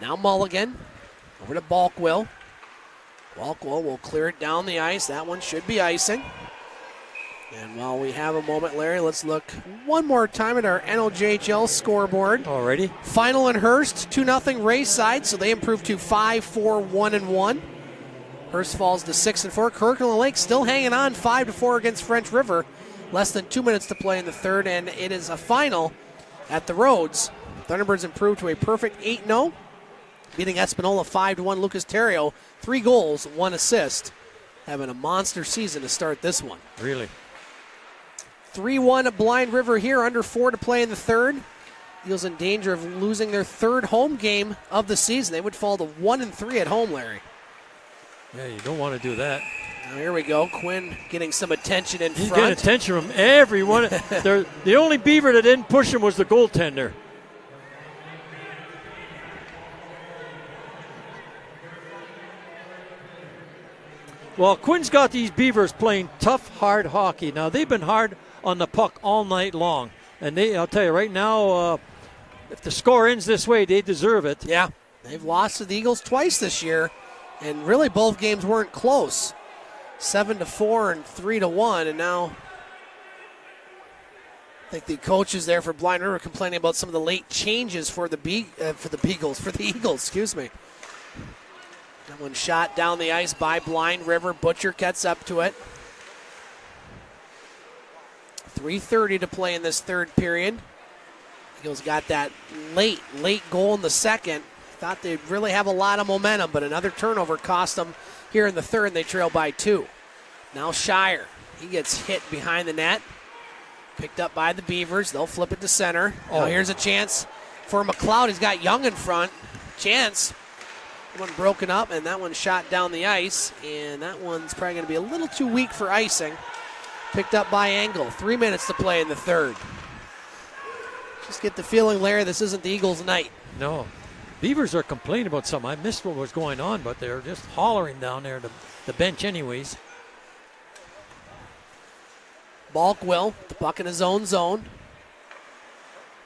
Now Mulligan. Over to Balkwill. Balkwill will clear it down the ice. That one should be icing. And while we have a moment, Larry, let's look one more time at our NOJHL scoreboard. Alrighty. Final in Hearst, 2-0 Rayside, so they improved to 5-4-1-1. Hearst falls to 6-4. Kirkland Lake still hanging on 5-4 against French River. Less than 2 minutes to play in the third, and it is a final at the Rhodes. Thunderbirds improved to a perfect 8-0, beating Espanola 5-1. Lucas Terrio, 3 goals, 1 assist. Having a monster season to start this one. Really? 3-1 at Blind River here, under 4 to play in the third. Eagles in danger of losing their 3rd home game of the season. They would fall to 1-3 at home, Larry. Yeah, you don't want to do that. Now here we go. Quinn getting some attention in He's front. getting attention from everyone. The only Beaver that didn't push him was the goaltender. Well, Quinn's got these Beavers playing tough, hard hockey. Now, they've been hard on the puck all night long. And I'll tell you right now, if the score ends this way, they deserve it. Yeah, they've lost to the Eagles twice this year. And really both games weren't close. 7-4 and 3-1. And now I think the coaches there for Blind River are complaining about some of the late changes for the Eagles, excuse me. That one shot down the ice by Blind River. Butcher gets up to it. 3:30 to play in this third period. Eagles got that late goal in the second. Thought they'd really have a lot of momentum, but another turnover cost them here in the third, and they trail by 2. Now Shire. He gets hit behind the net. Picked up by the Beavers. They'll flip it to center. Now here's a chance for McLeod. He's got Young in front. Chance. One broken up, and that one shot down the ice, and that one's probably going to be a little too weak for icing. Picked up by Engel. 3 minutes to play in the third. Just get the feeling, Larry, this isn't the Eagles' night. No. Beavers are complaining about something. I missed what was going on, but they're just hollering down there to the bench anyways. Balkwell, the puck in his own zone.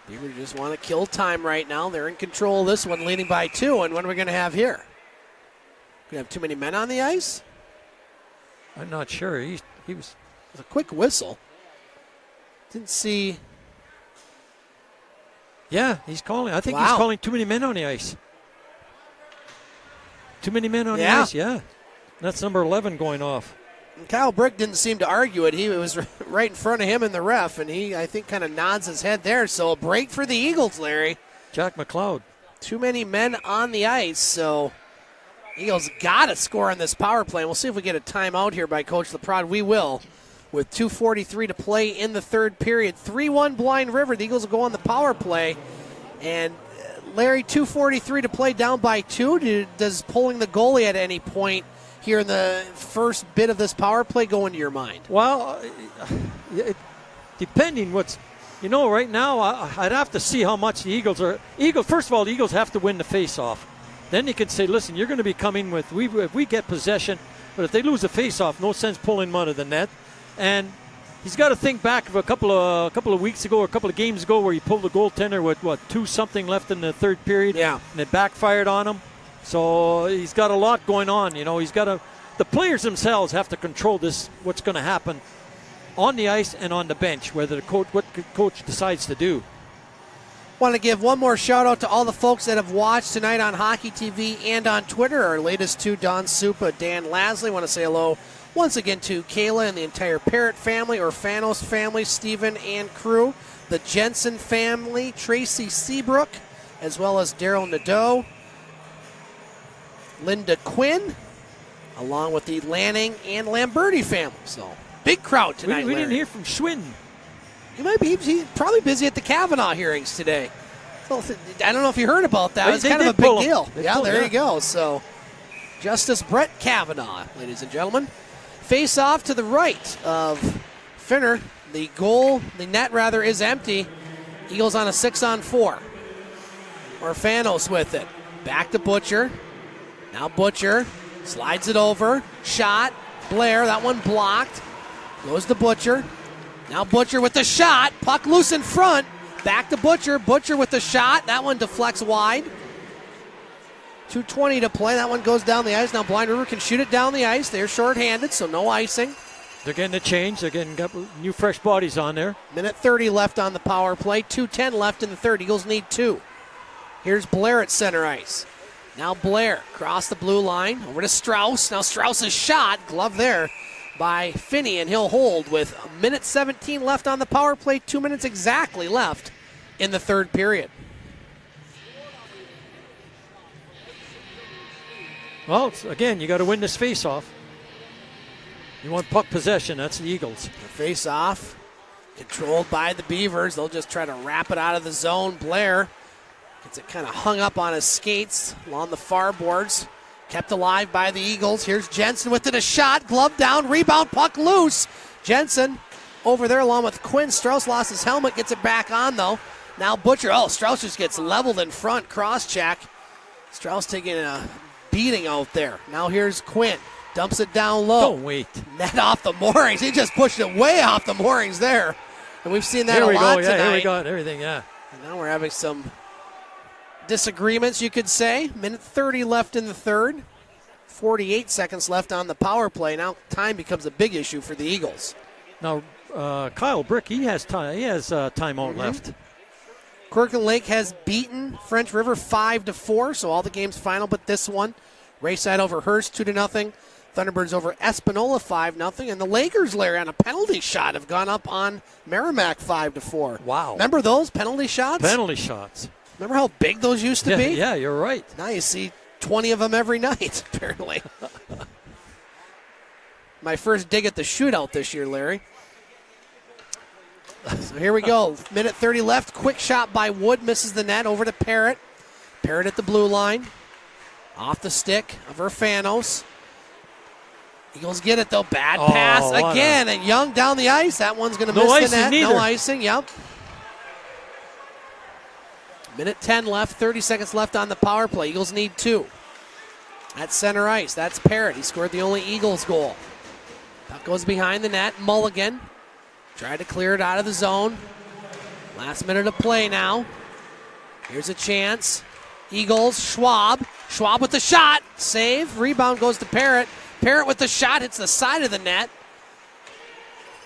Beavers just want to kill time right now. They're in control of this one, leading by 2. And what are we going to have here? We have too many men on the ice? I'm not sure. He was. It was a quick whistle. Didn't see. Yeah, he's calling. I think he's calling too many men on the ice. Too many men on the ice, yeah. That's number 11 going off. And Kyle Brick didn't seem to argue it. He was right in front of him and the ref, and he, I think, kind of nods his head there. So a break for the Eagles, Larry. Jack McLeod. Too many men on the ice, so Eagles got to score on this power play. We'll see if we get a timeout here by Coach LeProd. We will, with 2:43 to play in the third period. 3-1 Blind River. The Eagles will go on the power play. And, Larry, 2:43 to play, down by 2. Does pulling the goalie at any point here in the first bit of this power play go into your mind? Well, depending what's, right now I'd have to see how much the Eagles are. First of all, the Eagles have to win the face-off. Then you can say, listen, you're going to be coming with, if we get possession, but if they lose the face-off, no sense pulling them out of the net. And he's got to think back of a couple of weeks ago or a couple of games ago where he pulled the goaltender with, 2-something left in the third period. Yeah. And it backfired on him. So he's got a lot going on. The players themselves have to control this, what's going to happen on the ice and on the bench, what the coach decides to do. Want to give one more shout out to all the folks that have watched tonight on Hockey TV and on Twitter. Our latest two, Don Supa, Dan Lasley. Want to say hello once again to Kayla and the entire Parrott family, or Fanos family, Stephen and crew, the Jensen family, Tracy Seabrook, as well as Daryl Nadeau, Linda Quinn, along with the Lanning and Lamberti family. So, big crowd tonight, We didn't hear from Schwinn. He's probably busy at the Kavanaugh hearings today. So, I don't know if you heard about that. It's kind of a big deal. There you go. So, Justice Brett Kavanaugh, ladies and gentlemen. Face off to the right of Finner. The net is empty. Eagles on a 6-on-4. Orfanos with it. Back to Butcher. Now Butcher slides it over. Shot. Blair, that one blocked. Goes to Butcher. Now Butcher with the shot. Puck loose in front. Back to Butcher. Butcher with the shot. That one deflects wide. 2:20 to play. That one goes down the ice. Now Blind River can shoot it down the ice. They're shorthanded, so no icing. They're getting a change. They're getting new fresh bodies on there. Minute 30 left on the power play. 2:10 left in the third. Eagles need 2. Here's Blair at center ice. Now Blair across the blue line over to Strauss. Now Strauss's shot. Glove there by Finney, and he'll hold with a minute 17 left on the power play. 2 minutes exactly left in the third period. Well, again, you got to win this face-off. You want puck possession. That's the Eagles. The face-off controlled by the Beavers. They'll just try to wrap it out of the zone. Blair gets it kind of hung up on his skates along the far boards. Kept alive by the Eagles. Here's Jensen with it, a shot. Glove down, rebound, puck loose. Jensen over there along with Quinn. Strauss lost his helmet, gets it back on though. Now Butcher. Strauss just gets leveled in front. Cross-check. Strauss taking a beating out there. Now here's Quinn. Dumps it down low. Don't wait. Net off the moorings. He just pushed it way off the moorings there. And we've seen that a lot tonight. Here we go. Everything, yeah. And now we're having some disagreements, you could say. Minute 30 left in the third. 48 seconds left on the power play. Now time becomes a big issue for the Eagles. Now, Kyle Brick, he has time. He has timeout left. Kirkland Lake has beaten French River 5-4, so all the games final but this one. Rayside over Hearst 2-0. Thunderbirds over Espanola 5-0. And the Lakers, Larry, on a penalty shot have gone up on Merrimack 5-4. Wow. Remember those penalty shots? Penalty shots. Remember how big those used to be? Yeah, you're right. Now you see 20 of them every night, apparently. My first dig at the shootout this year, Larry. So here we go. Minute 30 left. Quick shot by Wood. Misses the net. Over to Parrott. Parrott at the blue line. Off the stick of Urfanos. Eagles get it, though. Bad pass again. And Young down the ice. That one's going to miss the net. Neither. No icing. Yep. Minute 10 left. 30 seconds left on the power play. Eagles need 2. At center ice. That's Parrott. He scored the only Eagles goal. Puck goes behind the net. Mulligan tried to clear it out of the zone. Last minute of play now. Here's a chance. Eagles, Schwab. Schwab with the shot. Save. Rebound goes to Parrott. Parrott with the shot. Hits the side of the net.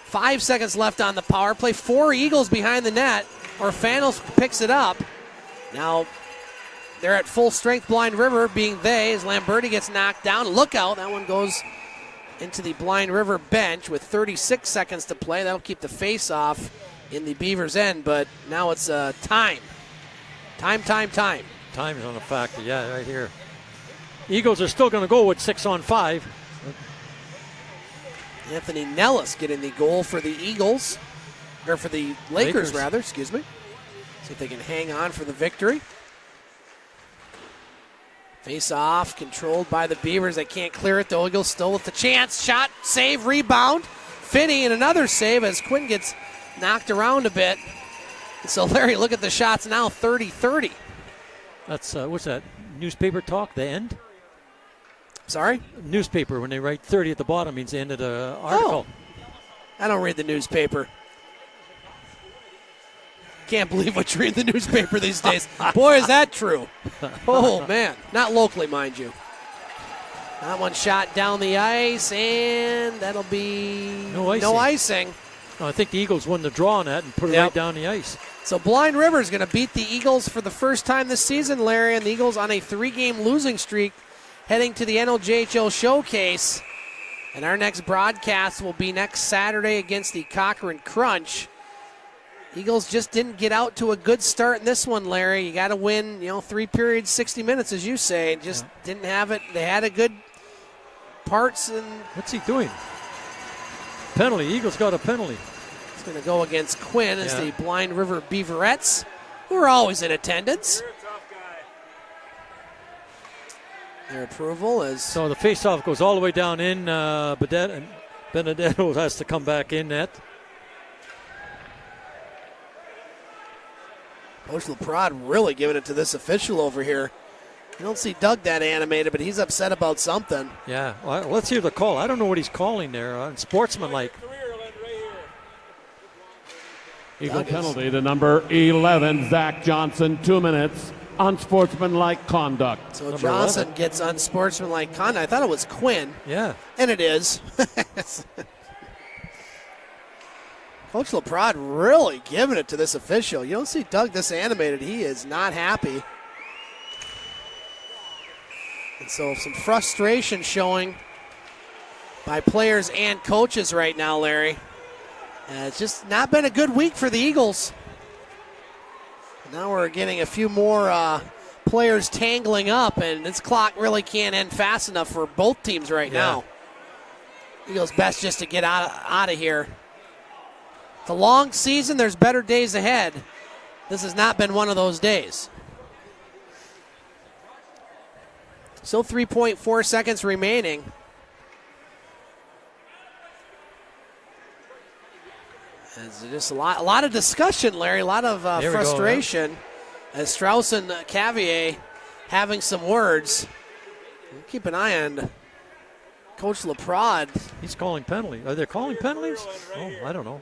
5 seconds left on the power play. 4 Eagles behind the net. Orfanos picks it up. Now they're at full strength, Blind River being they, as Lamberti gets knocked down. Look out. That one goes into the Blind River bench with 36 seconds to play. That'll keep the face-off in the Beavers' end, but now it's time. Time. Time is on a factor, yeah, right here. Eagles are still going to go with 6-on-5. Anthony Nellis getting the goal for the Eagles, or for the Lakers. Rather, excuse me. See if they can hang on for the victory. Face-off, controlled by the Beavers. They can't clear it, though. Eagles still with the chance. Shot, save, rebound. Finney and another save as Quinn gets knocked around a bit. So, Larry, look at the shots now, 30-30. That's, what's that, newspaper talk, the end? Sorry? Newspaper, when they write 30 at the bottom, means the end of the article. Oh, I don't read the newspaper. Can't believe what you read in the newspaper these days. Boy, is that true. Oh, man. Not locally, mind you. That one shot down the ice, and that'll be no icing. No, I think the Eagles won the draw on that and put it right down the ice. So Blind River is going to beat the Eagles for the first time this season, Larry, and the Eagles on a 3-game losing streak heading to the NOJHL Showcase. And our next broadcast will be next Saturday against the Cochrane Crunch. Eagles just didn't get out to a good start in this one, Larry. You got to win, 3 periods, 60 minutes, as you say. Just didn't have it. They had a good parts. And what's he doing? Penalty. Eagles got a penalty. It's going to go against Quinn as the Blind River Beaverettes, who are always in attendance. Their approval is... So the faceoff goes all the way down in. Benedetto has to come back in net. Coach LaPrade really giving it to this official over here. You don't see Doug that animated, but he's upset about something. Yeah, well, let's hear the call. I don't know what he's calling there. Unsportsmanlike. Eagle penalty to number 11, Zach Johnson, 2 minutes. Unsportsmanlike conduct. So Johnson gets unsportsmanlike conduct. I thought it was Quinn. Yeah. And it is. Coach LaPrade really giving it to this official. You don't see Doug this animated. He is not happy. And so some frustration showing by players and coaches right now, Larry. It's just not been a good week for the Eagles. Now we're getting a few more players tangling up, and this clock really can't end fast enough for both teams right now. Eagles best just to get out of here. It's a long season. There's better days ahead. This has not been one of those days. Still 3.4 seconds remaining. It's just a lot of discussion, Larry. A lot of frustration as Strauss and Cavier having some words. We'll keep an eye on Coach LaPrade. He's calling penalties. Are they calling penalties? Oh, I don't know.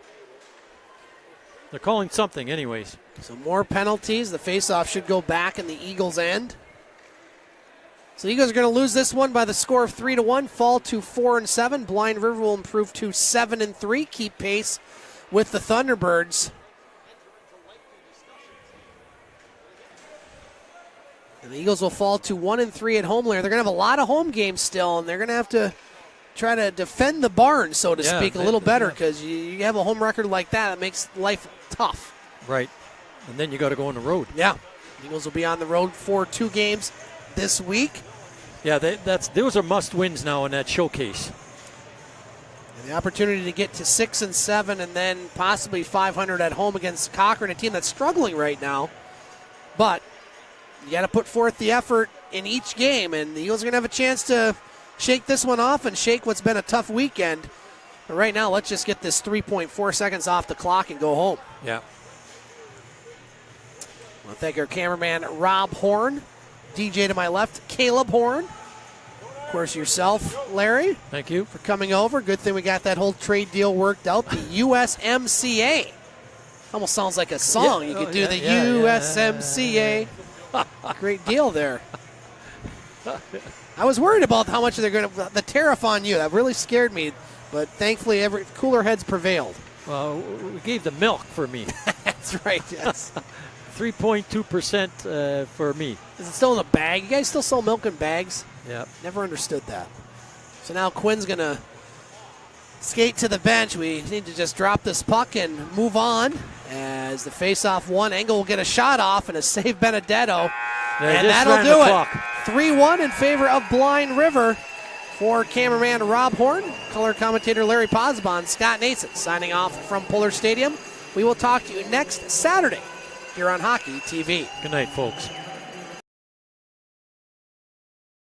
They're calling something anyways. So more penalties. The faceoff should go back in the Eagles' end. So the Eagles are going to lose this one by the score of 3-1, fall to 4-7. Blind River will improve to 7-3, keep pace with the Thunderbirds. And the Eagles will fall to 1-3 at home. They're going to have a lot of home games still, and they're going to have to try to defend the barn, so to Yeah, speak, a little better, yeah. because you have a home record like that. It makes life tough. Right. And then you got to go on the road. Yeah. Eagles will be on the road for 2 games this week. Yeah, those are must-wins now in that showcase. And the opportunity to get to 6-7 and then possibly 500 at home against Cochrane, a team that's struggling right now. But you got to put forth the effort in each game, and the Eagles are going to have a chance to shake this one off and shake what's been a tough weekend. But right now, let's just get this 3.4 seconds off the clock and go home. Yeah. I want to thank our cameraman, Rob Horn. DJ to my left, Caleb Horn. Of course, yourself, Larry, Thank you. for coming over. Good thing we got that whole trade deal worked out. The USMCA. Almost sounds like a song. Yeah. You Oh, could do yeah, the yeah, USMCA. Great deal there. I was worried about how much they're going to, the tariff on you. That really scared me. But thankfully, cooler heads prevailed. Well, we gave the milk for me. That's right, yes. 3.2% for me. Is it still in a bag? You guys still sell milk in bags? Yeah. Never understood that. So now Quinn's going to skate to the bench. We need to just drop this puck and move on as the face-off one. Engel will get a shot off and a save Benedetto. And that'll do it. 3-1 in favor of Blind River. For cameraman Rob Horn, color commentator Larry Pozzebon, Scott Nason signing off from Pullar Stadium. We will talk to you next Saturday here on Hockey TV. Good night, folks.